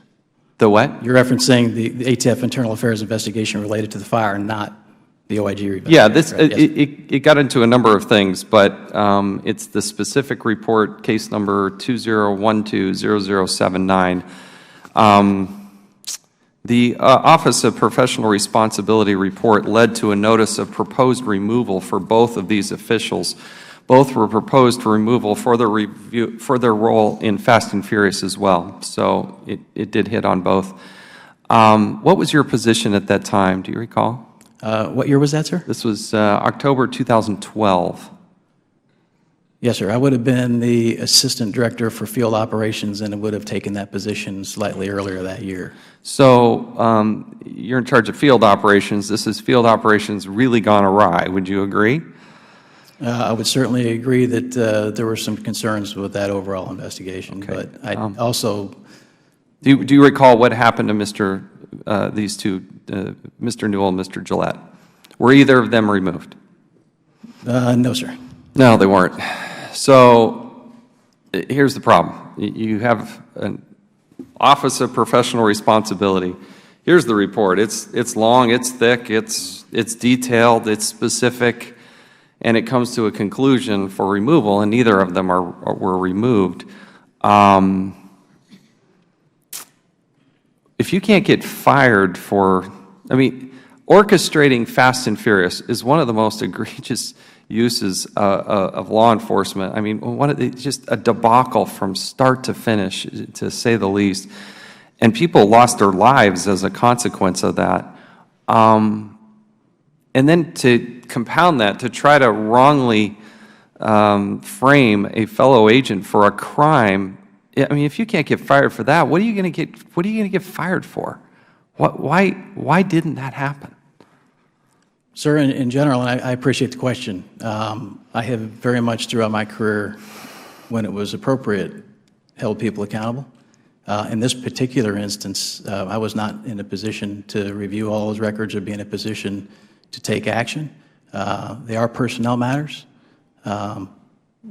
The what? You're referencing the ATF Internal Affairs investigation related to the fire, not the OIG investigation. Yeah, it got into a number of things, but it's the specific report, case number 2012-0079. The Office of Professional Responsibility report led to a notice of proposed removal for both of these officials. Both were proposed for removal for their role in Fast and Furious as well. So it did hit on both. What was your position at that time? Do you recall? What year was that, sir? This was October 2012. Yes, sir. I would have been the Assistant Director for Field Operations, and I would have taken that position slightly earlier that year. So you're in charge of Field Operations. This is Field Operations really gone awry. Would you agree? I would certainly agree that there were some concerns with that overall investigation, but I also... Do you recall what happened to these two, Mr. Newell and Mr. Gillette? Were either of them removed? No, sir. No, they weren't. So here's the problem. You have an Office of Professional Responsibility. Here's the report. It's long, it's thick, it's detailed, it's specific, and it comes to a conclusion for removal, and neither of them were removed. If you can't get fired for, orchestrating Fast and Furious is one of the most egregious uses of law enforcement. Just a debacle from start to finish, to say the least. And people lost their lives as a consequence of that. And then to compound that, to try to wrongly frame a fellow agent for a crime, if you can't get fired for that, what are you going to get fired for? Why didn't that happen? Sir, in general, and I appreciate the question, I have very much throughout my career, when it was appropriate, held people accountable. In this particular instance, I was not in a position to review all those records or be in a position to take action. They are personnel matters, and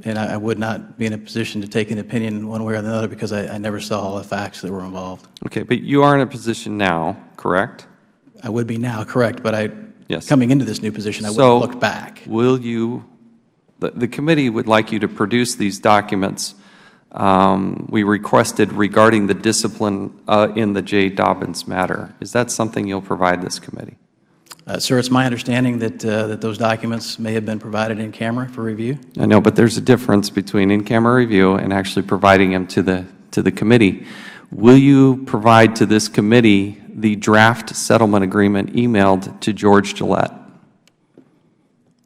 I would not be in a position to take an opinion one way or another because I never saw all the facts that were involved. Okay, but you are in a position now, correct? I would be now, correct, but coming into this new position, I would have looked back. Will you, the committee would like you to produce these documents we requested regarding the discipline in the J. Dobbins matter. Is that something you'll provide this committee? Sir, it's my understanding that, that those documents may have been provided in camera for review. I know, but there's a difference between in-camera review and actually providing them to the committee. Will you provide to this committee the draft settlement agreement emailed to George Gillette?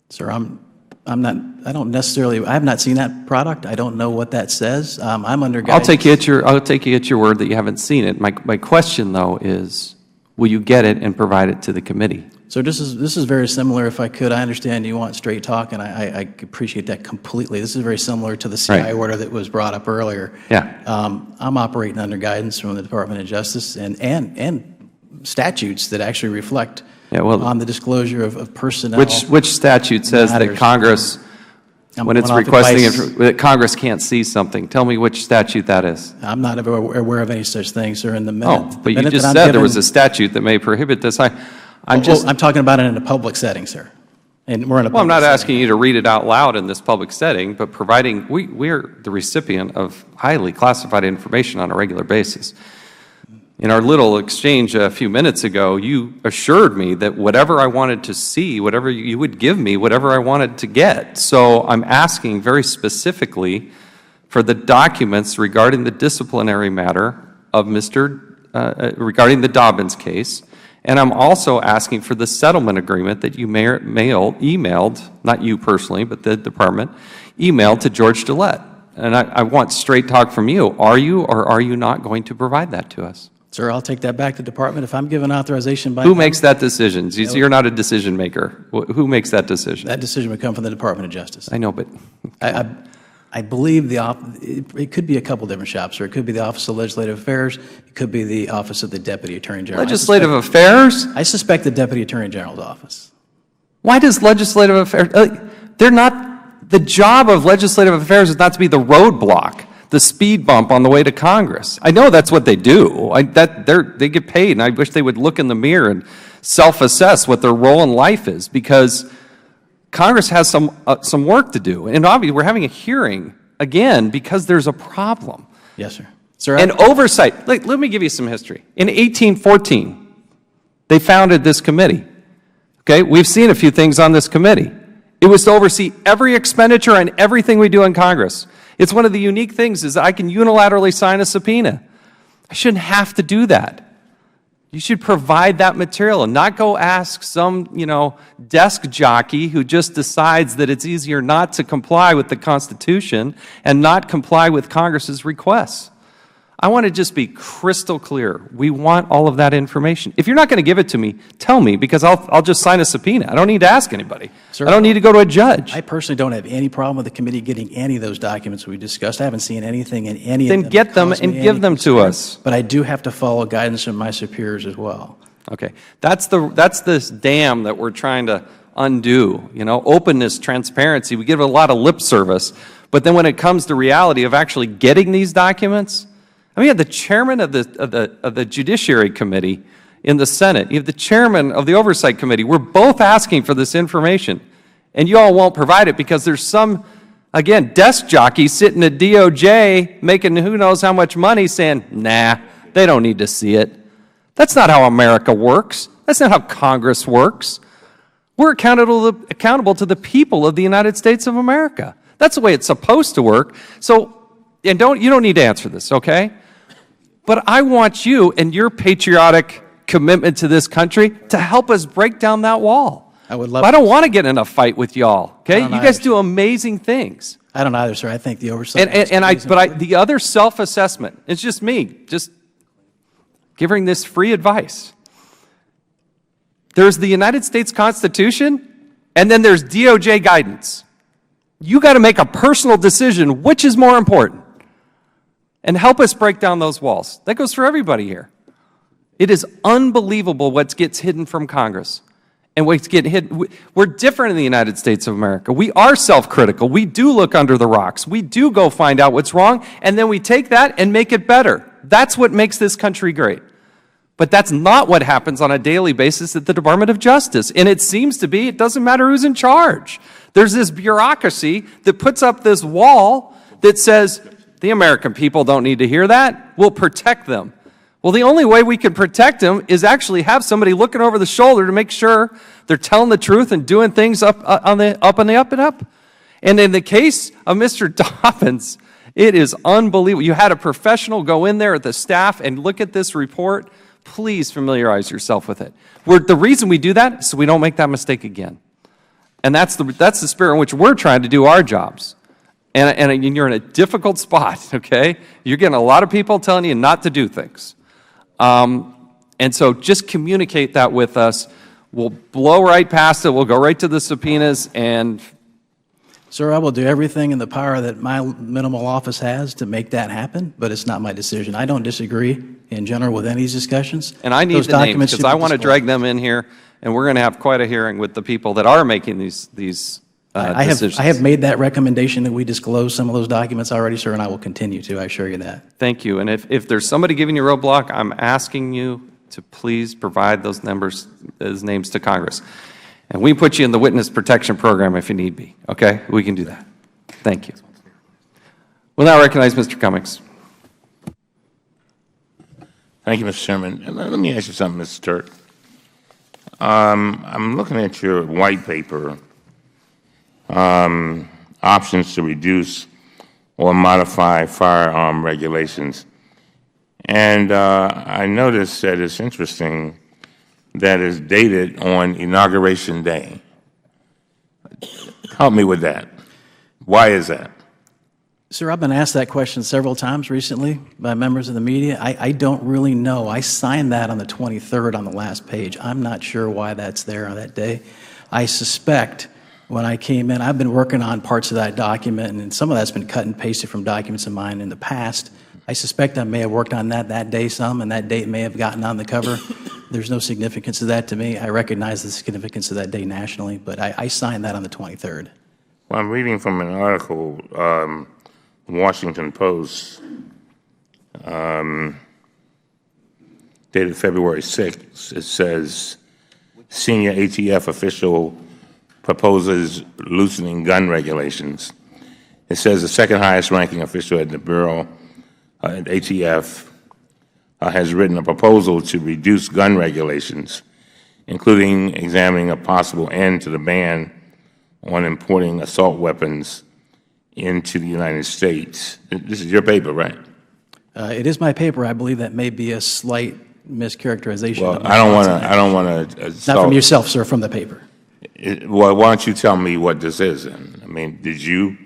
Sir, I don't necessarily, I have not seen that product. I don't know what that says. I'm under guidance. I'll take you at your word that you haven't seen it. My question, though, is will you get it and provide it to the committee? So this is very similar, if I could. I understand you want straight talk, and I appreciate that completely. This is very similar to the CI order that was brought up earlier. Yeah. I'm operating under guidance from the Department of Justice and statutes that actually reflect on the disclosure of personnel. Which statute says that Congress, when it's requesting that Congress can't see something? Tell me which statute that is. I'm not aware of any such thing, sir. In the minute, but you just said there was a statute that may prohibit this. I'm talking about it in a public setting, sir. And we're in a public I'm not setting. asking you to read it out loud in this public setting, but providing, we're the recipient of highly classified information on a regular basis. In our little exchange a few minutes ago, you assured me that whatever I wanted to see, whatever you would give me, whatever I wanted to get. So I'm asking very specifically for the documents regarding the disciplinary matter of regarding the Dobbins case. And I'm also asking for the settlement agreement that you emailed, not you personally, but the department, emailed to George Gillette. And I want straight talk from you. Are you or are you not going to provide that to us? Sir, I'll take that back to the department. If I'm given authorization by... Who makes that decision? You're not a decision maker. Who makes that decision? That decision would come from the Department of Justice. I know, but... I believe it could be a couple different shops, or it could be the Office of Legislative Affairs, it could be the Office of the Deputy Attorney General. Legislative Affairs? I suspect the Deputy Attorney General's office. Why does Legislative Affairs... they're not... The job of Legislative Affairs is not to be the roadblock, the speed bump on the way to Congress. I know that's what they do. They get paid, and I wish they would look in the mirror and self-assess what their role in life is, because Congress has some work to do. And obviously, we're having a hearing, again, because there's a problem. Yes, sir. And oversight. Let me give you some history. In 1814, they founded this committee. Okay? We've seen a few things on this committee. It was to oversee every expenditure and everything we do in Congress. It's one of the unique things is that I can unilaterally sign a subpoena. I shouldn't have to do that. You should provide that material and not go ask some, desk jockey who just decides that it's easier not to comply with the Constitution and not comply with Congress's requests. I want to just be crystal clear. We want all of that information. If you're not going to give it to me, tell me, because I'll just sign a subpoena. I don't need to ask anybody. Sir, I don't need to go to a judge. I personally don't have any problem with the committee getting any of those documents we discussed. I haven't seen anything in any of them. Then get them and give them to us. But I do have to follow guidance from my superiors as well. Okay. That's this dam that we're trying to undo. Openness, transparency. We give a lot of lip service. But then when it comes to reality of actually getting these documents, you have the chairman of the Judiciary Committee in the Senate. You have the chairman of the Oversight Committee. We're both asking for this information, and you all won't provide it because there's some, again, desk jockey sitting at DOJ making who knows how much money saying, nah, they don't need to see it. That's not how America works. That's not how Congress works. We're accountable to the people of the United States of America. That's the way it's supposed to work. And you don't need to answer this, okay? But I want you and your patriotic commitment to this country to help us break down that wall. I don't want to get in a fight with y'all, okay? You guys do amazing things. I don't either, sir. I think the oversight... The other self-assessment, it's just me, just giving this free advice. There's the United States Constitution, and then there's DOJ guidance. You got to make a personal decision which is more important. And help us break down those walls. That goes for everybody here. It is unbelievable what gets hidden from Congress. And what's getting hidden. We're different in the United States of America. We are self-critical. We do look under the rocks. We do go find out what's wrong, and then we take that and make it better. That's what makes this country great. But that's not what happens on a daily basis at the Department of Justice. And it seems to be, it doesn't matter who's in charge. There's this bureaucracy that puts up this wall that says, The American people don't need to hear that. We'll protect them. Well, the only way we can protect them is actually have somebody looking over the shoulder to make sure they're telling the truth and doing things up on the up and up. And in the case of Mr. Dobbins, it is unbelievable. You had a professional go in there at the staff and look at this report. Please familiarize yourself with it. The reason we do that is so we don't make that mistake again. And that's the spirit in which we're trying to do our jobs. And you're in a difficult spot, okay? You're getting a lot of people telling you not to do things. And so just communicate that with us. We'll blow right past it. We'll go right to the subpoenas. And sir, I will do everything in the power that my minimal office has to make that happen, but it's not my decision. I don't disagree in general with any of these discussions. And I need the names because I want to drag them in here, and we're going to have quite a hearing with the people that are making these decisions. I have made that recommendation that we disclose some of those documents already, sir, and I will continue to, I assure you that. Thank you. And if there's somebody giving you a roadblock, I'm asking you to please provide those names to Congress. And we put you in the witness protection program if you need be, okay? We can do that. Thank you. We'll now recognize Mr. Cummings. Thank you, Mr. Chairman. And let me ask you something, Mr. Turk. I'm looking at your white paper, options to reduce or modify firearm regulations. And I noticed that it's interesting that it's dated on Inauguration Day. Help me with that. Why is that? Sir, I've been asked that question several times recently by members of the media. I don't really know. I signed that on the 23rd on the last page. I'm not sure why that's there on that day. I suspect when I came in, I've been working on parts of that document, and some of that's been cut and pasted from documents of mine in the past. I suspect I may have worked on that day some, and that date may have gotten on the cover. There's no significance to that to me. I recognize the significance of that day nationally, but I signed that on the 23rd. Well, I'm reading from an article, Washington Post, dated February 6th. It says, senior ATF official proposes loosening gun regulations. It says the second highest ranking official at the Bureau at ATF has written a proposal to reduce gun regulations, including examining a possible end to the ban on importing assault weapons into the United States. This is your paper, right? It is my paper. I believe that may be a slight mischaracterization. Well, I don't want to. Not from yourself, sir, from the paper. Well, why don't you tell me what this is? Then? I mean, you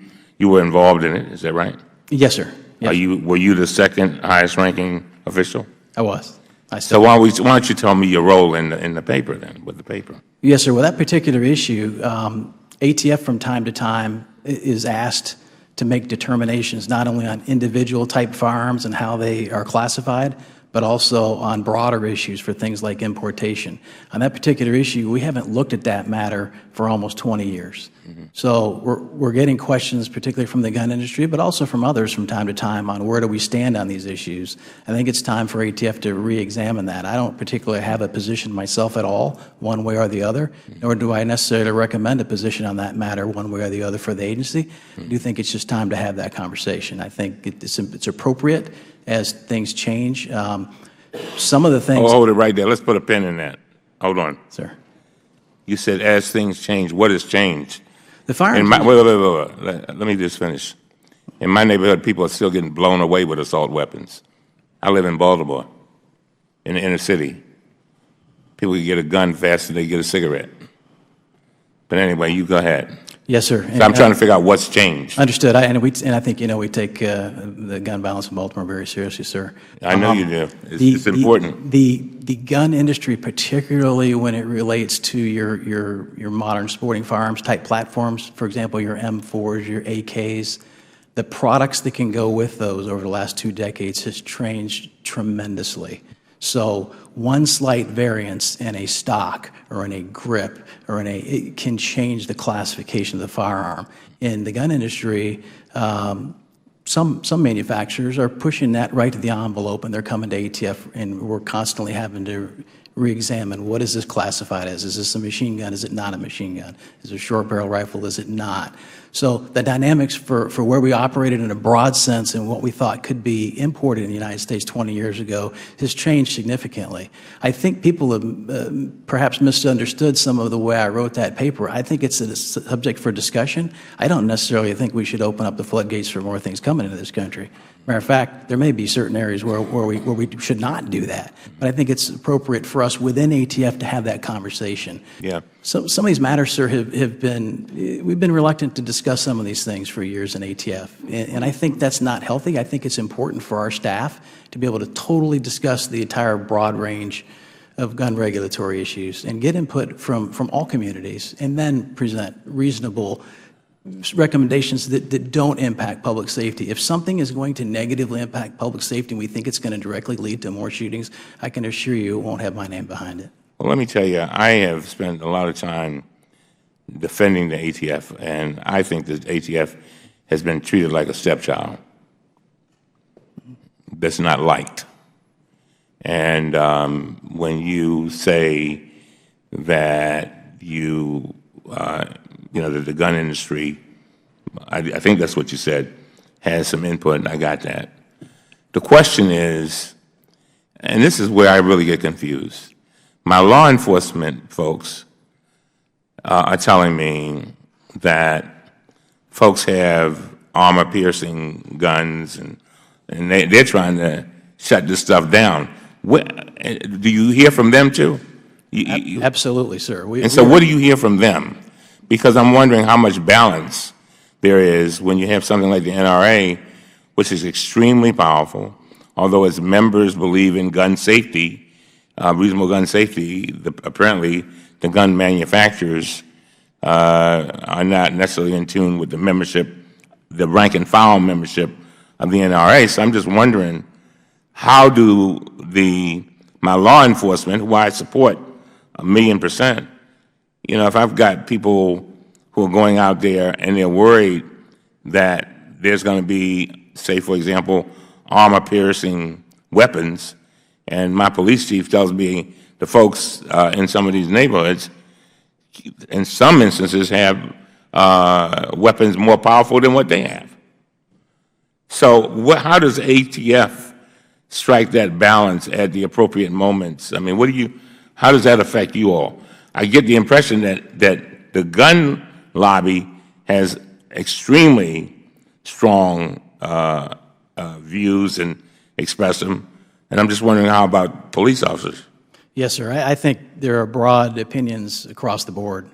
were involved in it? Is that right? Yes, sir. Yes. Were you the second highest ranking official? I was. So why don't you tell me your role in the paper then, with the paper? Yes, sir. With that particular issue, ATF from time to time is asked to make determinations not only on individual type firearms and how they are classified, but also on broader issues for things like importation. On that particular issue, we haven't looked at that matter for almost 20 years. So we're getting questions, particularly from the gun industry, but also from others from time to time on where do we stand on these issues. I think it's time for ATF to re-examine that. I don't particularly have a position myself at all, one way or the other, nor do I necessarily recommend a position on that matter one way or the other for the agency. I do think it's just time to have that conversation. I think it's appropriate as things change. Some of the things— Oh, hold it right there. Let's put a pin in that. Hold on. Sir. You said as things change. What has changed? The firearms— wait. Let me just finish. In my neighborhood, people are still getting blown away with assault weapons. I live in Baltimore, in the inner city. People can get a gun faster than they get a cigarette. But anyway, you go ahead. Yes, sir. So I'm trying to figure out what's changed. Understood. And I think, we take the gun violence in Baltimore very seriously, sir. I know you do. It's important. The gun industry, particularly when it relates to your modern sporting firearms type platforms, for example, your M4s, your AKs, the products that can go with those over the last 2 decades has changed tremendously. So one slight variance in a stock or in a grip or it can change the classification of the firearm. In the gun industry, some manufacturers are pushing that right to the envelope, and they're coming to ATF, and we're constantly having to re-examine, what is this classified as? Is this a machine gun? Is it not a machine gun? Is it a short barrel rifle? Is it not? So the dynamics for where we operated in a broad sense and what we thought could be imported in the United States 20 years ago has changed significantly. I think people have perhaps misunderstood some of the way I wrote that paper. I think it's a subject for discussion. I don't necessarily think we should open up the floodgates for more things coming into this country. Matter of fact, there may be certain areas where we should not do that. But I think it's appropriate for us within ATF to have that conversation. Yeah. So some of these matters, sir, we've been reluctant to discuss some of these things for years in ATF. And I think that's not healthy. I think it's important for our staff to be able to totally discuss the entire broad range of gun regulatory issues and get input from all communities and then present reasonable recommendations that don't impact public safety. If something is going to negatively impact public safety and we think it's going to directly lead to more shootings, I can assure you it won't have my name behind it. Well, let me tell you, I have spent a lot of time defending the ATF, and I think that ATF has been treated like a stepchild that's not liked. And when you say that that the gun industry, I think that's what you said, has some input, and I got that. The question is, and this is where I really get confused, my law enforcement folks are telling me that folks have armor-piercing guns, and they're trying to shut this stuff down. Do you hear from them, too? Absolutely, sir. And so what do you hear from them? Because I'm wondering how much balance there is when you have something like the NRA, which is extremely powerful, although its members believe in gun safety, reasonable gun safety. Apparently, the gun manufacturers are not necessarily in tune with the membership, the rank and file membership of the NRA. So I'm just wondering, how do my law enforcement, who I support 1,000,000%, if I've got people who are going out there and they're worried that there's going to be, say, for example, armor-piercing weapons, and my police chief tells me the folks in some of these neighborhoods, in some instances, have weapons more powerful than what they have. So how does ATF strike that balance at the appropriate moments? I mean, how does that affect you all? I get the impression that the gun lobby has extremely strong views and express them, and I'm just wondering, how about police officers? Yes, sir. I think there are broad opinions across the board.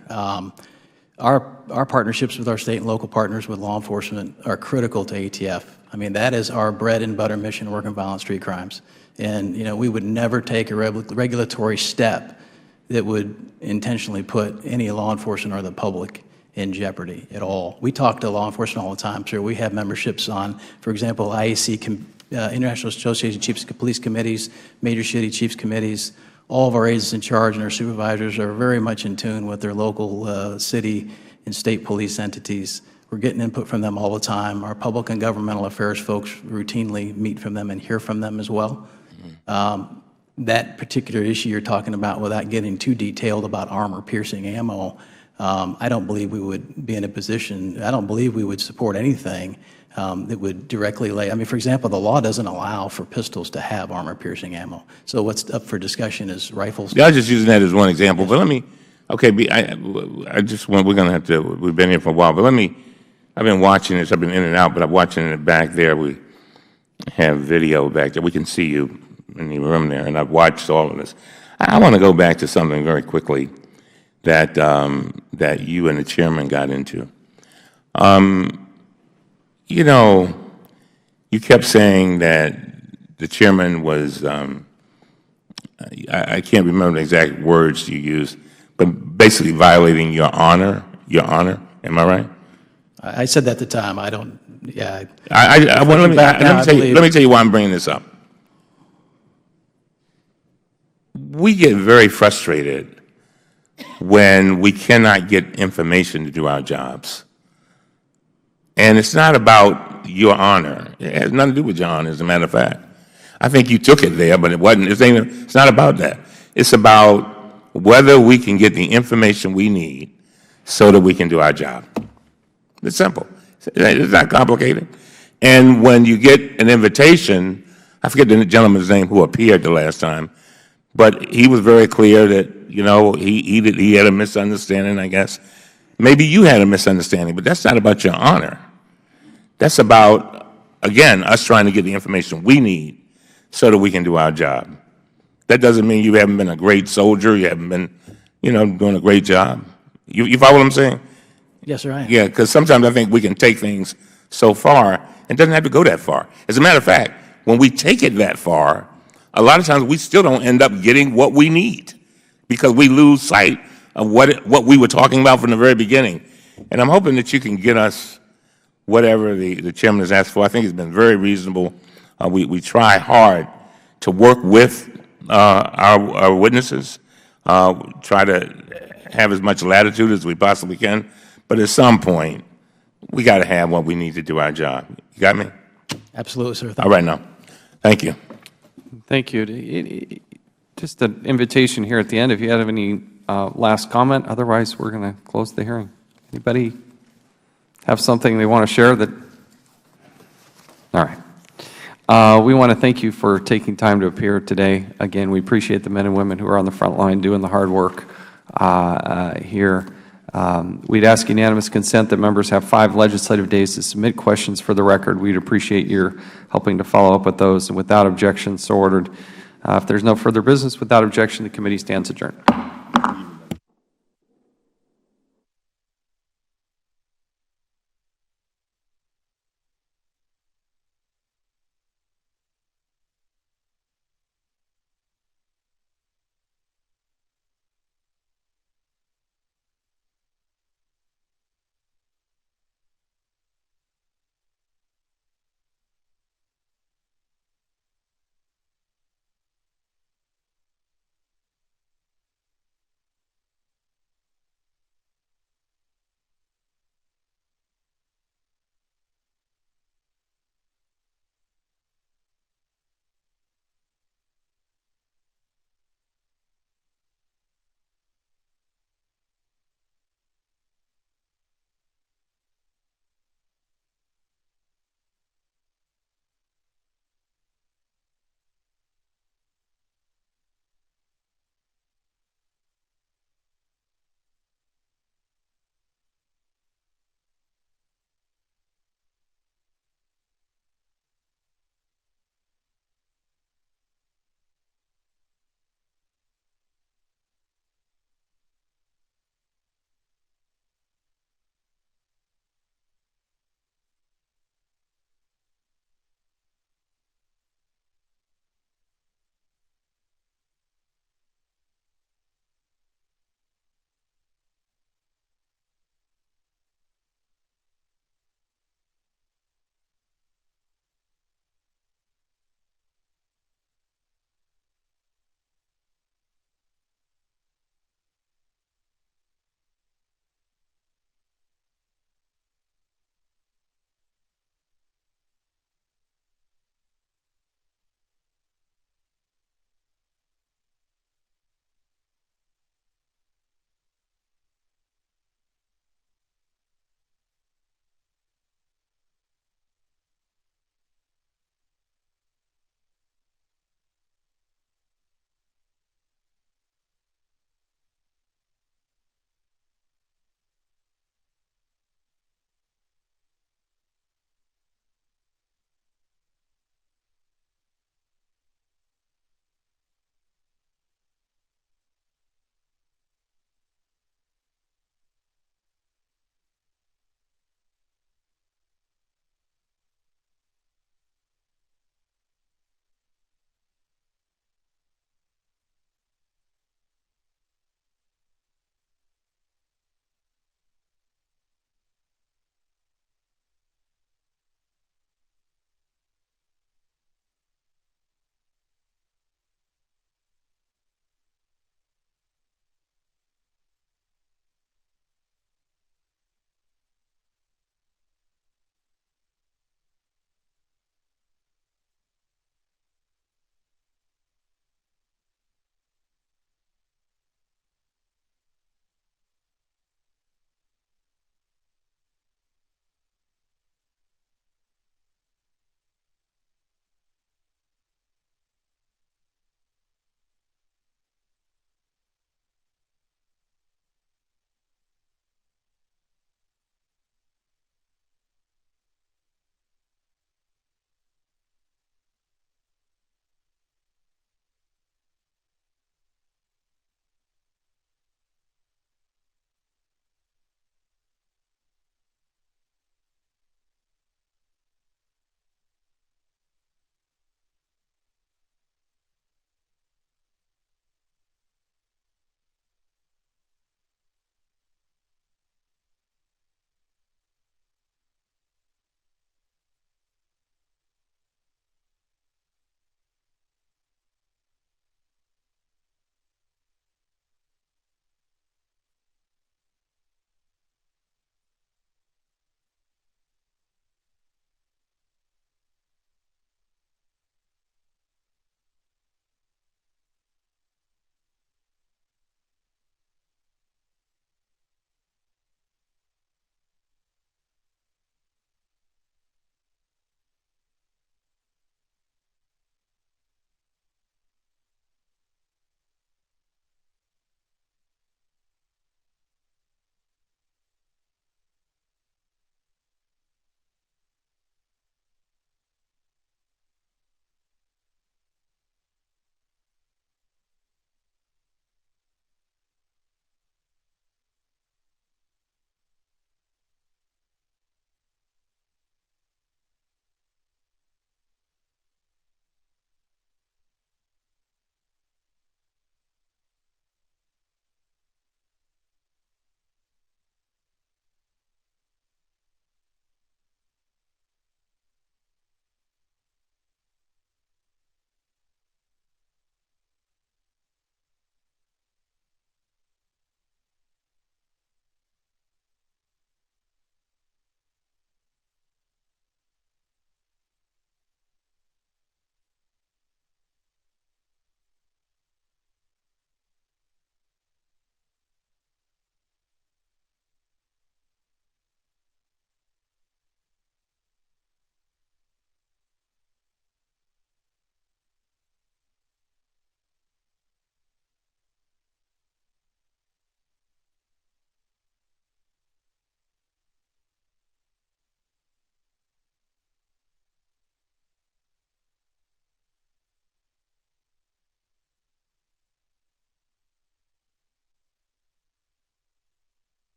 Our partnerships with our state and local partners with law enforcement are critical to ATF. I mean, that is our bread and butter mission, working violent street crimes. And, we would never take a regulatory step that would intentionally put any law enforcement or the public in jeopardy at all. We talk to law enforcement all the time, sir. We have memberships on, for example, IAC, International Association of Chiefs of Police Committees, Major City Chiefs Committees. All of our agents in charge and our supervisors are very much in tune with their local city and state police entities. We're getting input from them all the time. Our public and governmental affairs folks routinely meet from them and hear from them as well. That particular issue you're talking about, without getting too detailed about armor-piercing ammo, I don't believe we would be in a position, I don't believe we would support anything that would directly for example, the law doesn't allow for pistols to have armor-piercing ammo. So what's up for discussion is rifles. Yeah, I was just using that as one example, but we're going to have to, we've been here for a while, but I've been watching this, I've been in and out, but I'm watching it back there. We have video back there. We can see you in the room there, and I've watched all of this. I want to go back to something very quickly that you and the chairman got into. You kept saying that the chairman was, I can't remember the exact words you used, but basically violating your honor. Am I right? I said that at the time. I don't, yeah. Let me tell you why I'm bringing this up. We get very frustrated when we cannot get information to do our jobs. And it's not about your honor. It has nothing to do with your honor, as a matter of fact. I think you took it there, but it wasn't. It's not about that. It's about whether we can get the information we need so that we can do our job. It's simple. It's not complicated. And when you get an invitation, I forget the gentleman's name who appeared the last time, but he was very clear that, you know, he had a misunderstanding, I guess. Maybe you had a misunderstanding, but that's not about your honor. That's about, again, us trying to get the information we need so that we can do our job. That doesn't mean you haven't been a great soldier, you haven't been, you know, doing a great job. You follow what I'm saying? Yes, sir, I am. Yeah, because sometimes I think we can take things so far, and it doesn't have to go that far. As a matter of fact, when we take it that far, a lot of times we still don't end up getting what we need because we lose sight of what we were talking about from the very beginning. And I'm hoping that you can get us whatever the chairman has asked for. I think it's been very reasonable. We try hard to work with our witnesses, try to have as much latitude as we possibly can. But at some point, we got to have what we need to do our job. You got me? Absolutely, sir. All right, now. Thank you. Thank you. Just an invitation here at the end, if you have any last comment. Otherwise, we're going to close the hearing. Anybody have something they want to share? All right. We want to thank you for taking time to appear today. Again, we appreciate the men and women who are on the front line doing the hard work here. We'd ask unanimous consent that members have 5 legislative days to submit questions for the record. We'd appreciate your helping to follow up with those. And without objection, so ordered. If there's no further business, without objection, the committee stands adjourned.